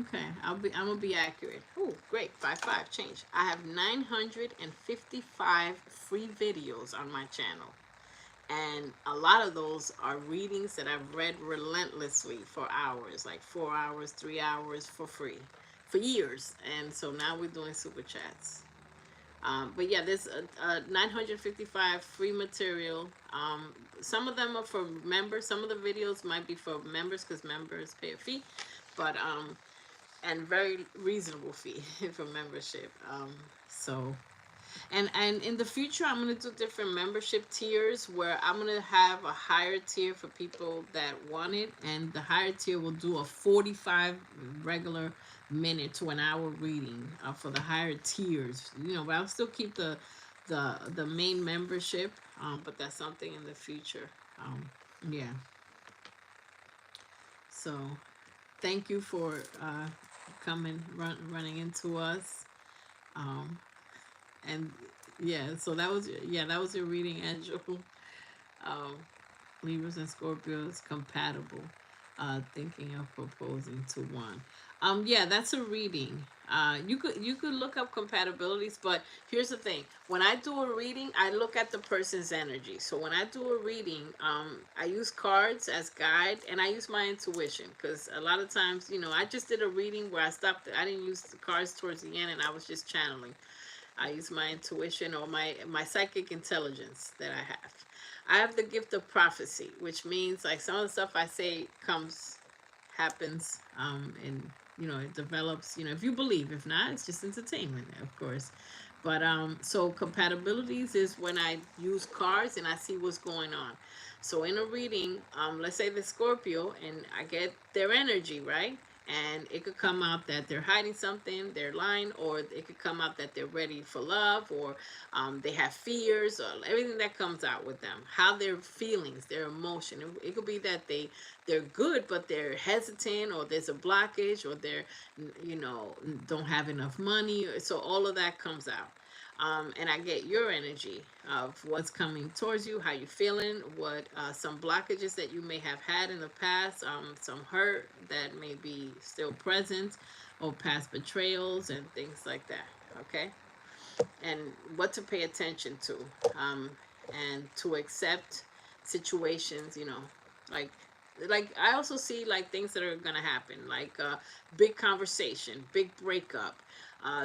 okay, I'm gonna be accurate. Oh, great. 5 change. I have 955 free videos on my channel. And a lot of those are readings that I've read relentlessly for hours, like 4 hours, 3 hours for free for years. And so now we're doing super chats. But yeah, there's 955 free material. Some of them are for members. Some of the videos might be for members because members pay a fee, but and very reasonable fee for membership. So and in the future, I'm gonna do different membership tiers where I'm gonna have a higher tier for people that want it, and the higher tier will do a 45 regular minute to an hour reading for the higher tiers. But I'll still keep the main membership, but that's something in the future. Yeah. So thank you for running into us. Um, and yeah, so that was your reading, Angel. um Libras and Scorpios compatible, thinking of proposing to one. Yeah, that's a reading. You could look up compatibilities, but here's the thing: when I do a reading, I look at the person's energy. So when I do a reading, I use cards as guide, and I use my intuition because a lot of times, I just did a reading where I stopped. I didn't use the cards towards the end, and I was just channeling. I use my intuition or my psychic intelligence that I have. I have the gift of prophecy, which means like some of the stuff I say happens, and it develops. If you believe, if not, it's just entertainment, of course. But so compatibilities is when I use cards and I see what's going on. So in a reading, let's say the Scorpio, and I get their energy, right? And it could come out that they're hiding something, they're lying, or it could come out that they're ready for love, or they have fears, or everything that comes out with them, how their feelings, their emotion. It could be that they're good, but they're hesitant, or there's a blockage, or they're don't have enough money. So all of that comes out. And I get your energy of what's coming towards you, how you're feeling, what some blockages that you may have had in the past, some hurt that may be still present, or past betrayals and things like that. Okay, and what to pay attention to, and to accept situations. Like I also see like things that are gonna happen, like big conversation, big breakup,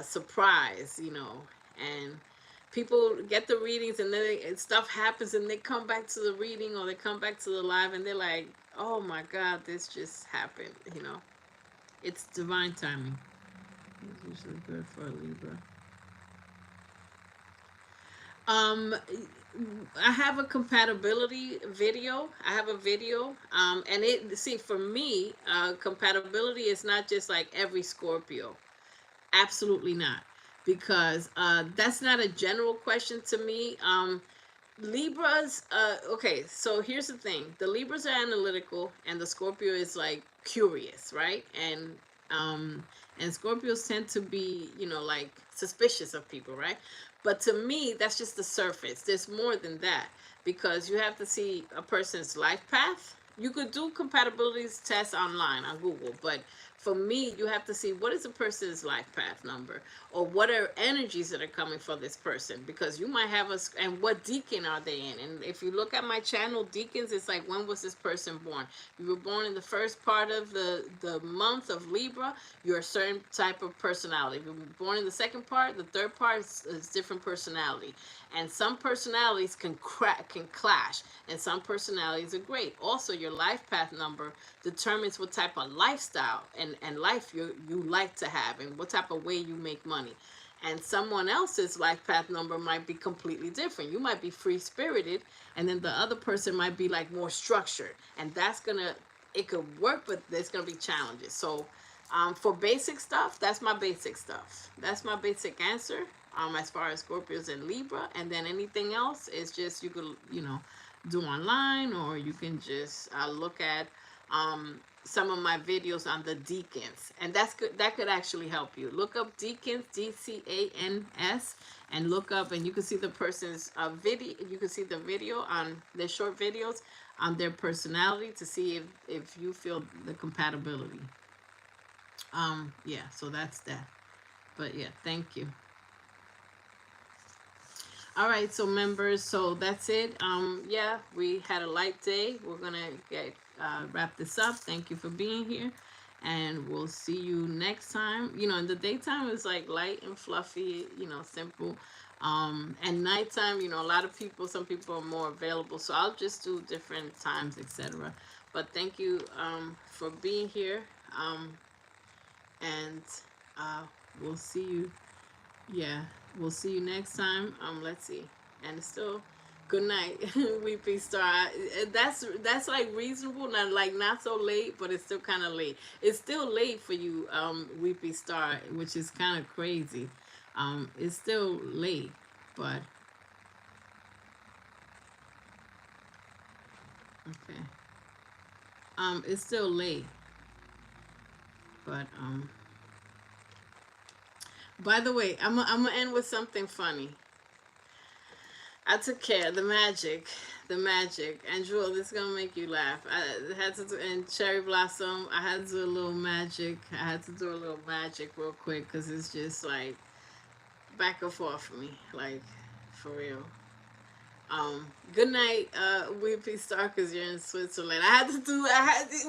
surprise, and people get the readings, and then stuff happens, and they come back to the reading, or they come back to the live, and they're like, oh my god, this just happened. It's divine timing. It's usually good for a Libra. um I have a compatibility video. I have a video, and it see for me, compatibility is not just like every Scorpio. Absolutely not, because that's not a general question to me. Libras, okay, so here's the thing. The Libras are analytical, and the Scorpio is like curious, right? Um and Scorpios tend to be, like suspicious of people, right? But to me, that's just the surface. There's more than that, because you have to see a person's life path. You could do compatibilities tests online on Google, but for me, you have to see what is a person's life path number, or what are energies that are coming for this person, because you might have and what deacon are they in. And if you look at my channel, deacons, it's like, when was this person born? You were born in the first part of the month of Libra, you're a certain type of personality. If you were born in the second part, the third part is different personality. And some personalities can clash, and some personalities are great. Also, your life path number determines what type of lifestyle and life you like to have, and what type of way you make money. And someone else's life path number might be completely different. You might be free spirited, and then the other person might be like more structured, and it could work, but there's gonna be challenges. So for basic stuff, that's my basic stuff. That's my basic answer. As far as Scorpios and Libra, and then anything else is just, you could do online, or you can just look at some of my videos on the deacons, and that's good. That could actually help you. Look up deacons, DCANS, and look up, and you can see the person's video. You can see the video on their short videos on their personality, to see if you feel the compatibility. Yeah, so that's that. But yeah, thank you. All right, so members, so that's it. Yeah, we had a light day. We're gonna wrap this up. Thank you for being here, and we'll see you next time. In the daytime it's like light and fluffy, simple. And nighttime, a lot of people, some people are more available, so I'll just do different times, etc. But thank you for being here, and we'll see you. Yeah, we'll see you next time. Let's see. And it's still good night, Weepy Star. That's like reasonable, not so late, but it's still kind of late. It's still late for you, Weepy Star, which is kind of crazy. It's still late, but okay. It's still late, but by the way, I'm gonna end with something funny. I took care. The magic. And Jewel, this is gonna make you laugh. I had to do, and Cherry Blossom, I had to do a little magic. I had to do a little magic real quick, because it's just like back and forth for me, like for real. Good night, Weepy Star, because you're in Switzerland.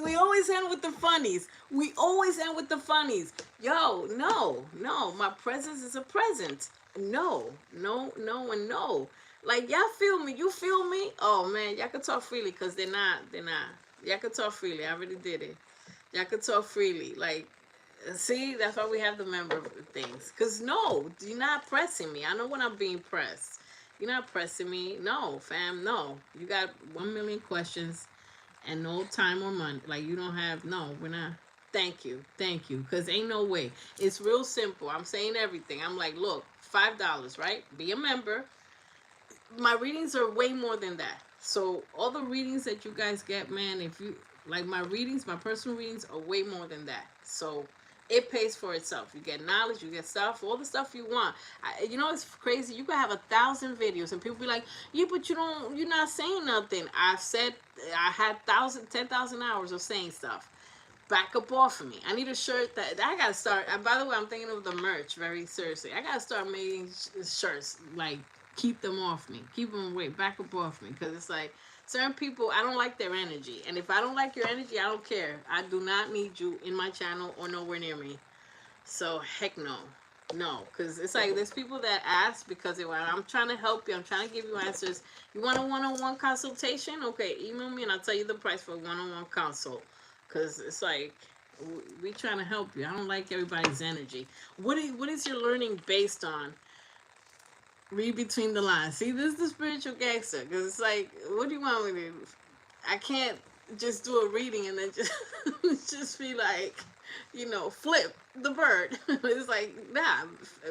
We always end with the funnies. We always end with the funnies. Yo, no, my presence is a present. no, no, no, and no. Like y'all feel me? You feel me? Oh man, y'all can talk freely because they're not. Y'all can talk freely. I already did it. Y'all can talk freely. Like, see, that's why we have the member things. Cause no, you're not pressing me. I know when I'm being pressed. You're not pressing me. No, fam, no. You got 1 million questions and no time or money. Like you don't have no, we're not. Thank you, thank you. Cause ain't no way. It's real simple. I'm saying everything. I'm like, look, $5, right? Be a member. My readings are way more than that. So all the readings that you guys get, man, if you like my readings, my personal readings are way more than that. So it pays for itself. You get knowledge, you get stuff, all the stuff you want. You know, it's crazy. You could have 1,000 videos and people be like, yeah, but you're not saying nothing. I've said, I had 10,000 hours of saying stuff. Back up off of me. I need a shirt that I gotta start. And by the way, I'm thinking of the merch very seriously. I gotta start making shirts like keep them off me, keep them away, back up off me, because it's like certain people I don't like their energy, and if I don't like your energy, I don't care. I do not need you in my channel or nowhere near me. So heck no. No, because it's like there's people that ask because they want. I'm trying to help you. I'm trying to give you answers. You want a one-on-one consultation? Okay, email me and I'll tell you the price for a one-on-one consult. Because it's like we trying to help you. I don't like everybody's energy. What is your learning based on? Read between the lines. See, this is the spiritual gangster. Because it's like, what do you want me to do? I can't just do a reading and then just just be like, flip the bird. It's like, nah,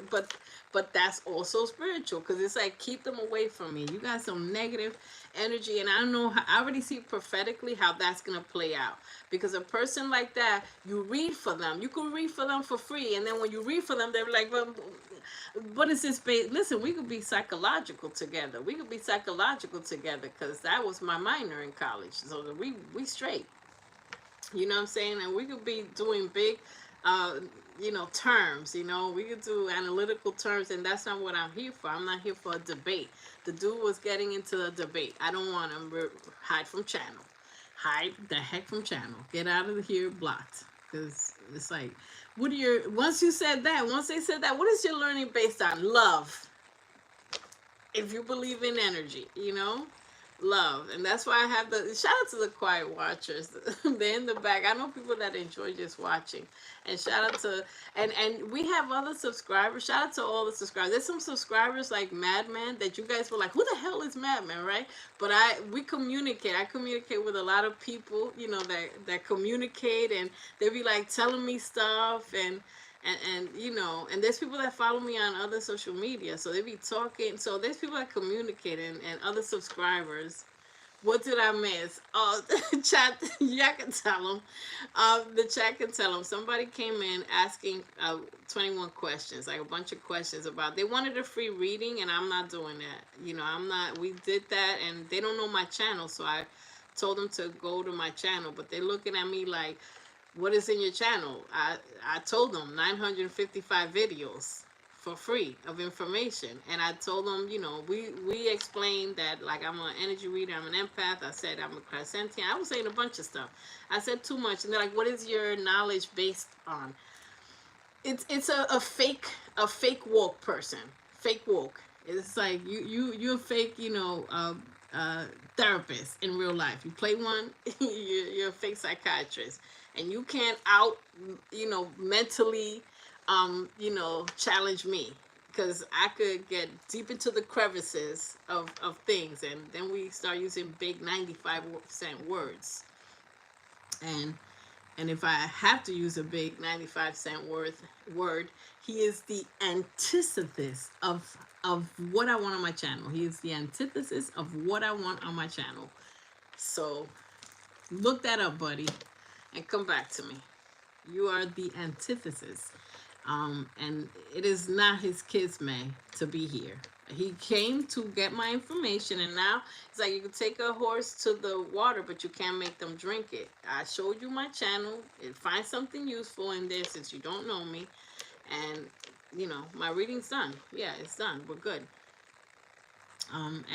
but that's also spiritual because it's like keep them away from me. You got some negative energy, and I don't know. I already see prophetically how that's gonna play out because a person like that, you read for them. You can read for them for free, and then when you read for them, they're like, well, what is this based? Listen, we could be psychological together. We could be psychological together because that was my minor in college. So we straight. You know what I'm saying? And we could be doing big, uh, terms. We could do analytical terms, and that's not what I'm here for. I'm not here for a debate. The dude was getting into a debate. I don't want him. Hide from channel. Hide the heck from channel. Get out of here, blocked. Because it's like, what are your, once you said that, once they said that, what is your learning based on? Love. If you believe in energy, love. And that's why I have the shout out to the quiet watchers. They're in the back. I know people that enjoy just watching. And shout out to and we have other subscribers. Shout out to all the subscribers. There's some subscribers like Madman that you guys were like, who the hell is Madman, right? But we communicate. I communicate with a lot of people, that communicate, and they be like telling me stuff, and there's people that follow me on other social media, so they be talking. So there's people that communicate, and other subscribers. What did I miss? Oh, chat. Y'all can tell them. The chat can tell them. Somebody came in asking 21 questions, like a bunch of questions about. They wanted a free reading, and I'm not doing that. I'm not. We did that, and they don't know my channel, so I told them to go to my channel. But they're looking at me like, what is in your channel? I told them 955 videos for free of information, and I told them, we explained that, like, I'm an energy reader, I'm an empath. I said I'm a clairsentient. I was saying a bunch of stuff. I said too much, and they're like, what is your knowledge based on? It's a fake woke person. Fake woke. It's like you're a fake, therapist in real life. You play one, you're a fake psychiatrist, and you can't mentally, challenge me, because I could get deep into the crevices of things, and then we start using big 95% words, and if I have to use a big 95-cent word, he is the antithesis of what I want on my channel. He is the antithesis of what I want on my channel. So look that up, buddy, and come back to me. You are the antithesis. And it is not his kismet to be here. He came to get my information, and now it's like you can take a horse to the water, but you can't make them drink it. I showed you my channel. Find something useful in there since you don't know me, and my reading's done. Yeah, it's done. We're good. And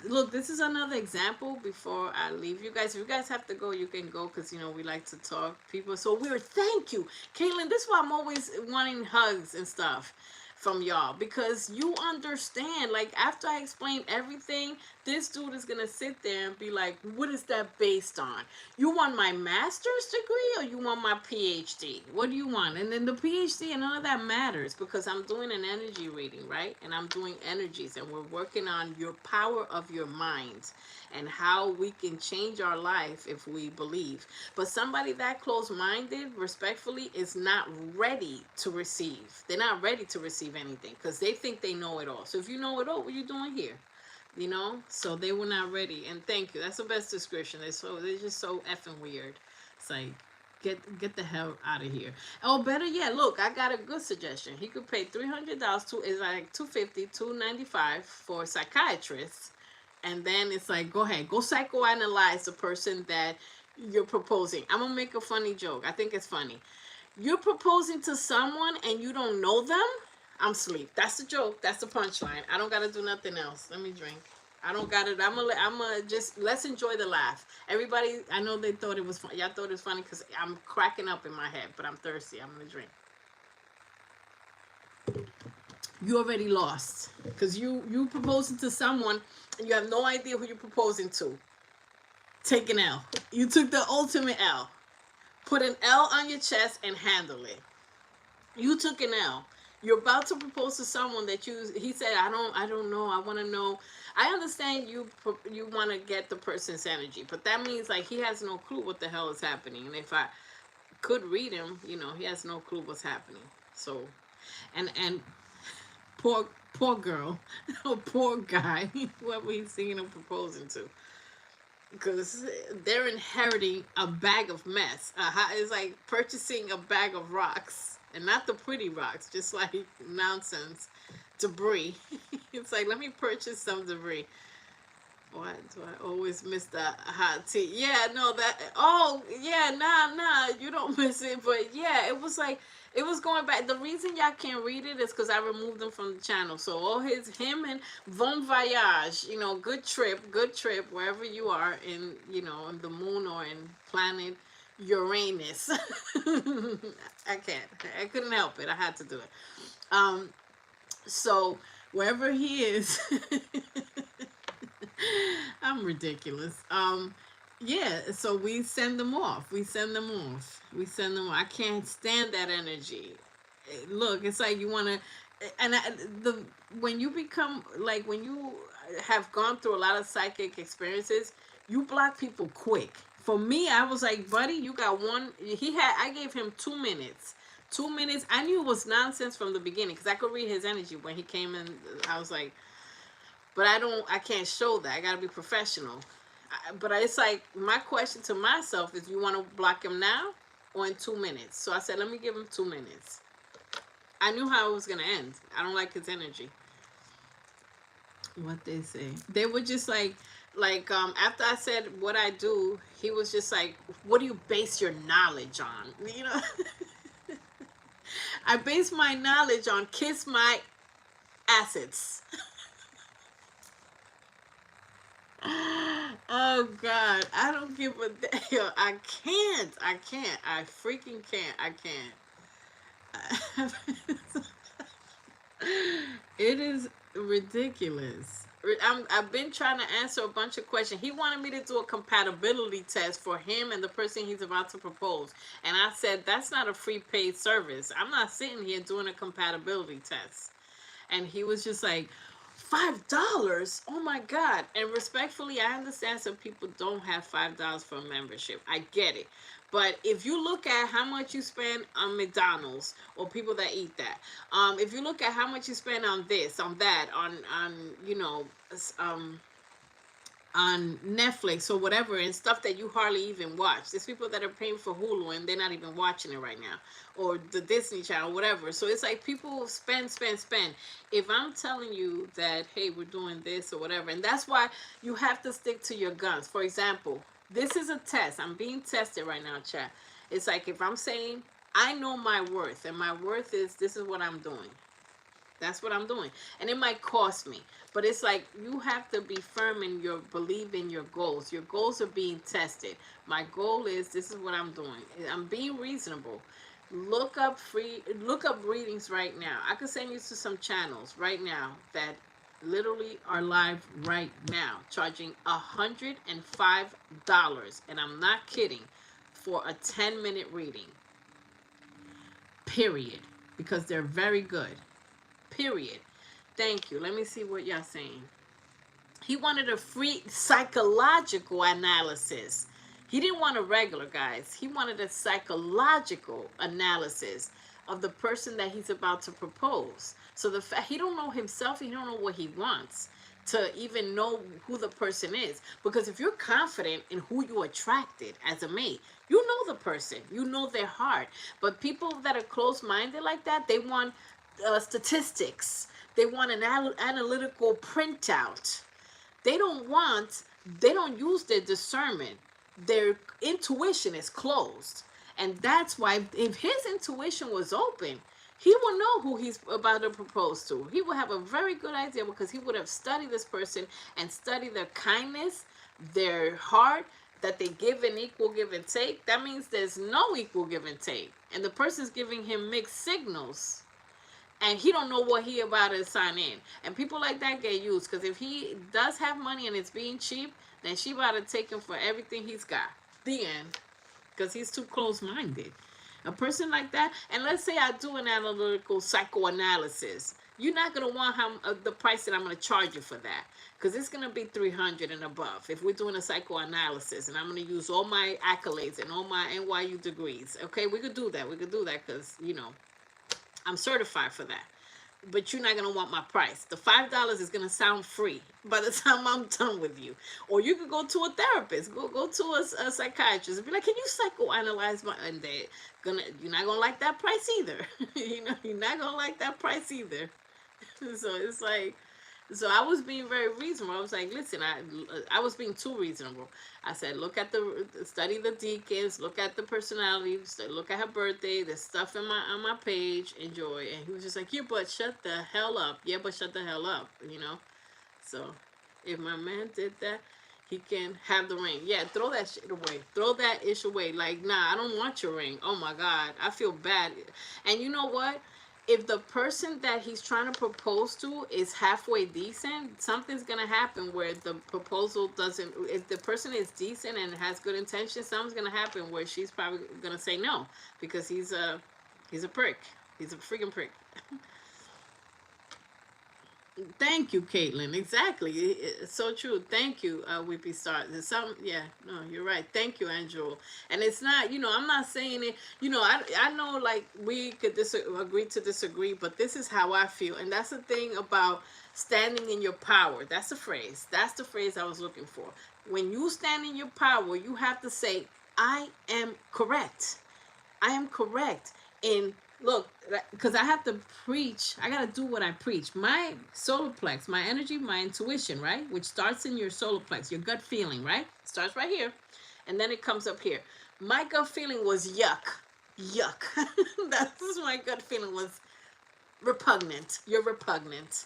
look, this is another example before I leave you guys. If you guys have to go, you can go, because we like to talk, people. So weird. Thank you, Caitlin. This is why I'm always wanting hugs and stuff from y'all, because you understand, like, after I explain everything, this dude is gonna sit there and be like, what is that based on? You want my master's degree or you want my PhD? What do you want? And then the PhD and none of that matters, because I'm doing an energy reading, right? And I'm doing energies, and we're working on your power of your mind and how we can change our life if we believe. But somebody that close-minded, respectfully, is not ready to receive. They're not ready to receive anything because they think they know it all. So if you know it all, what are you doing here? You know, so they were not ready. And thank you, that's the best description. They're just so effing weird. It's like, get the hell out of here. Oh, better yet, look, I got a good suggestion. He could pay $300 to, is like 250, 295 for psychiatrists, and then it's like, go ahead, go psychoanalyze the person that you're proposing. I'm gonna make a funny joke. I think it's funny. You're proposing to someone and you don't know them. I'm asleep. That's the joke. That's the punchline. I don't gotta do nothing else. Let me drink. I don't got it. I'm gonna just, let's enjoy the laugh. Everybody, I know they thought it was fun. Y'all thought it was funny because I'm cracking up in my head, but I'm thirsty. I'm gonna drink. You already lost because you proposing to someone and you have no idea who you're proposing to. Take an L. You took the ultimate L. Put an L on your chest and handle it. You took an L. You're about to propose to someone that he said, I don't know. I want to know. I understand you want to get the person's energy, but that means like he has no clue what the hell is happening. And if I could read him, he has no clue what's happening. So, and poor girl, or poor guy, whoever he's thinking of proposing to, because they're inheriting a bag of mess. It's like purchasing a bag of rocks, and not the pretty rocks, just like nonsense, debris. It's like, let me purchase some debris. Why do I always miss the hot tea? Yeah, no, oh, yeah, nah, you don't miss it. But yeah, it was like, it was going back. The reason y'all can't read it is because I removed them from the channel. So all him and Bon Voyage, good trip, wherever you are in, in the moon or in planet Uranus. I can't. I couldn't help it. I had to do it. So wherever he is, I'm ridiculous. Yeah, so we send them off. I can't stand that energy. Look, it's like you want to, and when you become, like, when you have gone through a lot of psychic experiences, you block people quick. For me, I was like, buddy, you got one. I gave him 2 minutes. 2 minutes. I knew it was nonsense from the beginning because I could read his energy when he came in. I was like, but I can't show that. I got to be professional. But it's like, my question to myself is, you want to block him now or in 2 minutes? So I said, let me give him 2 minutes. I knew how it was going to end. I don't like his energy. What they say. They were just like, after I said what I do, he was just like, what do you base your knowledge on? I base my knowledge on kiss my assets. Oh God, I don't give a damn. I can't. I freaking can't. I can't. It is ridiculous. I've been trying to answer a bunch of questions. He wanted me to do a compatibility test for him and the person he's about to propose. And I said, that's not a free paid service. I'm not sitting here doing a compatibility test. And he was just like, $5? Oh my God. And respectfully, I understand some people don't have $5 for a membership. I get it. But if you look at how much you spend on McDonald's or people that eat that, if you look at how much you spend on this, on that, on Netflix or whatever, and stuff that you hardly even watch. There's people that are paying for Hulu and they're not even watching it right now, or the Disney Channel, whatever. So it's like people spend. If I'm telling you that, hey, we're doing this or whatever, and that's why you have to stick to your guns. For example, this is a test. I'm being tested right now, chat. It's like, if I'm saying, I know my worth, and my worth is, this is what I'm doing. That's what I'm doing. And it might cost me. But it's like, you have to be firm in your belief in your goals. Your goals are being tested. My goal is, this is what I'm doing. I'm being reasonable. Look up readings right now. I could send you to some channels right now that literally are live right now, charging $105, and I'm not kidding, for a 10-minute reading. Period. Because they're very good. Period. Thank you. Let me see what y'all saying. He wanted a free psychological analysis. He didn't want a regular, guys. He wanted a psychological analysis of the person that he's about to propose. So the fact he don't know himself, he don't know what he wants to even know who the person is. Because if you're confident in who you attracted as a mate, you know the person, you know their heart. But people that are close-minded like that, they want statistics. They want an analytical printout. They don't use their discernment. Their intuition is closed. And that's why if his intuition was open, he will know who he's about to propose to. He will have a very good idea because he would have studied this person and studied their kindness, their heart, that they give an equal give and take. That means there's no equal give and take. And the person's giving him mixed signals, and he don't know what he about to sign in. And people like that get used, because if he does have money and it's being cheap, then she about to take him for everything he's got. The end. Because he's too close-minded. A person like that, and let's say I do an analytical psychoanalysis, you're not going to want the price that I'm going to charge you for that, because it's going to be 300 and above if we're doing a psychoanalysis, and I'm going to use all my accolades and all my NYU degrees. Okay, we could do that. We could do that because, you know, I'm certified for that. But you're not going to want my price. The $5 is going to sound free by the time I'm done with you. Or you could go to a therapist, go to a psychiatrist and be like, can you psychoanalyze my, and you're not going to like that price either. You know, you're not going to like that price either. So it's like, so I was being very reasonable. I was like, listen, I was being too reasonable. I said, study the deacons, look at the personality, look at her birthday, there's stuff on my page, enjoy. And he was just like, yeah, but shut the hell up. Yeah, but shut the hell up, you know? So if my man did that, he can have the ring. Yeah, throw that shit away. Throw that ish away. Like, nah, I don't want your ring. Oh my God, I feel bad. And you know what? If the person that he's trying to propose to is halfway decent, something's gonna happen where the proposal doesn't. If the person is decent and has good intentions, something's gonna happen where she's probably gonna say no, because he's a prick. He's a freaking prick. Thank you, Caitlin. Exactly. It's so true. Thank you, Weepy Star. There's some, yeah, no, you're right. Thank you, Angel. And it's not, you know, I'm not saying it, you know, I know, like, we could agree to disagree, but this is how I feel. And that's the thing about standing in your power. That's the phrase. That's the phrase I was looking for. When you stand in your power, you have to say, I am correct. I am correct in, look, because I have to preach. I got to do what I preach. My solar plex, my energy, my intuition, right? Which starts in your solar plex, your gut feeling, right? Starts right here. And then it comes up here. My gut feeling was yuck. Yuck. That's my gut feeling was repugnant. You're repugnant.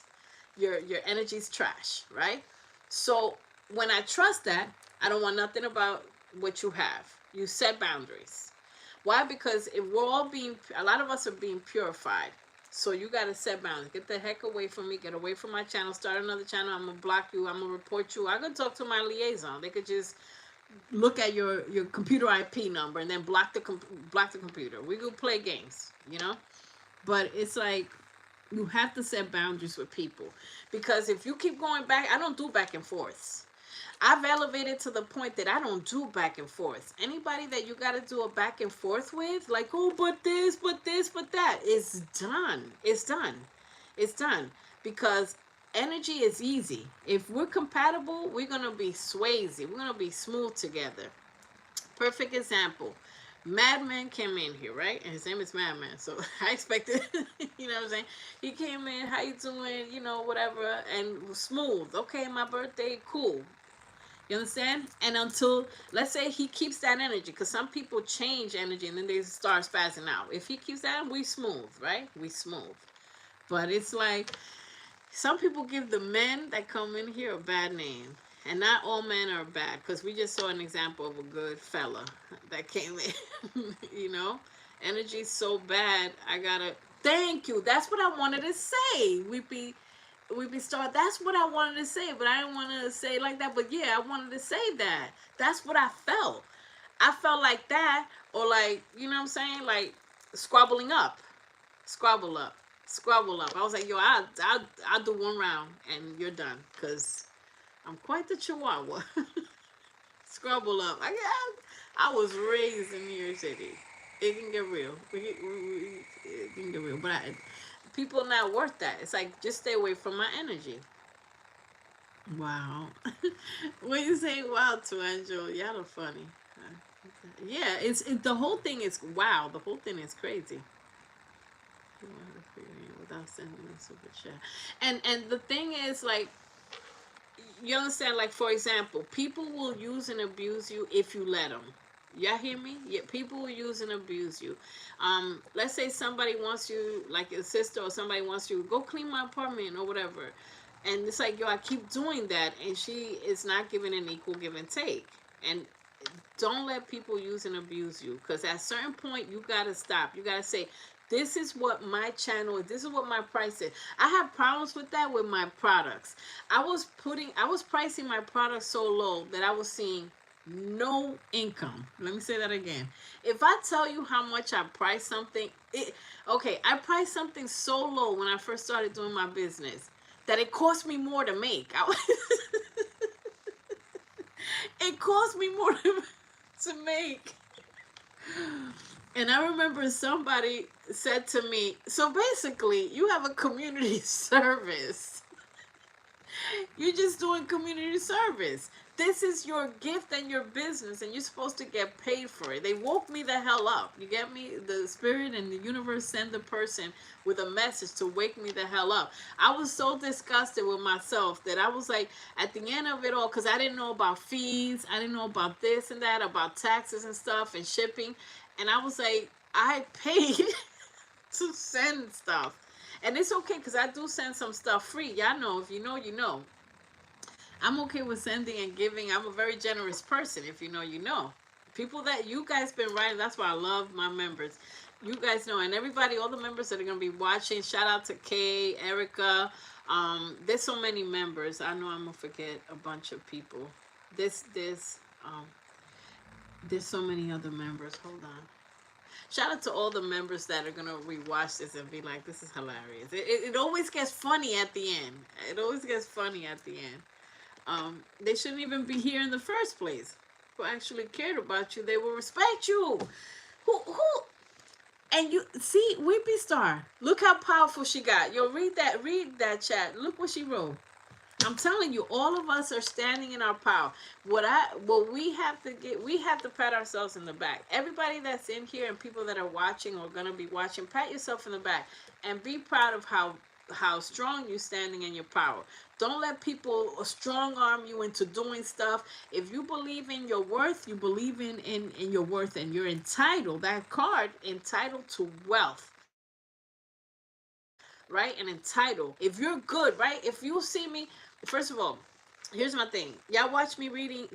Your energy's trash, right? So when I trust that, I don't want nothing about what you have. You set boundaries. Why? Because if we're all a lot of us are being purified. So you got to set boundaries. Get the heck away from me. Get away from my channel. Start another channel. I'm going to block you. I'm going to report you. I'm going to talk to my liaison. They could just look at your computer IP number and then block the computer. We could play games, you know? But it's like, you have to set boundaries with people. Because if you keep going back, I don't do back and forths. I've elevated to the point that I don't do back and forth. Anybody that you got to do a back and forth with, like, oh, but this, but that, is done. It's done. It's done. Because energy is easy. If we're compatible, we're going to be swazy. We're going to be smooth together. Perfect example. Madman came in here, right? And his name is Madman. So I expected, you know what I'm saying? He came in, how you doing? You know, whatever. And smooth. Okay, my birthday, cool. You understand? And until, let's say he keeps that energy, because some people change energy and then they start spazzing out. If he keeps that, we smooth, right? We smooth. But it's like, some people give the men that come in here a bad name. And not all men are bad, because we just saw an example of a good fella that came in, you know? Energy's so bad. I gotta thank you. That's what I wanted to say. We be start. That's what I wanted to say, but I didn't want to say it like that. But yeah, I wanted to say that. That's what I felt. I felt like that, or like, you know what I'm saying, like squabbling up, squabble up, squabble up. I was like, yo, I'll do one round and you're done, cause I'm quite the chihuahua. Scrabble up. I was raised in New York City. It can get real. It can get real. But people not worth that. It's like, just stay away from my energy. Wow. When you say wow to Angel, y'all are funny. Yeah, the whole thing is wow. The whole thing is crazy. Without sending a super chat. And the thing is, like, you understand, like, for example, people will use and abuse you if you let them. Y'all hear me? Yeah, people will use and abuse you. Let's say somebody wants you, like a sister or somebody wants you, go clean my apartment or whatever, and it's like, yo, I keep doing that, and she is not giving an equal give and take. And don't let people use and abuse you, because at a certain point you gotta stop. You gotta say, this is what my channel is, this is what my price is. I have problems with that with my products. I was pricing my products so low that I was seeing no income. Let me say that again. If I tell you how much I price something, okay, I priced something so low when I first started doing my business that it cost me more to make. It cost me more to make. And I remember somebody said to me, so basically, you have a community service. You're just doing community service. This is your gift and your business, and you're supposed to get paid for it. They woke me the hell up. You get me? The spirit and the universe send the person with a message to wake me the hell up. I was so disgusted with myself that I was like, at the end of it all, because I didn't know about fees, I didn't know about this and that, about taxes and stuff and shipping. And I was like, I paid to send stuff. And it's okay, because I do send some stuff free. Y'all know, if you know, you know. I'm okay with sending and giving. I'm a very generous person. If you know, you know. People that you guys been writing, that's why I love my members. You guys know, and everybody, all the members that are gonna be watching. Shout out to Kay, Erica. There's so many members. I know I'm gonna forget a bunch of people. Um, there's so many other members. Hold on. Shout out to all the members that are gonna rewatch this and be like, "This is hilarious." It always gets funny at the end. It always gets funny at the end. They shouldn't even be here in the first place. Who actually cared about you, they will respect you. Who and you see, Weepy Star. Look how powerful she got. Yo, read that chat. Look what she wrote. I'm telling you, all of us are standing in our power. What we have to pat ourselves in the back. Everybody that's in here and people that are watching or gonna be watching, pat yourself in the back and be proud of how strong you're standing in your power. Don't let people strong arm you into doing stuff. If you believe in your worth, you believe in your worth, and you're entitled. That card, entitled to wealth, right? And entitled. If you're good, right? If you see me, first of all, here's my thing. Y'all watch me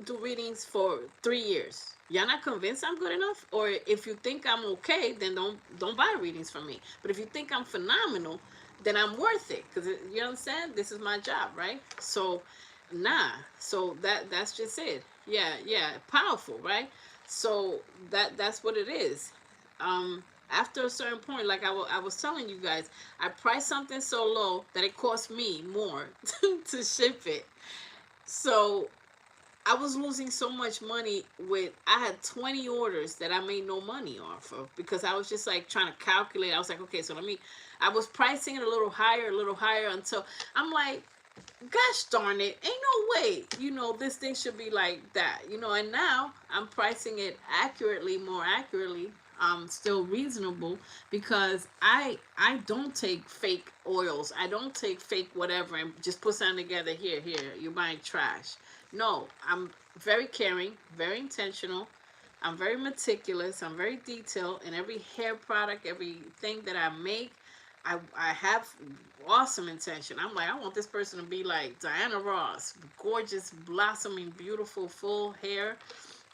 do readings for 3 years. Y'all not convinced I'm good enough? Or if you think I'm okay, then don't buy readings from me. But if you think I'm phenomenal, then I'm worth it. Because you understand? This is my job, right? So nah. So that's just it. Yeah. Powerful, right? So that's what it is. After a certain point, like I was telling you guys, I priced something so low that it cost me more to ship it. So I was losing so much money I had 20 orders that I made no money off of, because I was just like trying to calculate. I was like, okay, so I was pricing it a little higher, until I'm like, gosh darn it, ain't no way, this thing should be like that, and now I'm pricing it more accurately, still reasonable, because I don't take fake oils, I don't take fake whatever and just put something together. Here, you're buying trash. No, I'm very caring, very intentional, I'm very meticulous, I'm very detailed in every hair product, everything that I make. I have awesome intention. I'm like, I want this person to be like Diana Ross, gorgeous, blossoming, beautiful, full hair.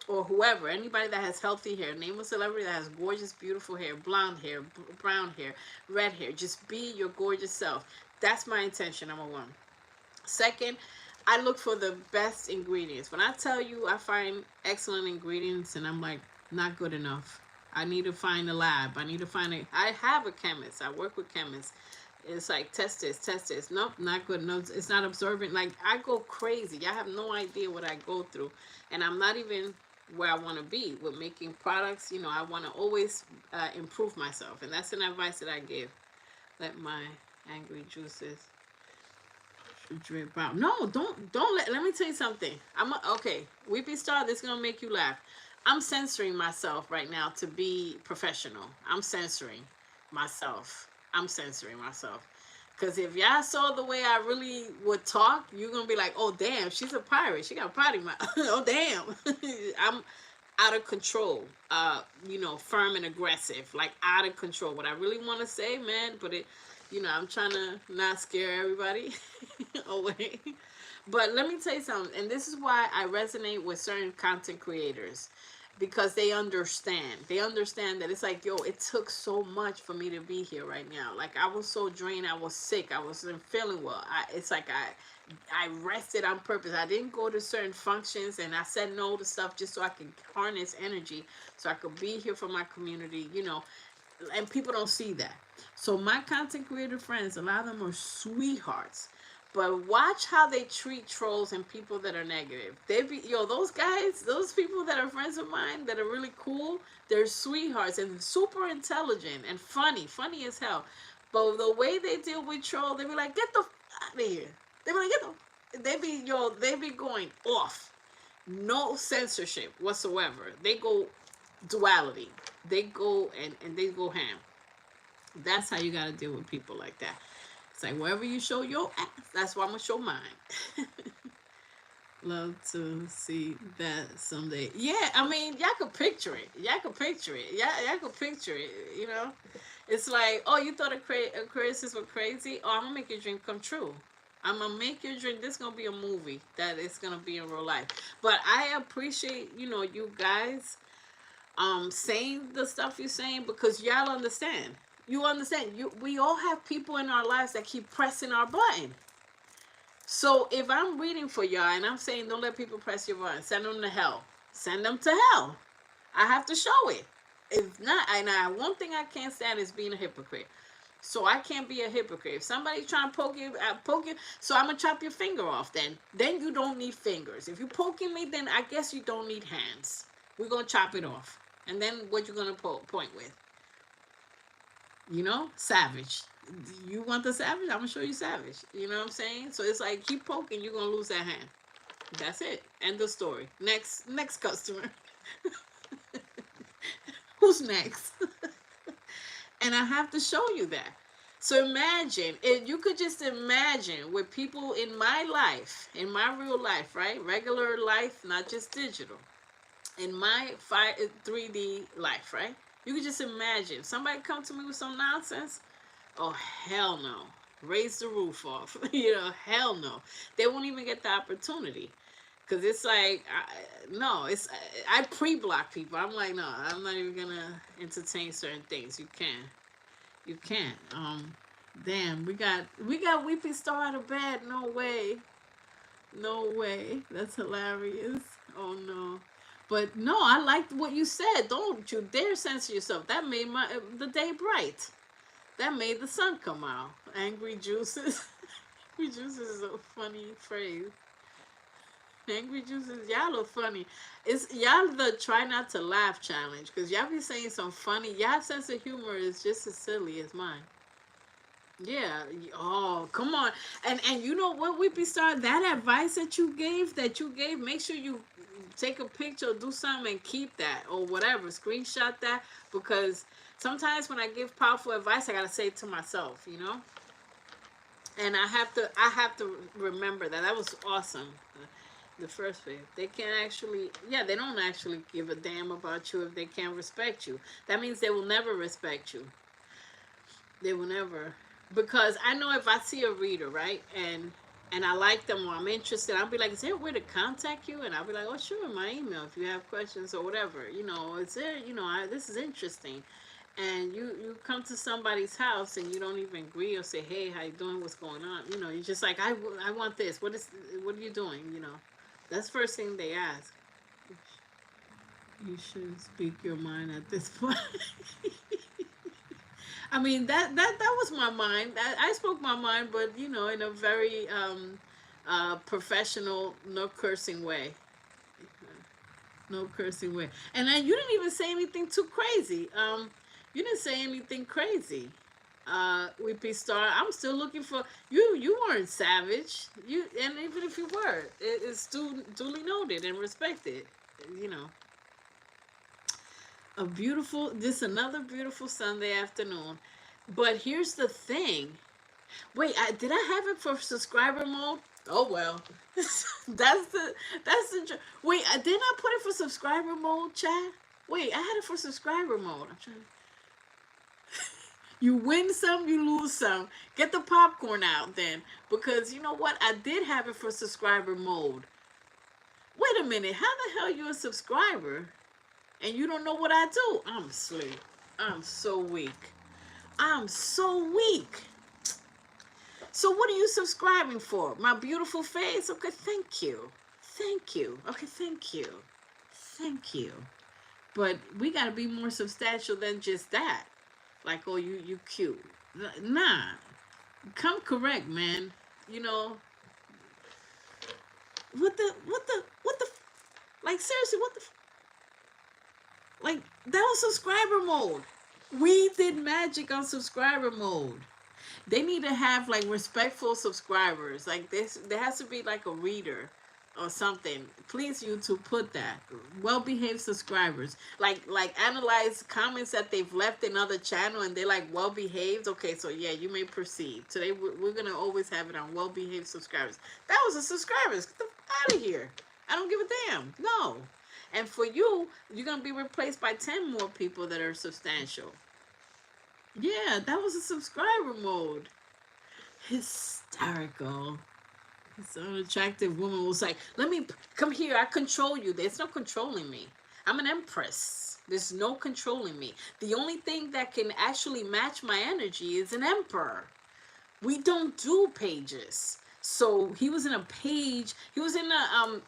or whoever, anybody that has healthy hair, name a celebrity that has gorgeous, beautiful hair, blonde hair, brown hair, red hair. Just be your gorgeous self. That's my intention, number one. Second, I look for the best ingredients. When I tell you I find excellent ingredients and I'm like, not good enough. I need to find a lab. I need to find a. I have a chemist. I work with chemists. It's like test this, test this. Nope, not good. No, it's not absorbent. Like I go crazy. Y'all have no idea what I go through, and I'm not even where I want to be with making products. You know, I want to always improve myself, and that's an advice that I give. Let my angry juices drip out. No, don't let me tell you something. Okay, Weepy Star, this is gonna make you laugh. I'm censoring myself right now to be professional. I'm censoring myself. I'm censoring myself. Cause if y'all saw the way I really would talk, you're gonna be like, oh damn, she's a pirate. She got a potty mouth. Oh damn. I'm out of control. Firm and aggressive. Like out of control. What I really wanna say, man, but I'm trying to not scare everybody away. But let me tell you something, and this is why I resonate with certain content creators, because they understand. They understand that it's like, yo, it took so much for me to be here right now. Like I was so drained, I was sick, I wasn't feeling well. It's like I rested on purpose. I didn't go to certain functions, and I said no to stuff just so I could harness energy, so I could be here for my community. And people don't see that. So my content creator friends, a lot of them are sweethearts. But watch how they treat trolls and people that are negative. Those guys, those people that are friends of mine that are really cool, they're sweethearts and super intelligent and funny as hell. But the way they deal with troll, they be like, get the out of here. They be like, they be going off. No censorship whatsoever. They go duality. They go and they go ham. That's how you gotta deal with people like that. It's like wherever you show your ass, that's why I'm gonna show mine. Love to see that someday. Yeah, I mean, y'all could picture it. Y'all could picture it. Y'all could picture it. It's like, oh, you thought Aquarius were crazy? Oh, I'm gonna make your dream come true. I'm gonna make your dream. This is gonna be a movie that is gonna be in real life. But I appreciate, you guys saying the stuff you're saying, because y'all understand. You understand. We all have people in our lives that keep pressing our button. So if I'm reading for y'all and I'm saying don't let people press your button, send them to hell. Send them to hell. I have to show it. If not, one thing I can't stand is being a hypocrite. So I can't be a hypocrite. If somebody's trying to poke you, so I'm gonna chop your finger off. Then you don't need fingers. If you're poking me, then I guess you don't need hands. We're gonna chop it off. And then what you gonna point with? Savage. You want the savage? I'm gonna show you savage. You know what I'm saying? So it's like, keep poking, you're gonna lose that hand. That's it. End of story. Next customer. Who's next? And I have to show you that. So imagine, if you could just imagine with people in my life, in my real life, right? Regular life, not just digital. In my 3D life, right? You could just imagine somebody come to me with some nonsense. Oh, hell no. Raise the roof off. Hell no. They won't even get the opportunity. Because it's like, I pre-block people. I'm like, no, I'm not even going to entertain certain things. You can't. Damn, we got Weepy Star out of bed. No way. No way. That's hilarious. Oh, no. But no, I liked what you said. Don't you dare censor yourself. That made the day bright. That made the sun come out. Angry juices. Angry juices is a funny phrase. Angry juices, y'all are funny. It's y'all the try not to laugh challenge, because y'all be saying some funny. Y'all sense of humor is just as silly as mine. Yeah. Oh, come on. And you know what, Whippy Star? That advice that you gave, make sure you take a picture or do something and keep that or whatever. Screenshot that, because sometimes when I give powerful advice, I gotta say it to myself, And I have to remember that. That was awesome. The first wave. They they don't actually give a damn about you if they can't respect you. That means they will never respect you. They will never. Because I know if I see a reader, right, and and I like them or I'm interested, I'll be like, is there a way to contact you? And I'll be like, oh, sure, my email if you have questions or whatever. Is there, this is interesting. And you come to somebody's house and you don't even agree or say, hey, how you doing? What's going on? You're just like, I want this. What are you doing? That's the first thing they ask. You should speak your mind at this point. I mean that was my mind. I spoke my mind, but in a very professional, no cursing way. No cursing way. And then you didn't even say anything too crazy. You didn't say anything crazy. Weepy Star, I'm still looking for you. You weren't savage. And even if you were, it's duly noted and respected. You know, another beautiful Sunday afternoon. But here's the thing. Wait, did I have it for subscriber mode? Oh well, that's the. Wait, didn't I put it for subscriber mode, chat? Wait, I had it for subscriber mode. I'm trying. You win some, you lose some. Get the popcorn out then, because you know what? I did have it for subscriber mode. Wait a minute, how the hell you a subscriber and you don't know what I do? I'm asleep. I'm so weak. I'm so weak. So what are you subscribing for? My beautiful face? Okay, thank you. Thank you. Okay, thank you. Thank you. But we got to be more substantial than just that. Like, oh, you cute. Nah. Come correct, man. You know, what the, like, seriously, like, that was subscriber mode. We did magic on subscriber mode. They need to have like respectful subscribers. Like this, there has to be like a reader or something. Please, YouTube, put that. Well-behaved subscribers. Like analyze comments that they've left in other channel and they're like well-behaved. Okay, so yeah, you may proceed. Today we're gonna always have it on well-behaved subscribers. That was a subscribers. Get the f- out of here. I don't give a damn. No. And for you, you're gonna be replaced by 10 more people that are substantial. Yeah, that was a subscriber mode. Hysterical. This unattractive woman was like, let me come here. I control you. There's no controlling me. I'm an empress. There's no controlling me. The only thing that can actually match my energy is an emperor. We don't do pages. So he was in a page. He was in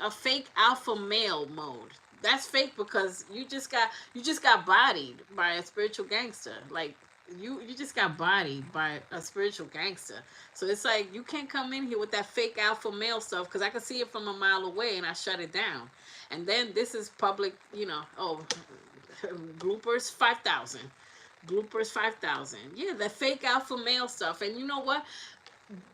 a fake alpha male mode. That's fake because you just got bodied by a spiritual gangster. Like you just got bodied by a spiritual gangster. So it's like you can't come in here with that fake alpha male stuff because I can see it from a mile away and I shut it down. And then this is public. Oh, bloopers 5,000. Bloopers 5,000. Yeah, the fake alpha male stuff. And you know what?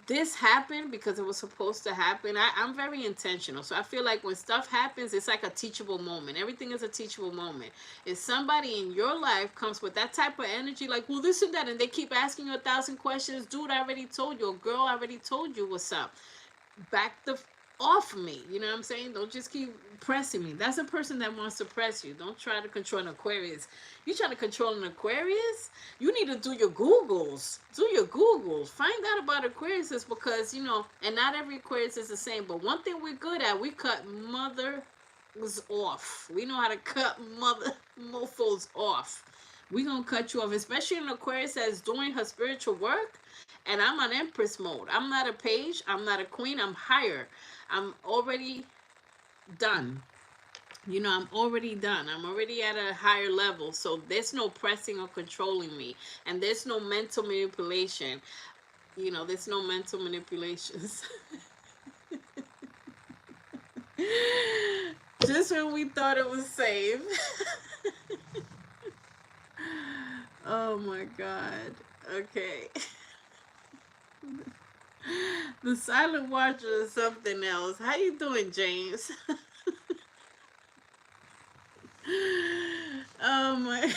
This happened because it was supposed to happen. I'm very intentional. So I feel like when stuff happens, it's like a teachable moment. Everything is a teachable moment. If somebody in your life comes with that type of energy, like, well, this and that, and they keep asking you 1,000 questions, dude, I already told you, or girl, I already told you what's up. Back the off me. You know what I'm saying? Don't just keep pressing me. That's a person that wants to press you. Don't try to control an Aquarius. You trying to control an Aquarius? You need to do your Googles. Do your Googles. Find out about Aquariuses because, and not every Aquarius is the same. But one thing we're good at, we cut mothers off. We know how to cut mofos off. We gonna cut you off, especially an Aquarius that's doing her spiritual work. And I'm on Empress mode. I'm not a page. I'm not a queen. I'm higher. I'm already done. I'm already done. I'm already at a higher level. So there's no pressing or controlling me. And there's no mental manipulation. There's no mental manipulations. Just when we thought it was safe. Oh my God. Okay. The silent watcher is something else. How you doing, James? Oh my.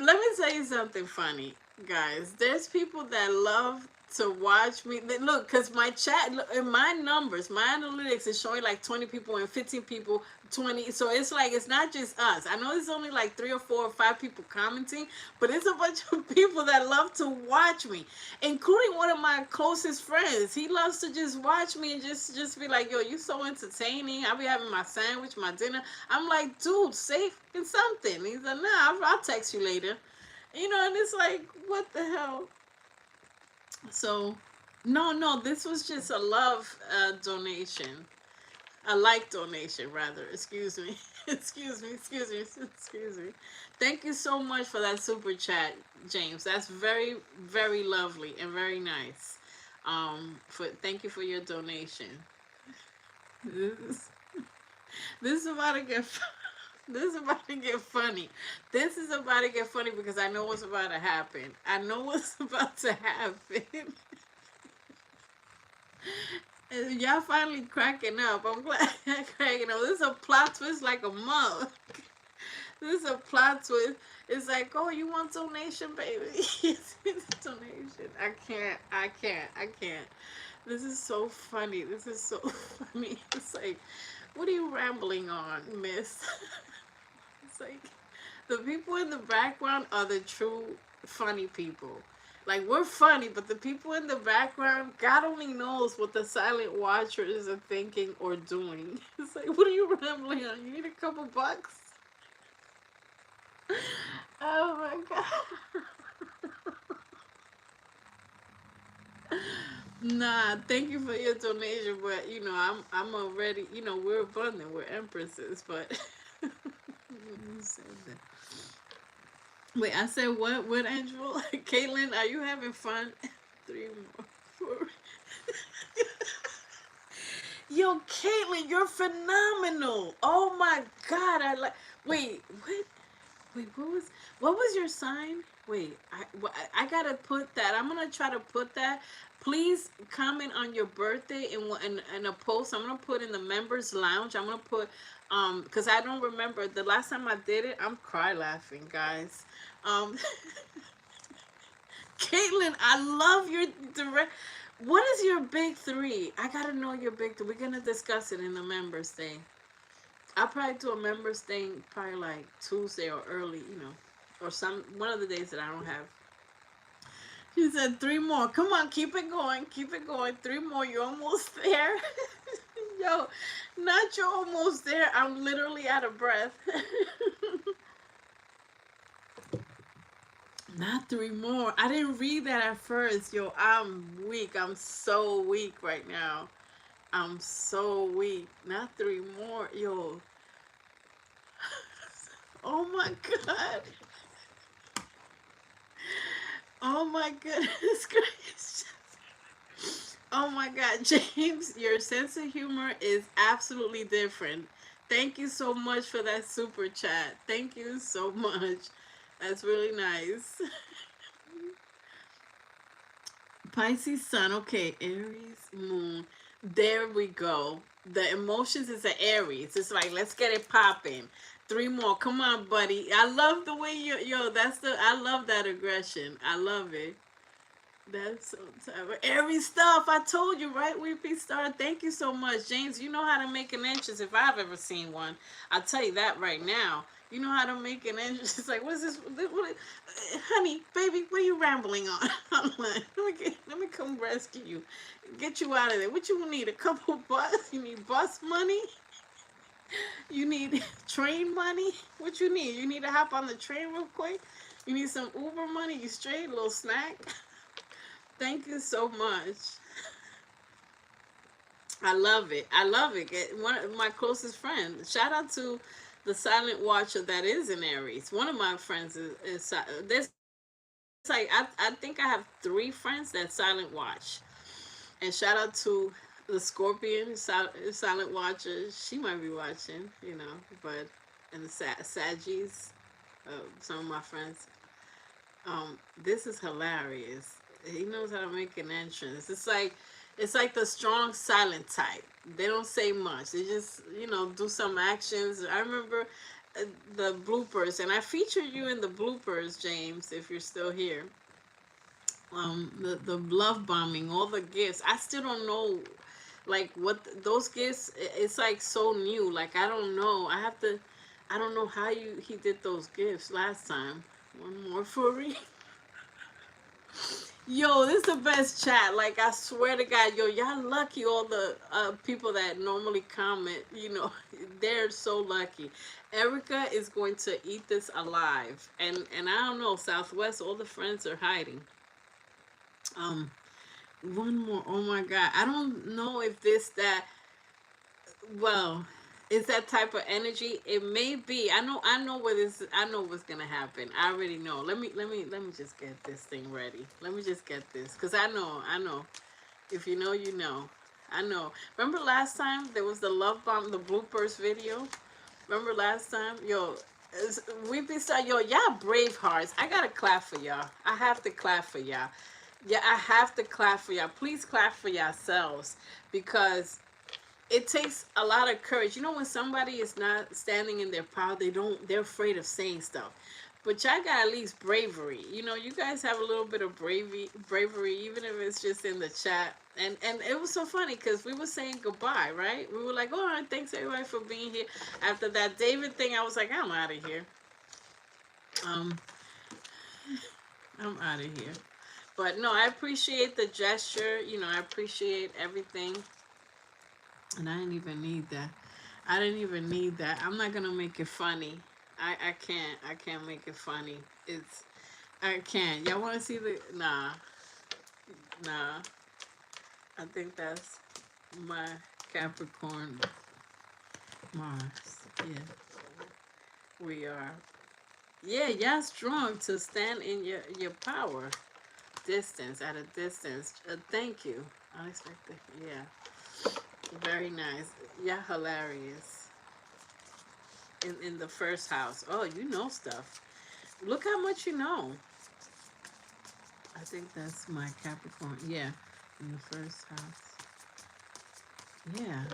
Let me tell you something funny, guys. There's people that love to watch me. Look, because my chat, in my numbers, my analytics is showing like 20 people and 15 people, 20. So it's like, it's not just us. I know there's only like 3 or 4 or 5 people commenting, but it's a bunch of people that love to watch me, including one of my closest friends. He loves to just watch me and just be like, yo, you so entertaining. I'll be having my sandwich, my dinner. I'm like, dude, say something. He's like, nah, I'll text you later. And it's like, what the hell? So, no, this was just a love donation, a like donation rather. Excuse me, excuse me. Thank you so much for that super chat, James. That's very, very lovely and very nice. For thank you for your donation. This is, this is about to get. This is about to get funny. This is about to get funny because I know what's about to happen. I know what's about to happen. Y'all finally cracking up. I'm glad y'all cracking up. This is a plot twist like a mug. This is a plot twist. It's like, oh, you want donation, baby? It's donation. I can't. This is so funny. This is so funny. It's like, what are you rambling on, miss? It's like, the people in the background are the true funny people. Like, we're funny, but the people in the background, God only knows what the silent watchers are thinking or doing. It's like, what are you rambling on? You need a couple bucks? Oh my God. Nah, thank you for your donation, but I'm already, we're abundant, we're empresses, but you said that. Wait, I said what? What, Angel? Caitlin, are you having fun? 3 more. 4. Yo, Caitlin, you're phenomenal. Oh my God, I like. Wait, what? Wait, what was your sign? Wait, I gotta put that. I'm gonna try to put that. Please comment on your birthday in a post. I'm gonna put in the members lounge. I'm gonna put because I don't remember the last time I did it. I'm cry laughing, guys. Um, Caitlin, I love your direct. What is your big three? I gotta know your big three. We're gonna discuss it in the members thing. I'll probably do a members thing probably like Tuesday or early, or some one of the days that I don't have. She said 3 more. Come on, keep it going, keep it going. 3 more, you're almost there. Yo, not you're almost there. I'm literally out of breath. Not 3 more. I didn't read that at first. Yo, I'm weak. I'm so weak right now. I'm so weak. Not 3 more. Yo. Oh my God. Oh my goodness gracious. Oh my God, James, your sense of humor is absolutely different. Thank you so much for that super chat. Thank you so much. That's really nice. Pisces sun, okay. Aries moon. There we go. The emotions is an Aries. It's like, let's get it popping. 3 more. Come on, buddy. I love the way I love that aggression. I love it. That's so tough. Aries stuff. I told you, right? Weepy Star. Thank you so much. James, you know how to make an entrance if I've ever seen one. I'll tell you that right now. You know how to make an entrance. It's like, what's this? Honey, baby, what are you rambling on? Let me come rescue you. Get you out of there. What you need? A couple bucks? You need bus money? You need train money? What you need? You need to hop on the train real quick? You need some Uber money? You straight? A little snack? Thank you so much. I love it. I love it. One of my closest friends. Shout out to the silent watcher that is in Aries. One of my friends is there's like I think I have 3 friends that silent watch. And shout out to the Scorpion silent watcher. She might be watching, but and the Saggies, some of my friends. This is hilarious. He knows how to make an entrance. It's like the strong silent type. They don't say much. They just do some actions. I remember the bloopers, and I featured you in the bloopers, James, if you're still here. the love bombing, all the gifts. I still don't know, like what those gifts. It's like so new. Like I don't know. I don't know how he did those gifts last time. One more for me. Yo, this is the best chat. Like I swear to God, yo, y'all lucky. All the people that normally comment, they're so lucky. Erica is going to eat this alive, and I don't know. Southwest, all the friends are hiding. Um, One more. Oh my God, I don't know if this that well. Is that type of energy? It may be. I know what this. I know what's gonna happen. I already know. Let me just get this thing ready. Let me just get this, cause I know. I know. If you know, you know. I know. Remember last time there was the love bomb, the bloopers video. Remember last time, yo, we be saying, yo, y'all brave hearts. I gotta clap for y'all. I have to clap for y'all. Yeah, I have to clap for y'all. Please clap for yourselves, because it takes a lot of courage. You know, when somebody is not standing in their power, they're afraid of saying stuff. But y'all got at least bravery. You guys have a little bit of bravery, even if it's just in the chat. And it was so funny because we were saying goodbye, right? We were like, all right, thanks everybody for being here. After that David thing, I was like, I'm out of here. Um, I'm out of here. But no, I appreciate the gesture. I appreciate everything. And I didn't even need that. I didn't even need that. I'm not gonna make it funny. I can't. I can't make it funny. It's I can't. Y'all wanna see the nah. I think that's my Capricorn Mars. Yeah. We are. Yeah, y'all strong to stand in your power. Distance, at a distance. Thank you. Unexpected. Yeah. Very nice. Yeah, hilarious. In the first house. Oh, you know stuff. Look how much you know. I think that's my Capricorn. Yeah, in the first house. Yeah.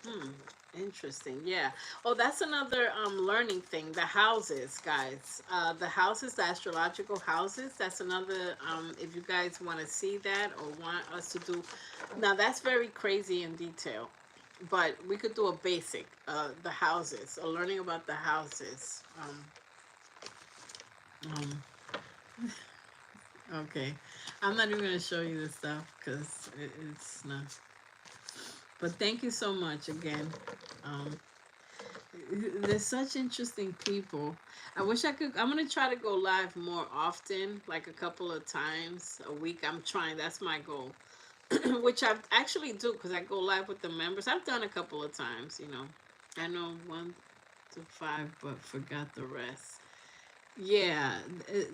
Hmm. Interesting. Yeah. Oh, that's another learning thing. The houses, guys. The houses, the astrological houses. That's another. If you guys want to see that or want us to do, now that's very crazy in detail. But we could do a basic. The houses. Learning about the houses. Um, okay. I'm not even gonna show you this stuff because it's not. But thank you so much again. Um, there's such interesting people. I wish I could. I'm gonna try to go live more often, like a couple of times a week. I'm trying. That's my goal, which I actually do because I go live with the members. I've done a couple of times. I know 1 to 5, but forgot the rest. Yeah,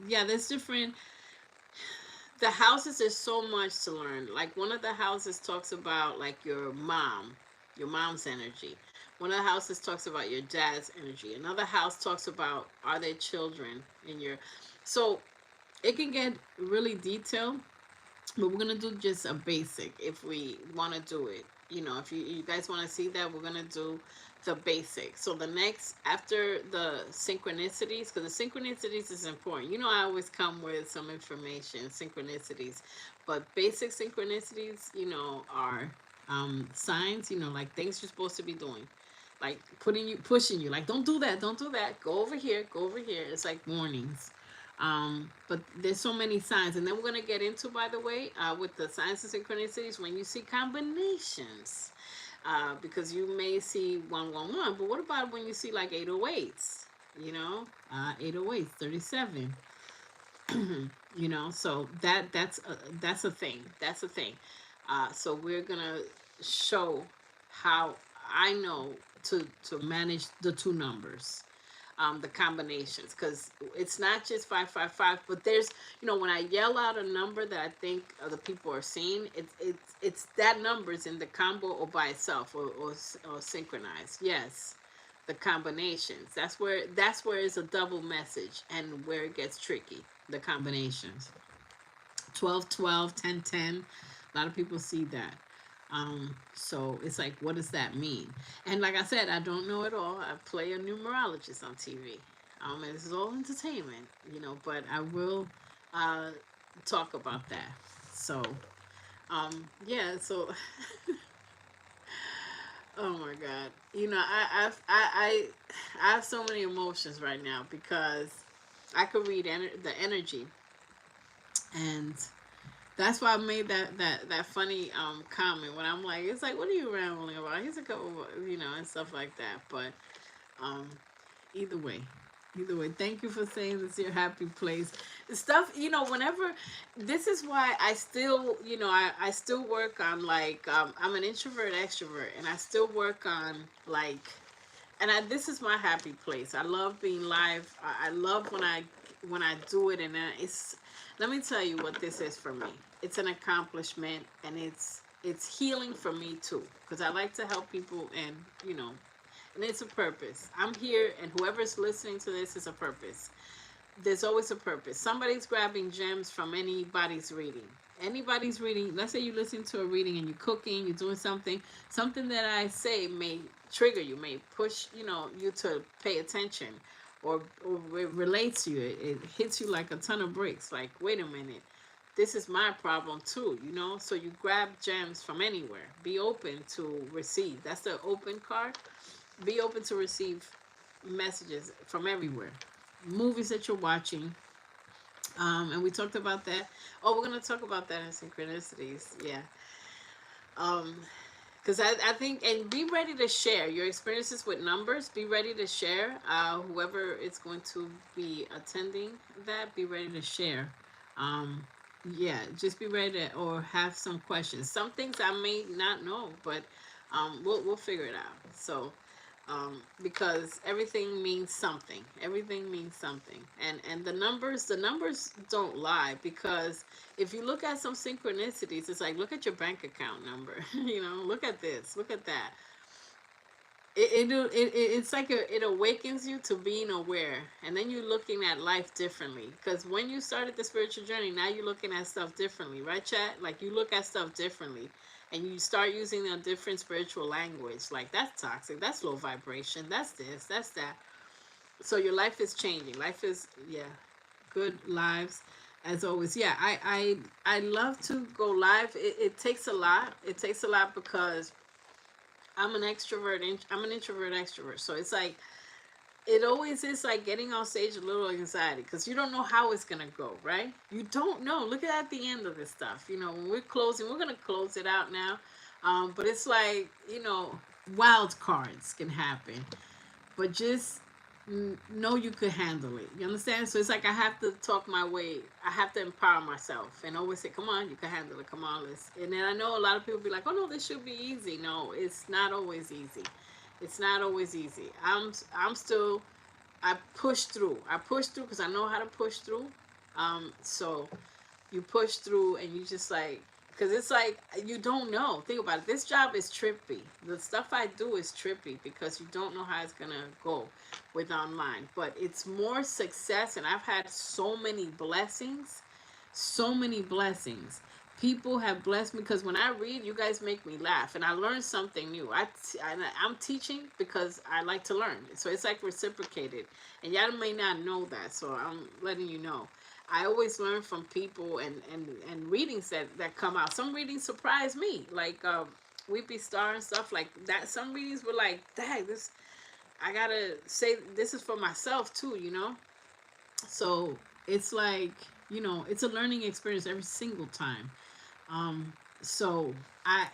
yeah. There's different. The houses, there's so much to learn. Like one of the houses talks about like your mom's energy. One of the houses talks about your dad's energy. Another house talks about, are there children in your. So it can get really detailed, but we're gonna do just a basic if we want to do it. If you guys want to see that, we're gonna do the basic. So the next, after the synchronicities, because the synchronicities is important. I always come with some information, synchronicities, but basic synchronicities, are signs. Like things you're supposed to be doing, like pushing you, like don't do that, go over here, go over here. It's like warnings. But there's so many signs, and then we're gonna get into, by the way, with the signs and synchronicities, when you see combinations, because you may see 111, but what about when you see like 808s? 808s, 37. So that's a thing. That's a thing. So we're gonna show how I know to manage the two numbers, the combinations, because it's not just 555, but there's, when I yell out a number that I think other people are seeing, it's that number's in the combo or by itself, or synchronized. Yes, the combinations. That's where it's a double message, and where it gets tricky. The combinations. 12, 12, 10, 10. A lot of people see that. So it's like, what does that mean? And like I said, I don't know it all. I play a numerologist on TV. And this is all entertainment, but I will uh, talk about that. So, yeah. So, oh my God, I have so many emotions right now because I could read the energy, and that's why I made that funny comment when I'm like, it's like, what are you rambling about? Here's a couple, and stuff like that. But um, either way, either way, thank you for saying this your happy place. Stuff, whenever, this is why I still, I still work on, like, I'm an introvert extrovert, and I still work on, like, this is my happy place. I love being live. I love when I do it, and it's. Let me tell you what this is for me. It's an accomplishment, and it's healing for me too, because I like to help people, and and it's a purpose. I'm here, and whoever's listening to this is a purpose. There's always a purpose. Somebody's grabbing gems from anybody's reading. Anybody's reading. Let's say you listen to a reading and you're cooking, you're doing something. Something that I say may trigger you, may push you to pay attention, or it relates to you. It hits you like a ton of bricks. Like, wait a minute, this is my problem too. So you grab gems from anywhere. Be open to receive. That's the open card. Be open to receive messages from everywhere. Movies that you're watching, and we talked about that. Oh, we're gonna talk about that in synchronicities. Yeah. Um, because I think, and be ready to share your experiences with numbers. Be ready to share. Whoever is going to be attending that, be ready to share. Um, yeah, just be ready to, or have some questions. Some things I may not know, but we'll figure it out. So, because everything means something. Everything means something, and the numbers don't lie, because if you look at some synchronicities, it's like, look at your bank account number. Look at this, look at that. It's like it awakens you to being aware, and then you're looking at life differently, because when you started the spiritual journey, now you're looking at stuff differently, right, chat? Like, you look at stuff differently, and you start using a different spiritual language. Like, that's toxic, that's low vibration, that's this, that's that. So your life is changing. Life is, yeah, good lives, as always. Yeah, I love to go live. It takes a lot. It takes a lot because I'm an extrovert. I'm an introvert extrovert. So it's like, it always is like getting on stage, a little anxiety, because you don't know how it's gonna go, right? You don't know. Look at the end of this stuff. When we're closing, we're gonna close it out now. But it's like, wild cards can happen, but just know you could handle it. You understand? So it's like, I have to talk my way. I have to empower myself and always say, "Come on, you can handle it. Come on, let's." And then I know a lot of people be like, "Oh no, this should be easy." No, it's not always easy. It's not always easy. I'm still. I push through. I push through because I know how to push through. So you push through, and you just like, because it's like, you don't know. Think about it. This job is trippy. The stuff I do is trippy because you don't know how it's gonna go with online. But it's more success, and I've had so many blessings, so many blessings. People have blessed me because when I read, you guys make me laugh, and I learn something new. I'm teaching because I like to learn, so it's like reciprocated, and y'all may not know that, so I'm letting you know. I always learn from people, and readings that come out. Some readings surprise me, like Weepy Star and stuff like that. Some readings were like, dang, this, I gotta say, this is for myself too, So it's like, it's a learning experience every single time. Um, so I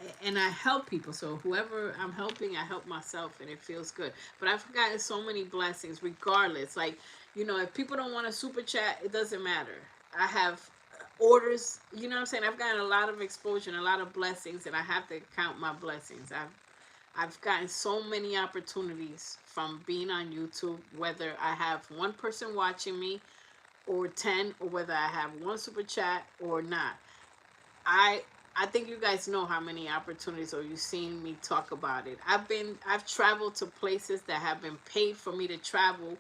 help people. So whoever I'm helping, I help myself, and it feels good. But I've gotten so many blessings, regardless. Like, if people don't want to super chat, it doesn't matter. I have orders. You know what I'm saying? I've gotten a lot of exposure and a lot of blessings, and I have to count my blessings. I've gotten so many opportunities from being on YouTube, whether I have one person watching me or 10, or whether I have one super chat or not. I I think you guys know how many opportunities, or you've seen me talk about it. I've traveled to places that have been paid for me to travel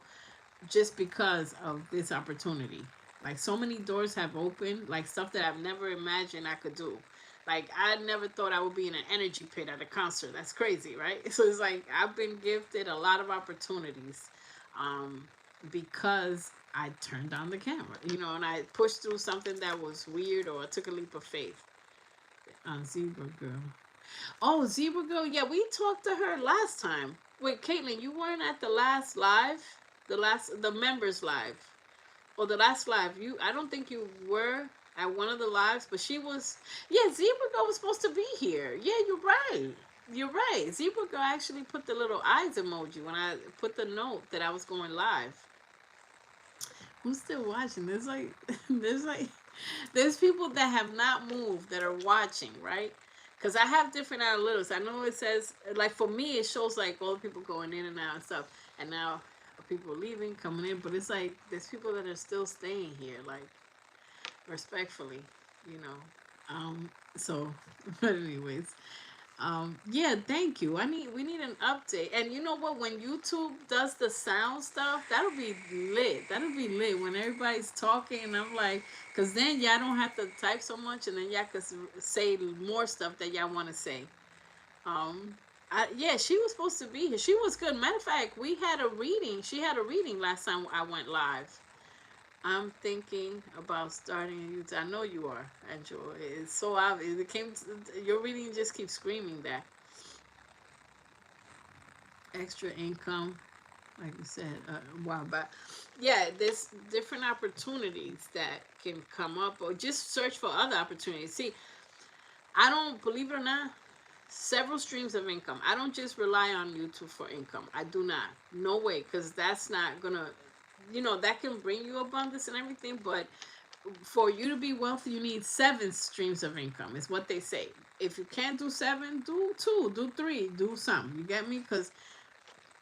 just because of this opportunity. Like, so many doors have opened, like stuff that I've never imagined I could do. Like, I never thought I would be in an energy pit at a concert. That's crazy, right? So it's like, I've been gifted a lot of opportunities. Um, because I turned on the camera, and I pushed through something that was weird, or I took a leap of faith. Zebra Girl. Oh, Zebra Girl. Yeah, we talked to her last time. Wait, Caitlin, you weren't at the last live, the members live, or the last live. I don't think you were at one of the lives, but she was. Yeah, Zebra Girl was supposed to be here. Yeah, you're right. You're right. Zebra Girl actually put the little eyes emoji when I put the note that I was going live. I'm still watching. There's like, there's people that have not moved that are watching, right? Because I have different analytics. I know it says, like for me, it shows like all the people going in and out and stuff, and now people leaving, coming in, but it's like there's people that are still staying here, like respectfully, you know. So, but anyways, yeah, thank you. We need an update. And you know what? When YouTube does the sound stuff, that'll be lit. That'll be lit when everybody's talking. And I'm like, because then y'all don't have to type so much, and then y'all can say more stuff that y'all want to say. Um, yeah, she was supposed to be here. She was good. Matter of fact, we had a reading. She had a reading last time I went live. I'm thinking about starting a YouTube. I know you are, Angela. It's so obvious. Your reading just keeps screaming that extra income, like you said a while back. Yeah, there's different opportunities that can come up, or just search for other opportunities. See, I don't believe it or not. Several streams of income. I don't just rely on YouTube for income. I do not. No way, because that's not gonna. That can bring you abundance and everything, but for you to be wealthy, you need 7 streams of income. Is what they say. If you can't do 7, do 2, do 3, do something. You get me? Because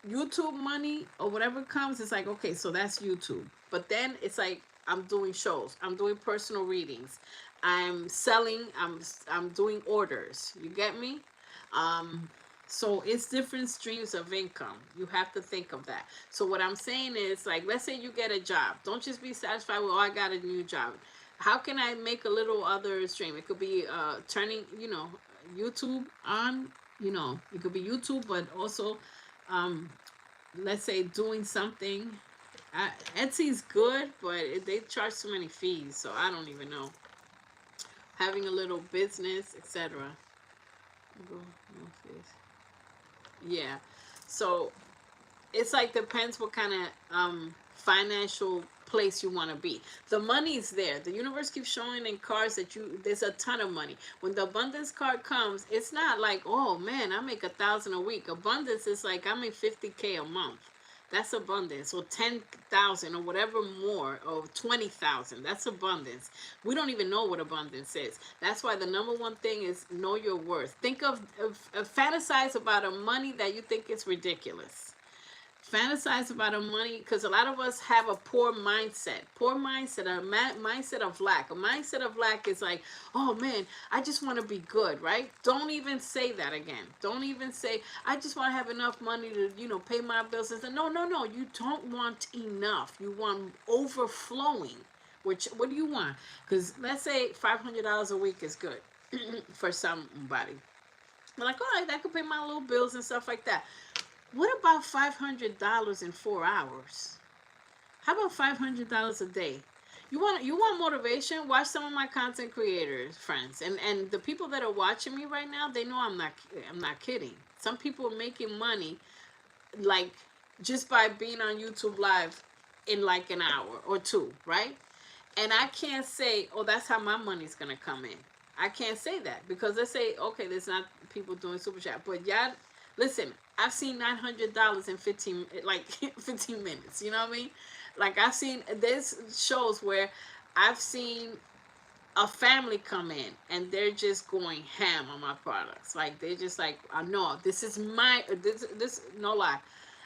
YouTube money or whatever comes, it's like, okay, so that's YouTube. But then it's like I'm doing shows, I'm doing personal readings, I'm selling, I'm doing orders. You get me? Um, so it's different streams of income. You have to think of that. So what I'm saying is, like, let's say you get a job. Don't just be satisfied with, oh, I got a new job. How can I make a little other stream? It could be turning, YouTube on. It could be YouTube, but also let's say doing something. Etsy's good, but they charge too many fees, so I don't even know. Having a little business, etc. Yeah, so it's like depends what kind of financial place you want to be. The money's there. The universe keeps showing in cards that there's a ton of money. When the abundance card comes, it's not like, oh man, I make 1,000 a week. Abundance is like I make 50K a month. That's abundance. Or 10,000 or whatever more, or 20,000. That's abundance. We don't even know what abundance is. That's why the number one thing is know your worth. Think of fantasize about a money that you think is ridiculous. Fantasize about a money, because a lot of us have a poor mindset. Mindset of lack. A mindset of lack is like, oh man, I just want to be good, right? Don't even say that again. Don't even say, I just want to have enough money to, pay my bills. No, no, no. You don't want enough. You want overflowing. What do you want? Because let's say $500 a week is good for somebody. But like, all right, that could pay my little bills and stuff like that. What about $500 in 4 hours? How about $500 a day? You want motivation? Watch some of my content creators, friends, and the people that are watching me right now. They know I'm not kidding. Some people are making money, like just by being on YouTube Live in like an hour or two, right? And I can't say, oh, that's how my money's gonna come in. I can't say that because let's say, okay, there's not people doing super chat, but y'all, listen, I've seen $900 in 15 minutes. You know what I mean? Like there's shows where I've seen a family come in and they're just going ham on my products. Like they're just like, no, this is this no lie.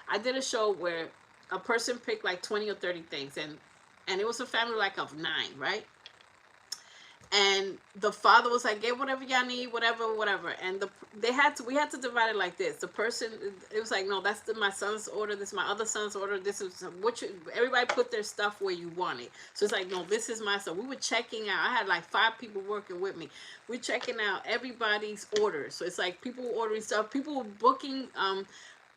I did a show where a person picked like 20 or 30 things, and it was a family like of 9, right? And the father was like, get whatever y'all need, whatever. And we had to divide it like this. The person, it was like, no, that's my son's order. This is my other son's order. This is everybody put their stuff where you want it. So it's like, no, this is my stuff. We were checking out. I had like 5 people working with me. We're checking out everybody's orders. So it's like people ordering stuff. People booking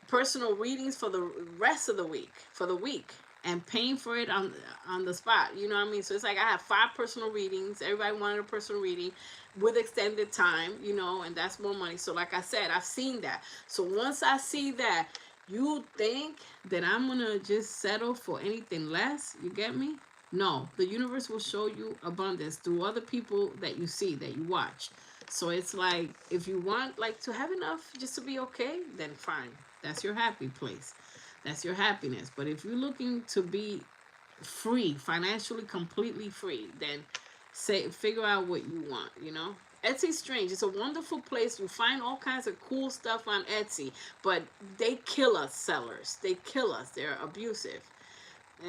personal readings for the rest of the week, for the week. and paying for it on the spot. You know what I mean? So it's like I have 5 personal readings. Everybody wanted a personal reading with extended time, you know, and that's more money. So like I said, I've seen that. So once I see that, you think that I'm gonna just settle for anything less? You get me? No, the universe will show you abundance through other people that you see, that you watch. So it's like, if you want like to have enough just to be okay, then fine. That's your happy place. That's your happiness. But if you're looking to be free, financially completely free, then say figure out what you want, you know? Etsy's strange. It's a wonderful place. You find all kinds of cool stuff on Etsy, but they kill us sellers. They kill us. They're abusive.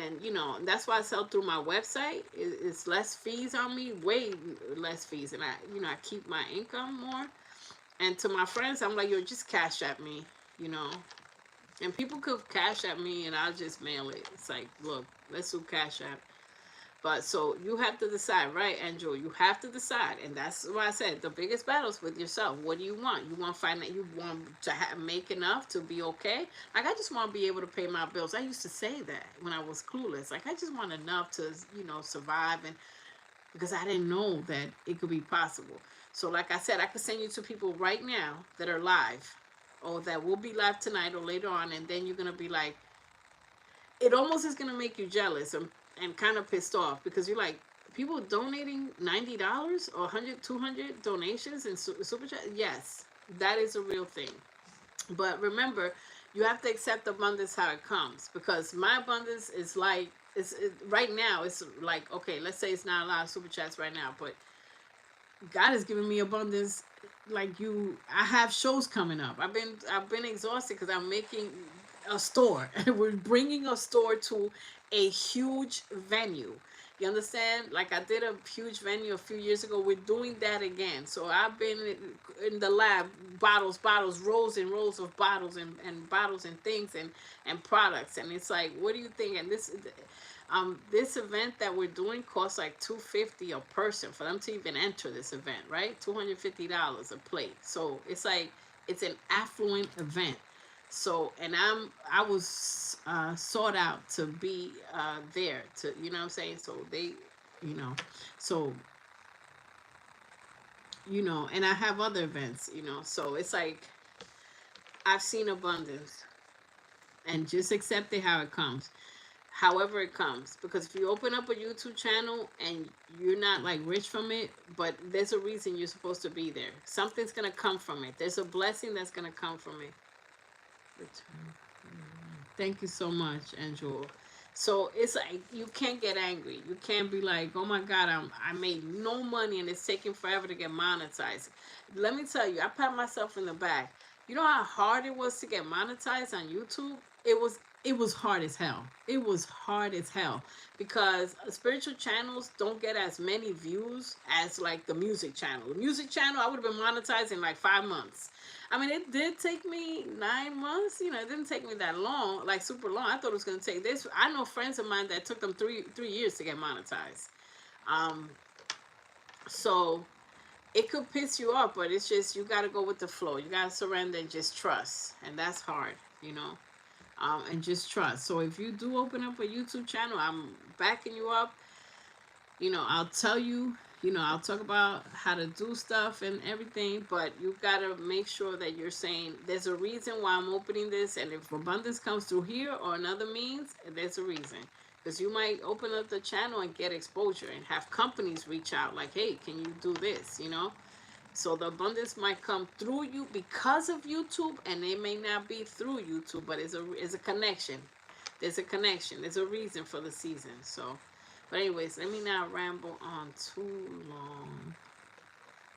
And you know, that's why I sell through my website. It's less fees on me, way less fees, and I keep my income more. And to my friends, I'm like, yo, just cash at me, you know. And people could cash at me, and I'll just mail it. It's like, look, let's do cash app. But so you have to decide, right, Andrew? You have to decide, and that's why I said the biggest battles with yourself. What do you want? You want to find that you want to make enough to be okay. Like I just want to be able to pay my bills. I used to say that when I was clueless. Like I just want enough to, you know, survive, and because I didn't know that it could be possible. So like I said, I could send you to people right now that are live, or that will be live tonight or later on, and then you're gonna be like, it almost is gonna make you jealous and kind of pissed off because you're like, people donating $90 or 100, 200 donations in super chat. Yes, that is a real thing. But remember, you have to accept abundance how it comes, because my abundance is like, right now it's like, okay, let's say it's not a lot of super chats right now, but God has given me abundance. Like you, I have shows coming up. I've been exhausted because I'm making a store. We're bringing a store to a huge venue. You understand? Like I did a huge venue a few years ago. We're doing that again. So I've been in the lab, bottles, rows and rows of bottles and bottles and things and products. And it's like, what do you think? And this event that we're doing costs like $250 a person for them to even enter this event, right? $250 a plate. So it's like, it's an affluent event. So, and I was sought out to be there to, you know what I'm saying? So they, you know, so, you know, and I have other events, you know, so it's like, I've seen abundance, and just accept it how it comes, however it comes. Because if you open up a YouTube channel and you're not like rich from it, but there's a reason you're supposed to be there. Something's gonna come from it. There's a blessing that's gonna come from it. Thank you so much, Angela. So it's like, you can't get angry. You can't be like, oh my God, I made no money and it's taking forever to get monetized. Let me tell you, I pat myself in the back. You know how hard it was to get monetized on YouTube? It was hard as hell. It was hard as hell because spiritual channels don't get as many views as like the music channel. The music channel, I would have been monetized in like 5 months. I mean, it did take me 9 months. You know, it didn't take me that long, like super long. I thought it was gonna take this. I know friends of mine that took them three years to get monetized. Um, so it could piss you off, but it's just, you gotta go with the flow. You gotta surrender and just trust, and that's hard, you know. And just trust. So if you do open up a YouTube channel, I'm backing you up. You know, I'll tell you, you know, I'll talk about how to do stuff and everything, but you gotta make sure that you're saying, there's a reason why I'm opening this, and if abundance comes through here or another means, there's a reason. Because you might open up the channel and get exposure and have companies reach out like, hey, can you do this, you know? So the abundance might come through you because of YouTube, and it may not be through YouTube, but it's a connection. There's a connection. There's a reason for the season. So, but anyways, let me not ramble on too long.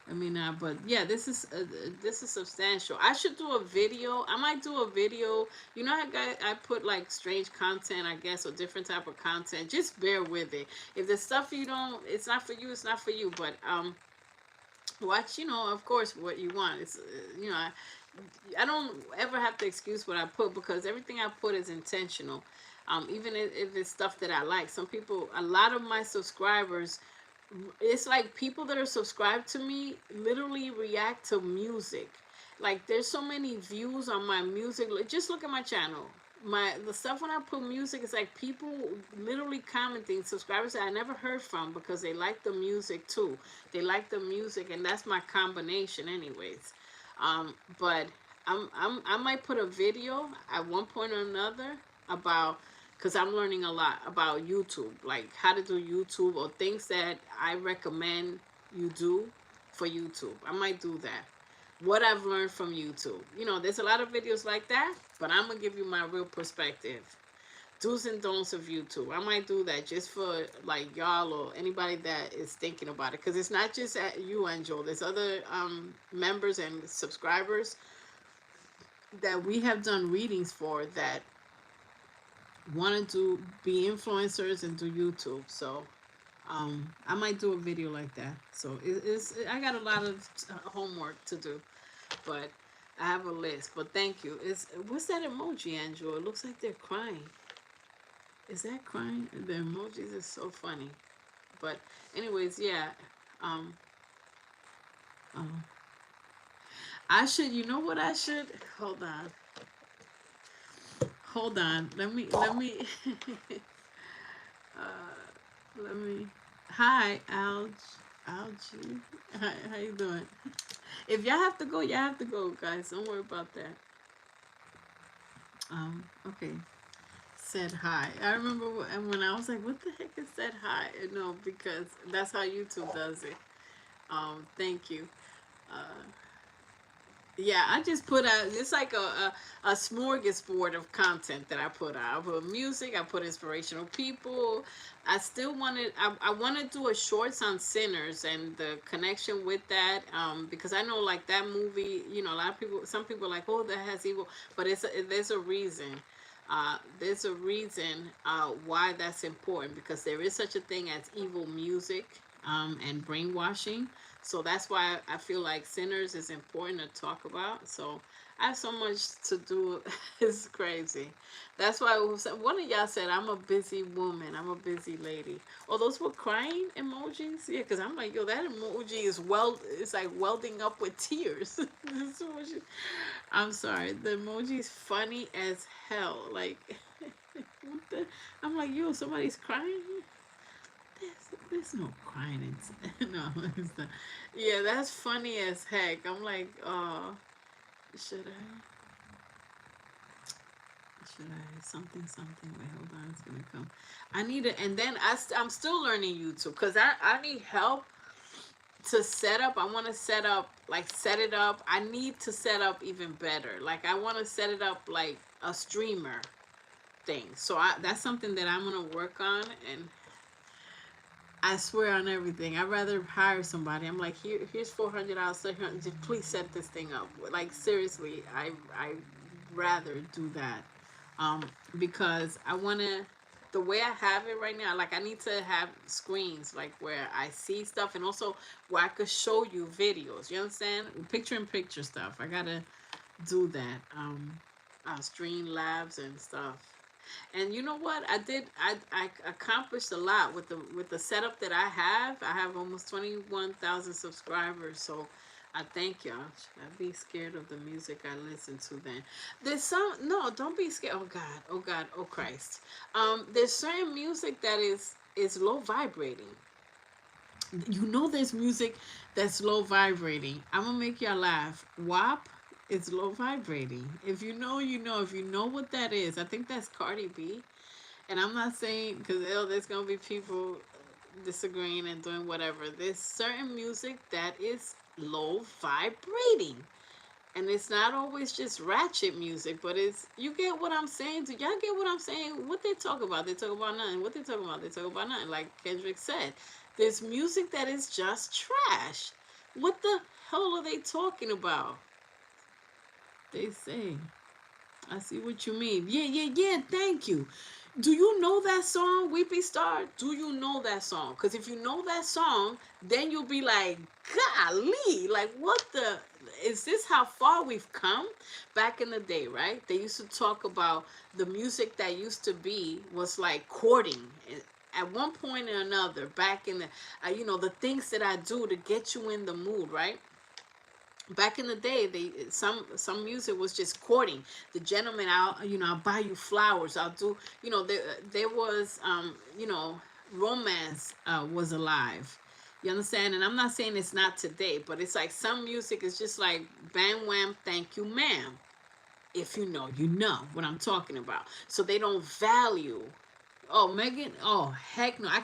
Let me not. But yeah, this is substantial. I should do a video. I might do a video. You know, I put like strange content, I guess, or different type of content. Just bear with it. If the stuff you don't, it's not for you. It's not for you. But watch, you know, of course, what you want. It's you know, I don't ever have to excuse what I put, because everything I put is intentional. Even if it's stuff that I like. Some people, a lot of my subscribers, it's like people that are subscribed to me literally react to music. Like there's so many views on my music. Just look at my channel. the stuff when I put music, it's like people literally commenting, subscribers that I never heard from because they like the music too. They like the music, and that's my combination, anyways. But I might put a video at one point or another about, because I'm learning a lot about YouTube, like how to do YouTube or things that I recommend you do for YouTube. I might do that. What I've learned from YouTube. There's a lot of videos like that, but I'm gonna give you my real perspective. Do's and don'ts of YouTube. I might do that just for like y'all or anybody that is thinking about it, because it's not just at you, Angel. There's other members and subscribers that we have done readings for that want to be influencers and do YouTube. So I might do a video like that. So I got a lot of homework to do, but I have a list. But thank you. What's that emoji, Angela? It looks like they're crying. Is that crying? The emojis are so funny. But anyways, yeah. Um, um, I should. You know what I should? Hold on. Hold on. Let me. Let me. Hi, Algie. Hi, how you doing? If y'all have to go, y'all have to go, guys. Don't worry about that. Okay. Said hi. I remember when I was like, "What the heck is said hi?" No, because that's how YouTube does it. Thank you. Uh, yeah, I just put out. It's like a smorgasbord of content that I put out. I put music. I put inspirational people. I still wanted. I want to do a shorts on sinners and the connection with that. Because I know like that movie. A lot of people. Some people are like, oh, that has evil, but there's a reason. There's a reason why that's important, because there is such a thing as evil music and brainwashing. So that's why I feel like sinners is important to talk about. So I have so much to do. It's crazy. That's why one of y'all said I'm a busy woman. I'm a busy lady. Oh, those were crying emojis. Yeah, because I'm like, yo, that emoji is it's like welding up with tears. I'm sorry. The emoji is funny as hell. Like, what the? I'm like, yo, somebody's crying. There's no crying. No, it's not. Yeah, that's funny as heck. I'm like, should I? Should I? Something. Wait, hold on. It's gonna come. I need it. And then I'm still learning YouTube because I need help to set up. I want to set it up. I need to set up even better. Like, I want to set it up like a streamer thing. So that's something that I'm gonna work on, and I swear on everything. I'd rather hire somebody. I'm like, here's $400. Just please set this thing up. Like, seriously, I rather do that, um, because I wanna. The way I have it right now, like, I need to have screens like where I see stuff, and also where I could show you videos. You understand? Picture in picture stuff. I gotta do that. Stream labs and stuff. And you know what? I accomplished a lot with the setup that I have. I have almost 21,000 subscribers. So I thank y'all. Should I be scared of the music I listen to then? There's some no, don't be scared. Oh God, oh God, oh Christ. There's certain music that is low vibrating. There's music that's low vibrating. I'm gonna make y'all laugh. WAP is low vibrating. If you know, you know. If you know what that is, I think that's Cardi B. And I'm not saying because there's gonna be people disagreeing and doing whatever. There's certain music that is low vibrating. And it's not always just ratchet music, but you get what I'm saying? Do y'all get what I'm saying? What they talk about? They talk about nothing. What they talk about? They talk about nothing. Like Kendrick said, there's music that is just trash. What the hell are they talking about? They say, I see what you mean. Yeah. Thank you. Do you know that song, Weepy Star? Do you know that song? Because if you know that song, then you'll be like, golly, like, what the? Is this how far we've come? Back in the day, right? They used to talk about the music that used to be was like courting. At one point or another, back in the, the things that I do to get you in the mood, right? back in the day, they some music was just courting the gentleman. I'll buy you flowers, I'll do, there was, romance was alive. You understand? And I'm not saying it's not today, but it's like some music is just like bam wham, thank you ma'am. If you know, you know what I'm talking about. So they don't value. Oh, Megan. Oh, heck no. I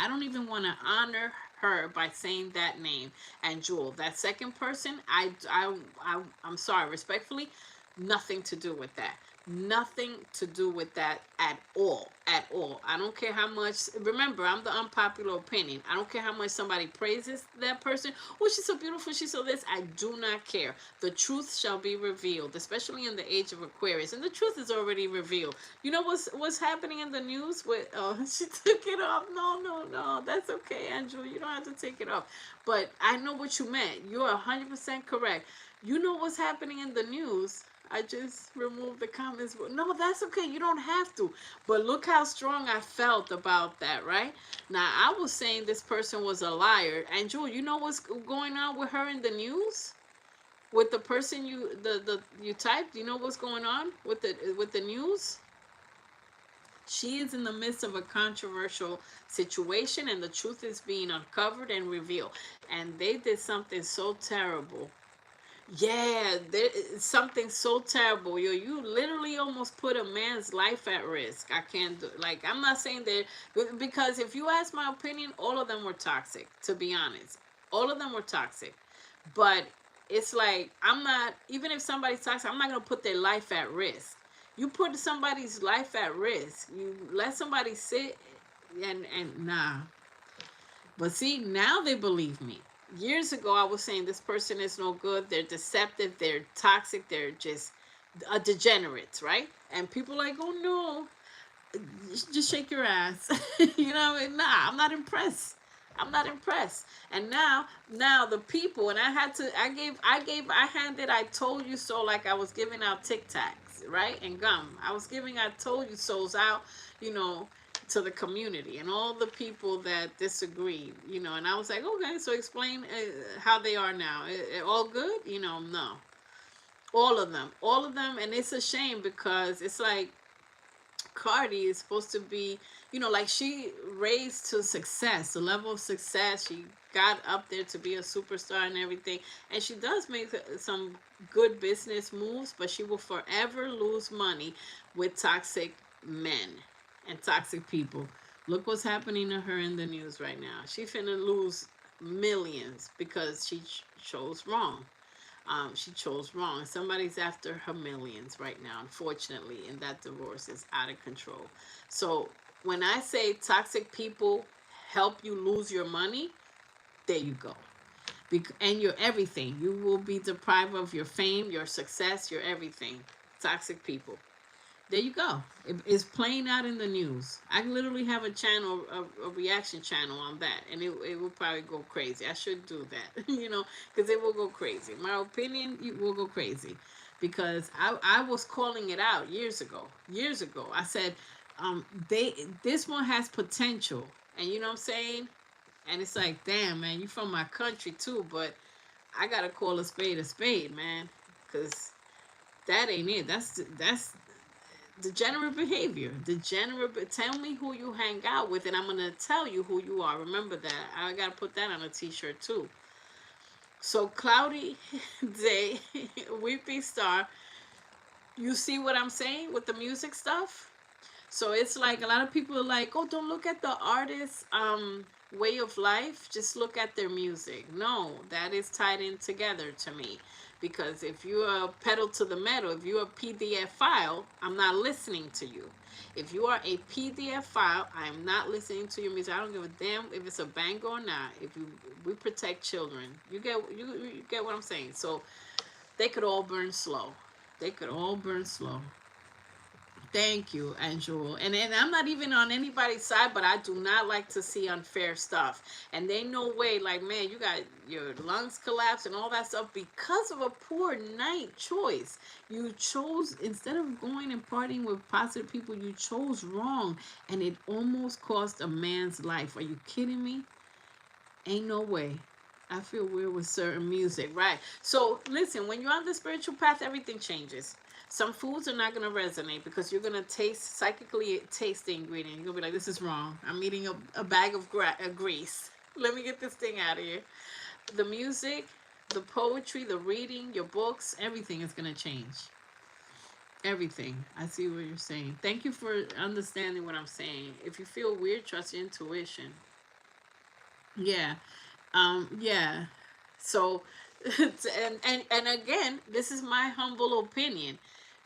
don't even want to honor her by saying that name. And Jewel, that second person, I'm sorry, respectfully, nothing to do with that. Nothing to do with that at all. At all. I don't care how much. Remember, I'm the unpopular opinion. I don't care how much somebody praises that person. Oh, she's so beautiful. She's so this. I do not care. The truth shall be revealed, especially in the age of Aquarius. And the truth is already revealed. You know what's happening in the news with, oh, she took it off. No, no, no. That's okay, Andrew. You don't have to take it off. But I know what you meant. You're 100% correct. You know what's happening in the news. I just removed the comments. No, that's okay. You don't have to. But look how strong I felt about that, right? Now, I was saying this person was a liar. And Jewel, you know what's going on with her in the news? With the person you typed, you know what's going on with the news? She is in the midst of a controversial situation, and the truth is being uncovered and revealed. And they did something so terrible. Yeah, there is something so terrible. You literally almost put a man's life at risk. I can't do, like, I'm not saying that, because if you ask my opinion, all of them were toxic, to be honest. All of them were toxic. But it's like, I'm not, even if somebody's toxic, I'm not going to put their life at risk. You put somebody's life at risk. You let somebody sit and nah. But see, now they believe me. Years ago, I was saying this person is no good. They're deceptive. They're toxic. They're just a degenerates, right? And people are like, oh no, just shake your ass. You know what I mean? Nah, I'm not impressed. I'm not impressed. And now the people, and I handed I told you so, like I was giving out Tic Tacs, right? And gum. I was giving I told you so's out, you know, to the community and all the people that disagreed, and I was like, okay, so explain how they are now. All good? No. All of them, and it's a shame because it's like Cardi is supposed to be, like she raised to success, a level of success. She got up there to be a superstar and everything. And she does make some good business moves, but she will forever lose money with toxic men and toxic people. Look what's happening to her in the news right now. She finna lose millions because she chose wrong. She chose wrong. Somebody's after her millions right now, unfortunately, and that divorce is out of control. So when I say toxic people help you lose your money, there you go. And your everything. You will be deprived of your fame, your success, your everything. Toxic people. There you go. It's playing out in the news. I literally have a channel, a reaction channel on that, and it will probably go crazy. I should do that, because it will go crazy. My opinion, it will go crazy, because I was calling it out years ago. Years ago, I said, this one has potential, and you know what I'm saying. And it's like, damn, man, you from my country too, but I gotta call a spade, man, because that ain't it. That's degenerate behavior. Degenerate. Tell me who you hang out with, and I'm gonna tell you who you are. Remember that. I gotta put that on a T-shirt too. So cloudy day, weepy star. You see what I'm saying with the music stuff? So it's like a lot of people are like, oh, don't look at the artist's way of life. Just look at their music. No, that is tied in together to me. Because if you're a pedal to the metal, if you're a PDF file, I'm not listening to you. If you are a PDF file, I'm not listening to your music. I don't give a damn if it's a banger or not. We protect children. You get what I'm saying. So they could all burn slow. They could all burn slow. Thank you, Angel. And I'm not even on anybody's side, but I do not like to see unfair stuff. And they no way, like, man, you got your lungs collapse and all that stuff because of a poor night choice. You chose, instead of going and partying with positive people, you chose wrong. And it almost cost a man's life. Are you kidding me? Ain't no way. I feel weird with certain music, right? So listen, when you're on the spiritual path, everything changes. Some foods are not gonna resonate because you're gonna taste psychically taste the ingredient. You're gonna be like, this is wrong. I'm eating a bag of grease. Let me get this thing out of here. The music, the poetry, the reading, your books, everything is gonna change. Everything. I see what you're saying. Thank you for understanding what I'm saying. If you feel weird, trust your intuition. Yeah. Yeah. So and again, this is my humble opinion.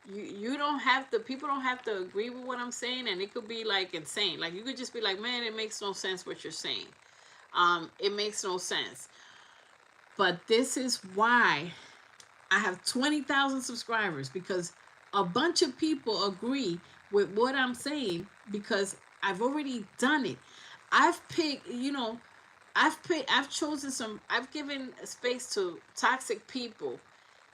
You don't have to, people don't have to agree with what I'm saying, and it could be like insane. Like you could just be like, man, it makes no sense what you're saying. It makes no sense. But this is why I have 20,000 subscribers, because a bunch of people agree with what I'm saying because I've already done it. I've picked, I've chosen some, I've given space to toxic people,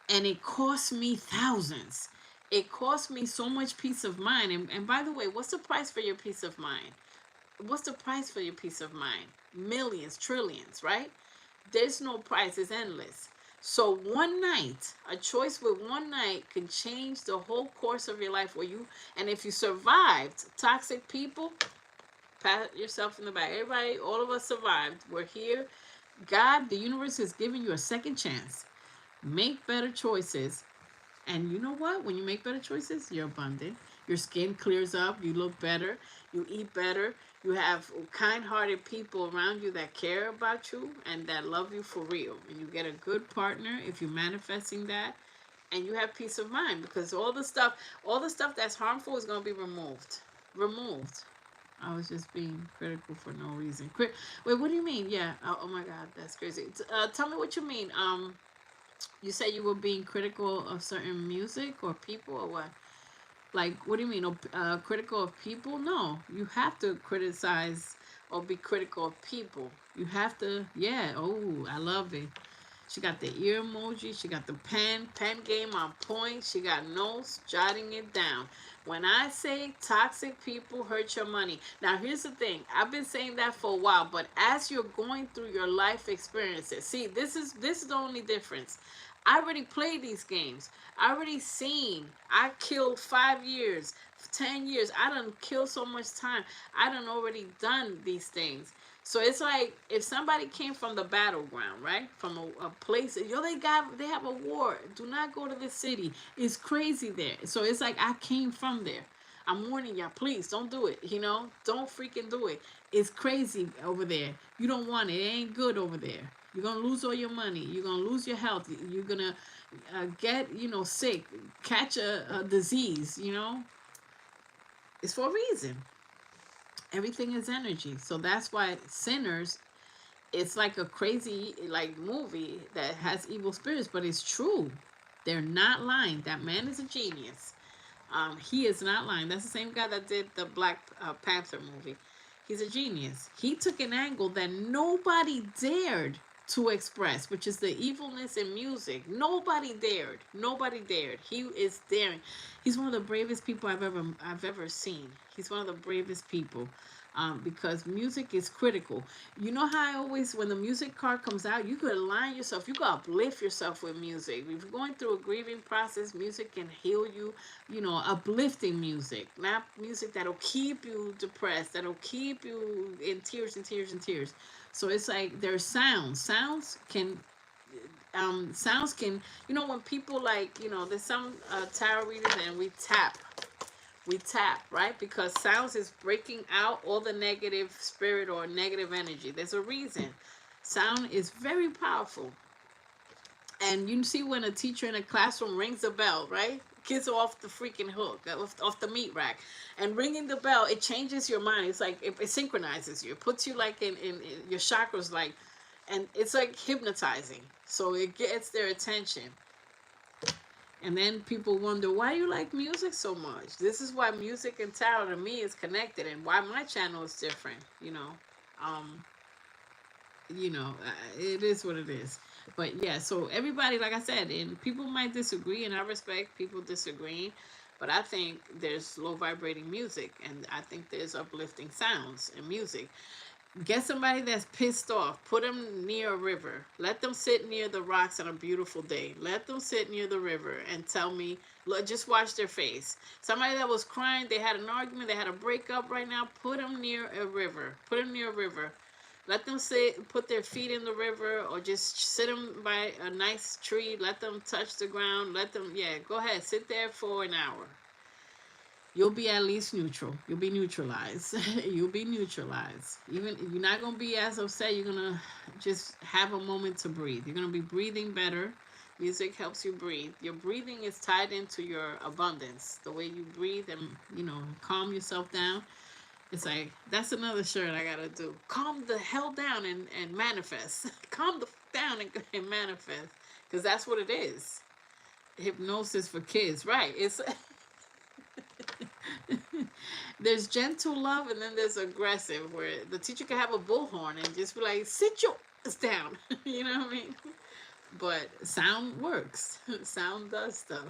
and it cost me thousands. It cost me so much peace of mind. And by the way, what's the price for your peace of mind? What's the price for your peace of mind? Millions, trillions, right? There's no price, it's endless. So one night, a choice with one night can change the whole course of your life. Where you, and if you survived toxic people, pat yourself in the back. Everybody, all of us survived. We're here. God, the universe is giving you a second chance. Make better choices. And you know what? When you make better choices, you're abundant. Your skin clears up. You look better. You eat better. You have kind hearted people around you that care about you and that love you for real. And you get a good partner if you're manifesting that. And you have peace of mind because all the stuff that's harmful is going to be removed. Removed. I was just being critical for no reason. Wait, what do you mean? Yeah. Oh my God, that's crazy. Tell me what you mean. You said you were being critical of certain music or people or what? Like, what do you mean? Critical of people? No, you have to criticize or be critical of people. You have to, yeah. Oh, I love it. She got the ear emoji. She got the pen game on point. She got notes, jotting it down. When I say toxic people hurt your money. Now, here's the thing. I've been saying that for a while, but as you're going through your life experiences, see, this is the only difference. I already played these games. I already seen. I killed 5 years, 10 years. I done killed so much time. I done already done these things. So it's like if somebody came from the battleground, right? From a place, they have a war. Do not go to the city. It's crazy there. So it's like I came from there. I'm warning y'all, please don't do it. Don't freaking do it. It's crazy over there. You don't want it. It ain't good over there. You're gonna lose all your money. You're gonna lose your health. You're gonna get sick, catch a disease. It's for a reason. Everything is energy. So that's why sinners, it's like a crazy like movie that has evil spirits, but it's true. They're not lying. That man is a genius. He is not lying. That's the same guy that did the Black Panther movie. He's a genius. He took an angle that nobody dared to express, which is the evilness in music. Nobody dared. Nobody dared. He is daring. He's one of the bravest people I've ever seen. He's one of the bravest people. Because music is critical. You know how I always, when the music card comes out, you could align yourself, you could uplift yourself with music. If you're going through a grieving process, music can heal you. Uplifting music, not music that'll keep you depressed, that'll keep you in tears and tears and tears. So it's like there's sounds can when people like there's some tarot readers and we tap, right? Because sounds is breaking out all the negative spirit or negative energy. There's a reason. Sound is very powerful. And you see when a teacher in a classroom rings a bell, right? Kids are off the freaking hook, off the meat rack. And ringing the bell, it changes your mind. It's like it synchronizes you. It puts you like in your chakras, like, and it's like hypnotizing. So it gets their attention. And then people wonder, why do you like music so much? This is why music and tarot to me is connected, and why my channel is different. Um, it is what it is. But yeah, so everybody, like I said, and people might disagree, and I respect people disagreeing, but I think there's low vibrating music, and I think there's uplifting sounds and music. Get somebody that's pissed off. Put them near a river. Let them sit near the rocks on a beautiful day. Let them sit near the river and tell me, look, just watch their face. Somebody that was crying, they had an argument, they had a breakup right now, put them near a river. Put them near a river. Let them sit, put their feet in the river, or just sit them by a nice tree. Let them touch the ground. Let them, yeah, go ahead. Sit there for an hour. You'll be at least neutral. You'll be neutralized. You'll be neutralized. Even you're not gonna be as upset. You're gonna just have a moment to breathe. You're gonna be breathing better. Music helps you breathe. Your breathing is tied into your abundance. The way you breathe and calm yourself down. It's like that's another shirt I gotta do. Calm the hell down and manifest. Calm the down and manifest. Because that's what it is. Hypnosis for kids, right? It's there's gentle love and then there's aggressive where the teacher can have a bullhorn and just be like, sit your ass down. You know what I mean? But sound works. Sound does stuff.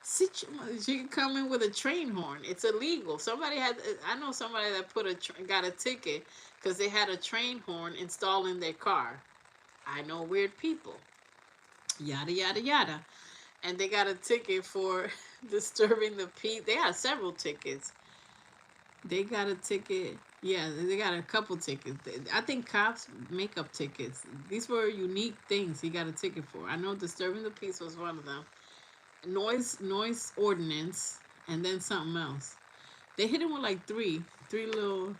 Sit your, she can come in with a train horn. It's illegal. Somebody had, I know somebody that got a ticket because they had a train horn installed in their car. I know weird people. Yada yada yada. And they got a ticket for disturbing the peace. They had several tickets. They got a ticket. Yeah, they got a couple tickets. I think cops make up tickets. These were unique things he got a ticket for. I know disturbing the peace was one of them. Noise ordinance, and then something else. They hit him with like three little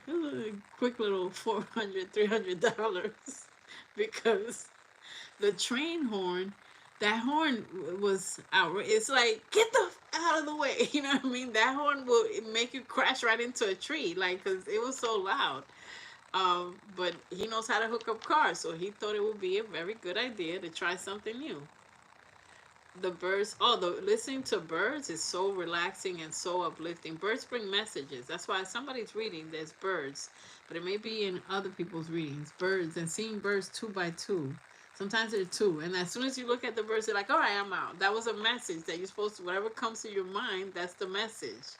quick little $400, $300 because the train horn, that horn was out. It's like, get the out of the way. You know what I mean? That horn will make you crash right into a tree, like, because it was so loud. But he knows how to hook up cars, so he thought it would be a very good idea to try something new. The birds, oh, the listening to birds is so relaxing and so uplifting. Birds bring messages. That's why somebody's reading, there's birds, but it may be in other people's readings. Birds, and seeing birds two by two. Sometimes they're two, and as soon as you look at the birds, they're like, all right, I'm out. That was a message that you're supposed to, whatever comes to your mind, that's the message.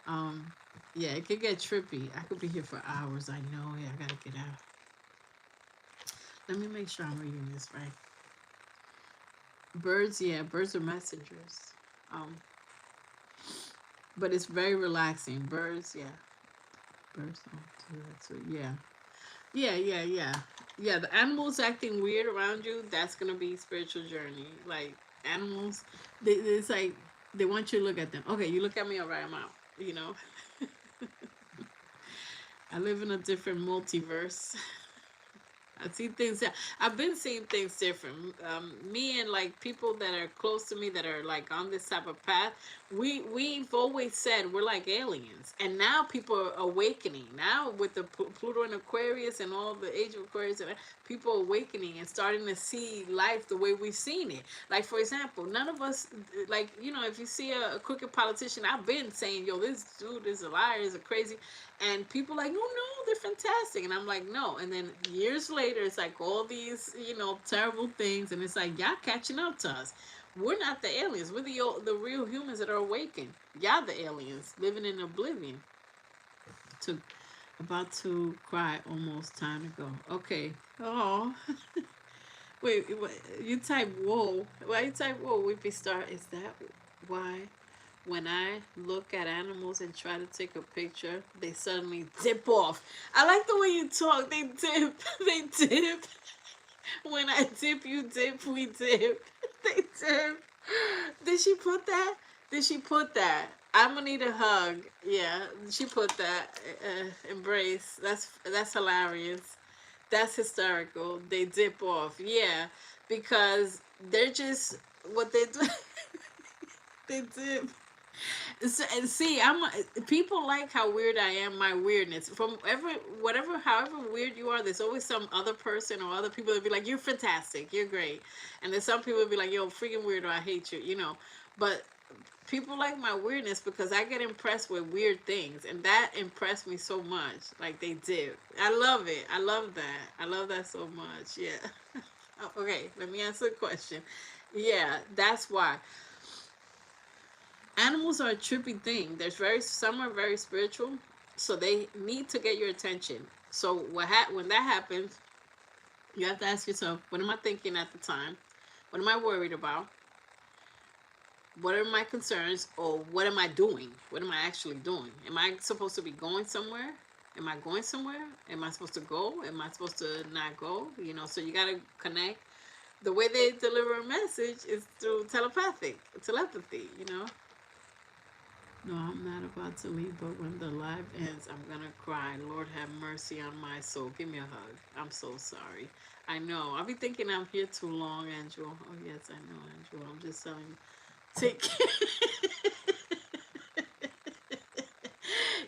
um yeah, it could get trippy. I could be here for hours. I know. Yeah, I gotta get out. Let me make sure I'm reading this right. Birds, yeah, birds are messengers. Um, but it's very relaxing. Birds, yeah, birds don't do that. So yeah, yeah. Yeah, the animals acting weird around you. That's gonna be spiritual journey. Like animals, it's like they want you to look at them. Okay, you look at me. All right, I'm out. You know, I live in a different multiverse. I see things. I've been seeing things different. Me and like people that are close to me that are like on this type of path. We've always said we're like aliens, and now people are awakening. Now with the Pluto and Aquarius and all the Age of Aquarius, and people are awakening and starting to see life the way we've seen it. Like for example, none of us like if you see a crooked politician, I've been saying, yo, this dude is a liar, is a crazy. And people like, no, they're fantastic. And I'm like, no. And then years later, it's like all these, terrible things. And it's like, y'all catching up to us. We're not the aliens. We're the real humans that are awakened. Y'all the aliens living in oblivion. To About to cry almost time to go. Okay. Oh. Wait, you type whoa. Why you type whoa? We be start. Is that why? When I look at animals and try to take a picture, they suddenly dip off. I like the way you talk. They dip. They dip. When I dip, you dip. We dip. They dip. Did she put that? Did she put that? I'm gonna need a hug. Yeah, she put that. Embrace. That's hilarious. That's hysterical. They dip off. Yeah, because they're just what they do. They dip. So, and see, people like how weird I am. My weirdness, from whatever, however weird you are, there's always some other person or other people that be like, "You're fantastic, you're great," and then some people be like, "Yo, freaking weirdo, I hate you," But people like my weirdness because I get impressed with weird things, and that impressed me so much. Like they did. I love it. I love that. I love that so much. Yeah. Okay, let me answer the question. Yeah, that's why. Animals are a trippy thing. Some are very spiritual, So they need to get your attention. So when that happens, you have to ask yourself, what am I thinking at the time? What am I worried about? What are my concerns, or what am I doing? What am I actually doing? Am I supposed to be going somewhere? Am I going somewhere? Am I supposed to go? Am I supposed to not go? So you got to connect. The way they deliver a message is through telepathy. No, I'm not about to leave, but when the live ends, I'm gonna cry. Lord have mercy on my soul. Give me a hug. I'm so sorry. I know. I'll be thinking I'm here too long, Andrew. Oh yes, I know, Andrew. I'm just telling you. Take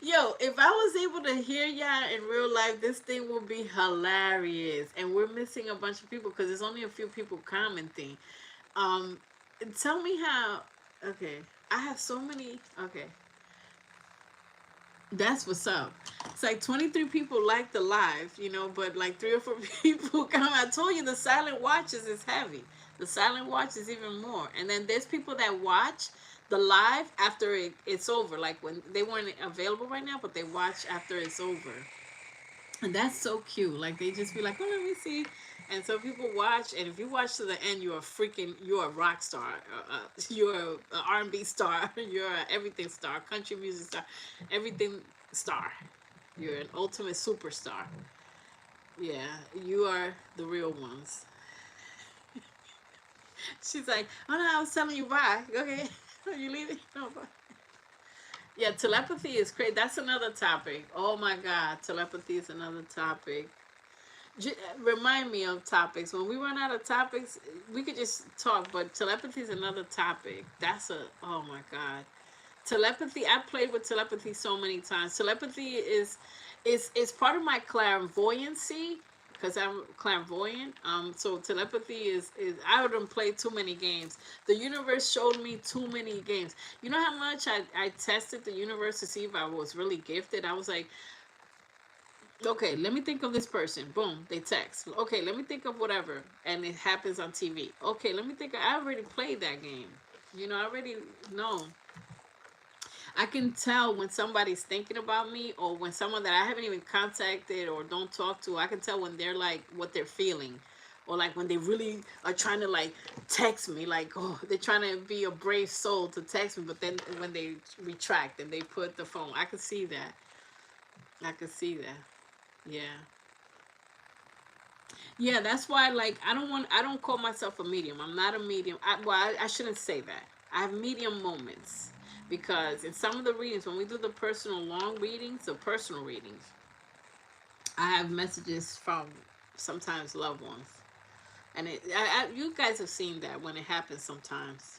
Yo, if I was able to hear y'all in real life, this thing would be hilarious. And we're missing a bunch of people because there's only a few people commenting. Um, Tell me how. Okay, I have so many. Okay, that's what's up. It's like 23 people like the live, but like 3 or 4 people come. I told you the silent watches is heavy. The silent watch is even more. And then there's people that watch the live after it's over. Like when they weren't available right now, but they watch after it's over. And that's so cute. Like they just be like, oh, let me see. And so people watch, and if you watch to the end, you're a rock star, you're an R&B star, you're an everything star, country music star, everything star. You're an ultimate superstar. Yeah, you are the real ones. She's like, oh no, I was telling you bye. Okay, are you leaving? No, bye. Yeah, telepathy is crazy. That's another topic. Oh my God, telepathy is another topic. Remind me of topics. When we run out of topics, we could just talk, but telepathy is another topic. Oh my God. Telepathy, I played with telepathy so many times. Telepathy is part of my clairvoyancy because I'm clairvoyant. So telepathy is I wouldn't play too many games. The universe showed me too many games. You know how much I tested the universe to see if I was really gifted? I was like, okay, let me think of this person. Boom, they text. Okay, let me think of whatever, and it happens on TV. Okay, let me think. I already played that game. I already know. I can tell when somebody's thinking about me, or when someone that I haven't even contacted or don't talk to. I can tell when they're like what they're feeling, or like when they really are trying to like text me. Like, oh, they're trying to be a brave soul to text me, but then when they retract and they put the phone, I can see that. I can see that. Yeah. Yeah, that's why, like, I don't call myself a medium. I'm not a medium. I shouldn't say that. I have medium moments because in some of the readings, when we do the personal long readings, the personal readings, I have messages from sometimes loved ones, and you guys have seen that when it happens sometimes.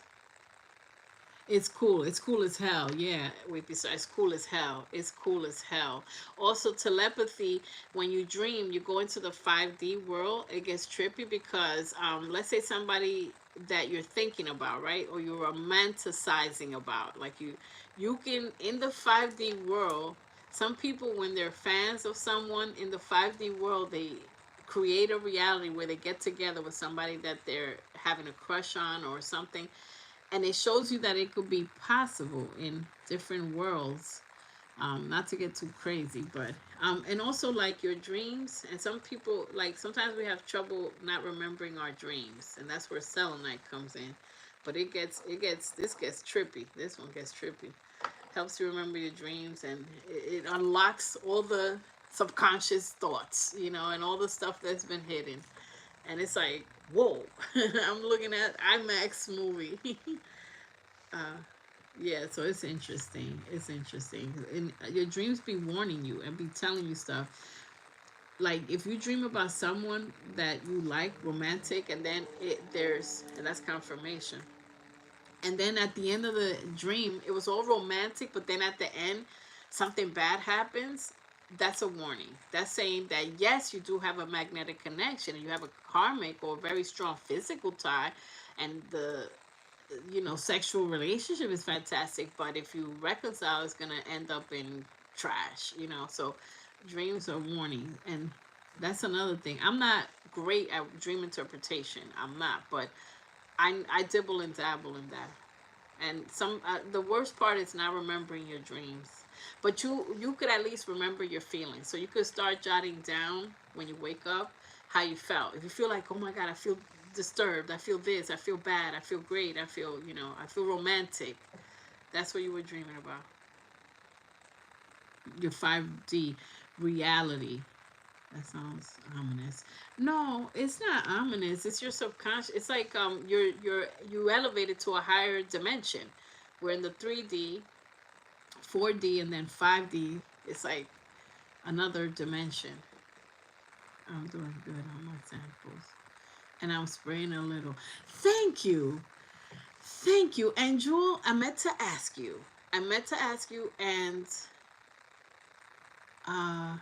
It's cool. It's cool as hell. Yeah, it's cool as hell. It's cool as hell. Also, telepathy. When you dream, you go into the 5D world. It gets trippy because, let's say somebody that you're thinking about, right, or you're romanticizing about, like you can in the 5D world. Some people, when they're fans of someone in the 5D world, they create a reality where they get together with somebody that they're having a crush on or something, and it shows you that it could be possible in different worlds. Not to get too crazy, but and also like your dreams. And some people, like, sometimes we have trouble not remembering our dreams, and that's where selenite comes in. But this gets trippy. This one gets trippy. Helps you remember your dreams, and it unlocks all the subconscious thoughts, and all the stuff that's been hidden. And it's like, whoa. I'm looking at IMAX movie. uh, yeah, so it's interesting. It's interesting. And your dreams be warning you and be telling you stuff. Like if you dream about someone that you like, romantic, and then and that's confirmation. And then at the end of the dream, it was all romantic, but then at the end, something bad happens. That's a warning. That's saying that yes, you do have a magnetic connection, and you have a karmic or very strong physical tie, and the sexual relationship is fantastic, but if you reconcile, it's gonna end up in trash. So dreams are warning, and that's another thing. I'm not great at dream interpretation. I'm not, but I dibble and dabble in that. And the worst part is not remembering your dreams. But you could at least remember your feelings. So you could start jotting down when you wake up how you felt. If you feel like, oh my God, I feel disturbed, I feel this, I feel bad, I feel great, I feel, I feel romantic. That's what you were dreaming about. Your 5D reality. That sounds ominous. No, it's not ominous. It's your subconscious. It's like you elevated to a higher dimension. We're in the 3D, 4D, and then 5D. It's like another dimension. I'm doing good on my samples. And I'm spraying a little. Thank you. Thank you. And Jewel, I meant to ask you. I meant to ask you, and uh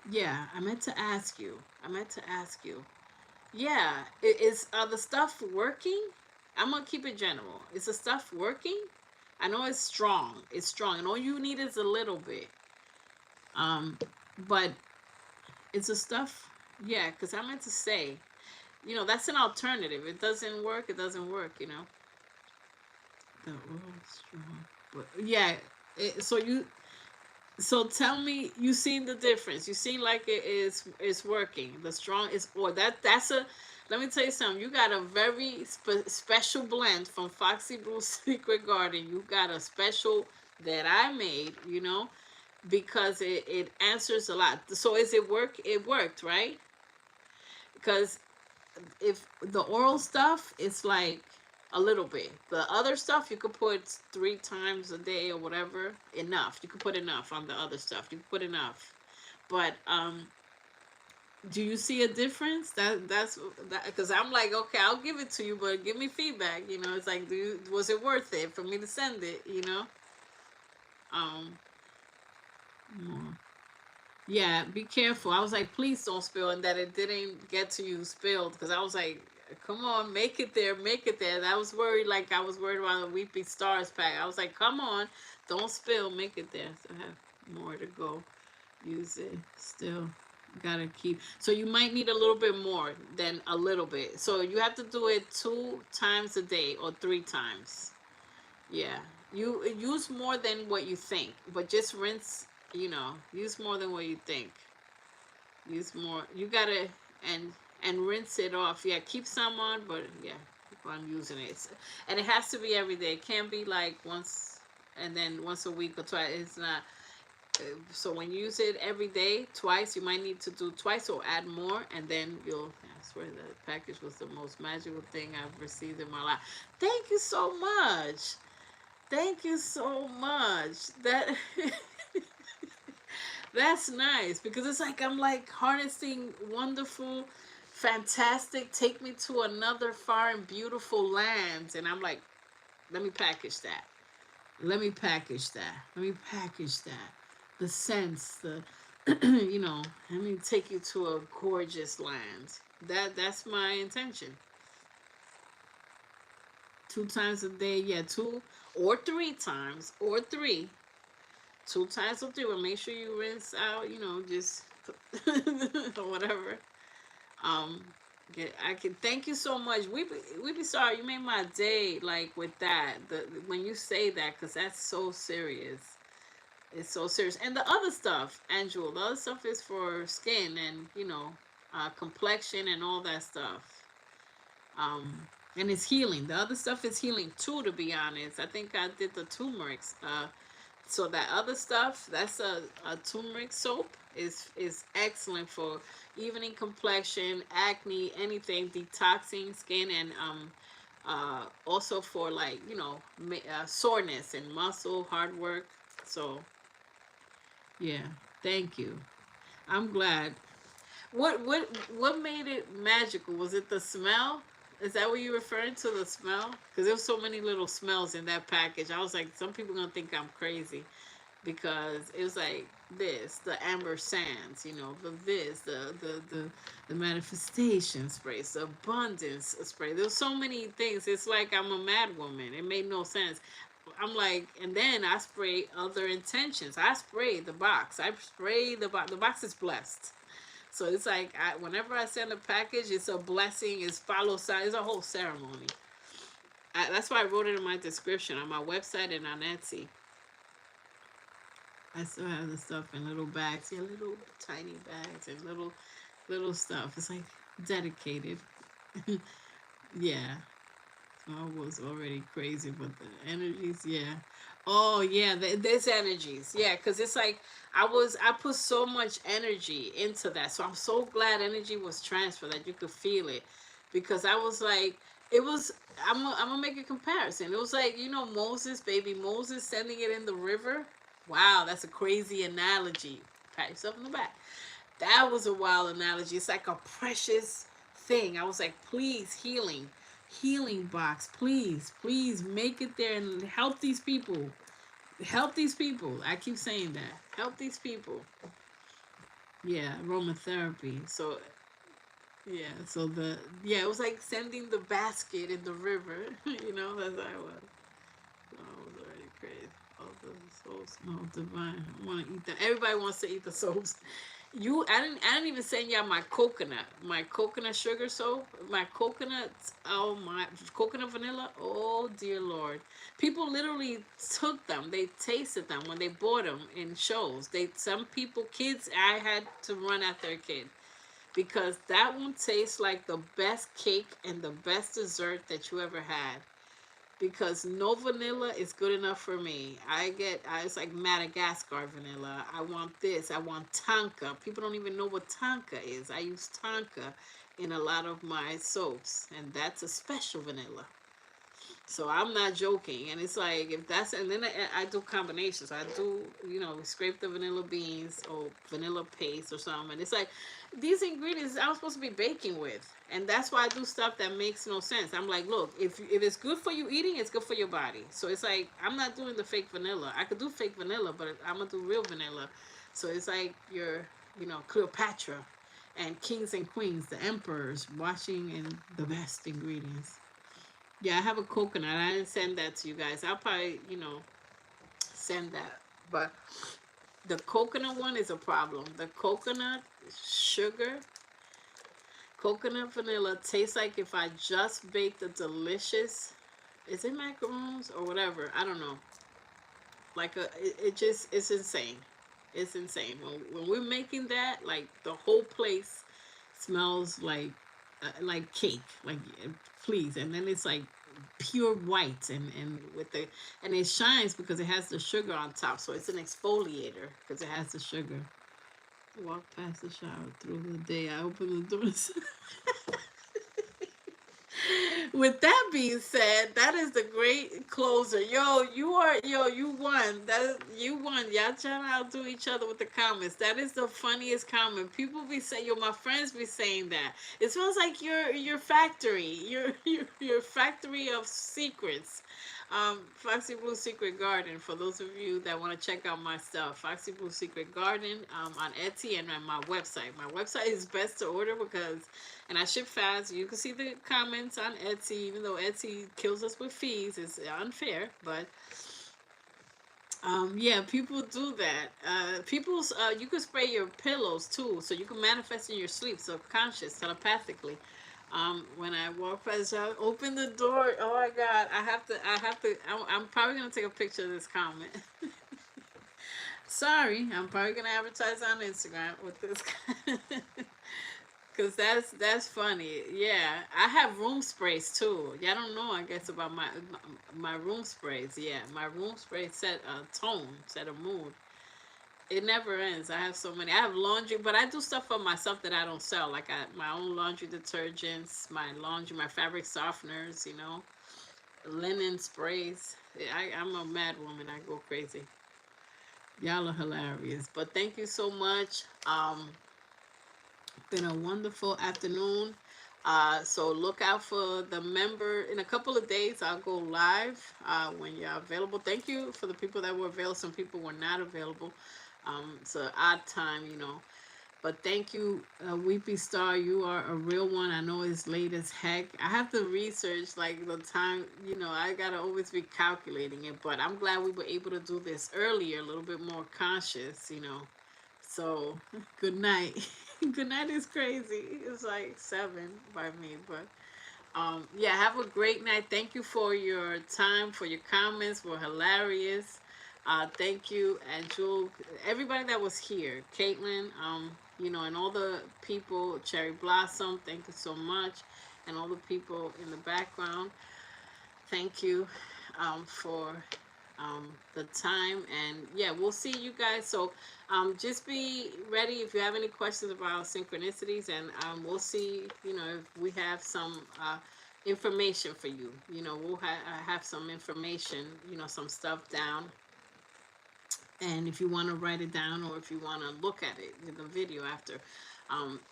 yeah, I meant to ask you. I meant to ask you. Yeah, is the stuff working? I'm gonna keep it general. Is the stuff working? I know it's strong. It's strong, and all you need is a little bit. But it's the stuff. Yeah, because I meant to say, that's an alternative. It doesn't work. It doesn't work. The oil strong. But yeah, so so tell me, you seen the difference. You seem like it's working. The strong is, or that's a. Let me tell you something. You got a very special blend from Foxy Blue Secret Garden. You got a special that I made. Because it answers a lot. So is it work? It worked, right? Because if the oral stuff, it's like a little bit. The other stuff you could put 3 times a day or whatever. Enough. You could put enough on the other stuff. You could put enough. But do you see a difference? That's that, because I'm like, okay, I'll give it to you, but give me feedback. It's like, was it worth it for me to send it? Um, more. Yeah, be careful. I was like, please don't spill, and that it didn't get to you spilled, because I was like, come on, make it there, make it there. And I was worried, like I was worried about the Weepy Stars pack. I was like, come on, don't spill, make it there. So I have more to go. Use it still. Gotta keep. So you might need a little bit more than a little bit. So you have to do it 2 times a day or 3 times. Yeah, you use more than what you think, but just rinse. Use more than what you think. Use more. You gotta and rinse it off. Yeah, keep some on, but yeah, keep on using it. And it has to be every day. It can't be like once and then once a week or twice. It's not. So when you use it every day, twice, you might need to do twice or add more, and then you'll. I swear the package was the most magical thing I've received in my life. Thank you so much. Thank you so much. That's nice, because it's like I'm like harnessing wonderful, fantastic, take me to another far and beautiful land, and I'm like, let me package that. Let me package that. Let me package that. The sense, the let me take you to a gorgeous land. That's my intention. 2 times a day, yeah, 2 or 3 times, or three. 2 times or three, but make sure you rinse out, just or whatever. Um, I can thank you so much. We be sorry you made my day, like with that. When you say that, because that's so serious. It's so serious. And the other stuff, Angela, the other stuff is for skin and complexion and all that stuff. And it's healing. The other stuff is healing too. To be honest, I think I did the turmerics. So that other stuff, that's a turmeric soap, is excellent for evening complexion, acne, anything, detoxing skin, and also for like soreness and muscle, hard work. So yeah, thank you. I'm glad. What made it magical? Was it the smell? Is that what you're referring to, the smell? Because there was so many little smells in that package. I was like, some people gonna think I'm crazy, because it was like this, the amber sands, the manifestation sprays, the abundance spray. There's so many things. It's like I'm a mad woman. It made no sense. I'm like, and then I spray other intentions. I spray the box. I spray the box. The box is blessed. So it's like whenever I send a package, it's a blessing. It's follow sign. It's a whole ceremony. That's why I wrote it in my description on my website and on Etsy. I still have the stuff in little bags. Yeah, little tiny bags and little stuff. It's like dedicated. Yeah. So I was already crazy, but the energies, yeah. Oh yeah, there's energies, yeah, because it's like I put so much energy into that, so I'm so glad energy was transferred that you could feel it, because I was like, it was. I'm gonna make a comparison. It was like Moses, baby Moses, sending it in the river. Wow, that's a crazy analogy. Pat yourself in the back. That was a wild analogy. It's like a precious thing. I was like, please, healing box, please, please make it there and help these people. Help these people. I keep saying that. Help these people. Yeah, aromatherapy. So so it was like sending the basket in the river. That's how I was. I was already crazy. All the souls, no divine. I want to eat that. Everybody wants to eat the souls. I didn't even send y'all my coconut sugar soap, my coconut, oh my, coconut vanilla. Oh dear Lord, people literally took them. They tasted them when they bought them in shows. Some people, kids, I had to run after a kid because that one tastes like the best cake and the best dessert that you ever had, because no vanilla is good enough for me. It's like Madagascar vanilla. I want this. I want Tonka. People don't even know what Tonka is. I use Tonka in a lot of my soaps, and that's a special vanilla. So I'm not joking. And it's like, if that's, and then I do combinations. I do, scrape the vanilla beans or vanilla paste or something. And it's like, these ingredients I'm supposed to be baking with. And that's why I do stuff that makes no sense. I'm like, look, if it's good for you eating, it's good for your body. So it's like, I'm not doing the fake vanilla. I could do fake vanilla, but I'm going to do real vanilla. So it's like Cleopatra and kings and queens, the emperors, washing in the best ingredients. Yeah, I have a coconut. I didn't send that to you guys. I'll probably, send that. But the coconut one is a problem. The coconut sugar, coconut vanilla tastes like if I just baked a delicious, is it macaroons or whatever? I don't know. It's insane. It's insane. When we're making that, like the whole place smells like cake. Like please, and then it's like pure white and it shines because it has the sugar on top. So it's an exfoliator because it has the sugar. Walk past the shower through the day. I open the doors. With that being said, that is the great closer. You won. You won. Y'all trying to outdo each other with the comments. That is the funniest comment. People be saying, my friends be saying that. It smells like your factory. Your factory of secrets. Foxy Blue Secret Garden, for those of you that want to check out my stuff. Foxy Blue Secret Garden on Etsy and on my website. My website is best to order because, and I ship fast. You can see the comments on Etsy, even though Etsy kills us with fees. It's unfair, but yeah, people do that. You can spray your pillows too, so you can manifest in your sleep, subconscious, telepathically. When I walk past, I open the door. Oh my God, I'm probably gonna take a picture of this comment. Sorry, I'm probably gonna advertise on Instagram with this. Cause that's funny. Yeah, I have room sprays too. Y'all don't know, I guess, about my room sprays. Yeah, my room sprays set a tone, set a mood. It never ends. I have so many. I have laundry, but I do stuff for myself that I don't sell. Like my own laundry detergents, my fabric softeners. Linen sprays. I'm a mad woman. I go crazy. Y'all are hilarious. But thank you so much. Been a wonderful afternoon. So look out for the member in a couple of days. I'll go live when you're available. Thank you for the people that were available. Some people were not available. It's an odd time. But thank you, Weepy Star. You are a real one. I know it's late as heck. I have to research like the time. I gotta always be calculating it. But I'm glad we were able to do this earlier, a little bit more conscious. So, good night. Good night is crazy. It's like 7 by me, but yeah, have a great night. Thank you for your time, for your comments. Were hilarious. Thank you, and Jewel, everybody that was here, Caitlin, and all the people, Cherry Blossom, thank you so much, and all the people in the background, thank you, for the time. And yeah, we'll see you guys. So just be ready if you have any questions about synchronicities, and we'll see, if we have some information for you. We'll have some information, some stuff down, and if you want to write it down or if you want to look at it in the video after.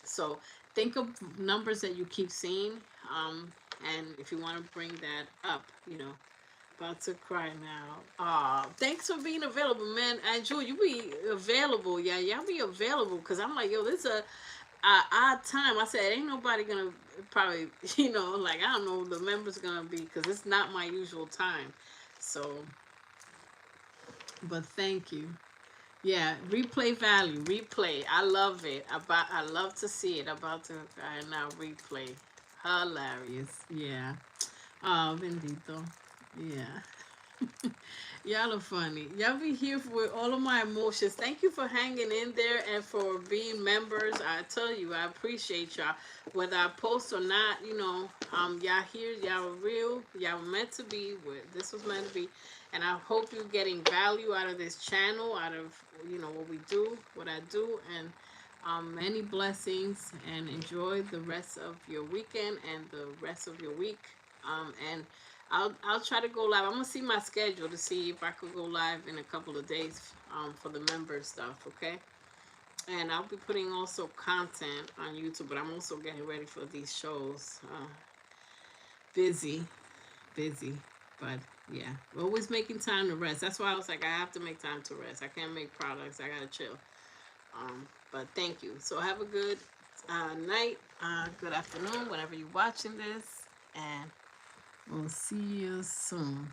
So think of numbers that you keep seeing, and if you want to bring that up, about to cry now. Thanks for being available, man. And Jewel, you be available. Yeah, y'all be available. Because I'm like, yo, this is a odd time. I said, ain't nobody going to probably, like, I don't know, the members going to be, because it's not my usual time. So, but thank you. Yeah, replay value, replay. I love it. I love to see it. About to now replay. Hilarious. Yeah. Oh, bendito. Yeah. Y'all are funny. Y'all be here with all of my emotions. Thank you for hanging in there and for being members. I tell you, I appreciate y'all. Whether I post or not, y'all here, y'all are real. Y'all were meant to be. This was meant to be. And I hope you're getting value out of this channel, out of, what we do, what I do. And many blessings, and enjoy the rest of your weekend and the rest of your week. And I'll try to go live. I'm gonna see my schedule to see if I could go live in a couple of days, for the member stuff. Okay, and I'll be putting also content on YouTube, but I'm also getting ready for these shows. Busy, busy, but yeah, always making time to rest. That's why I was like, I have to make time to rest. I can't make products. I gotta chill. But thank you. So have a good night, good afternoon, whenever you're watching this, and we'll see you soon.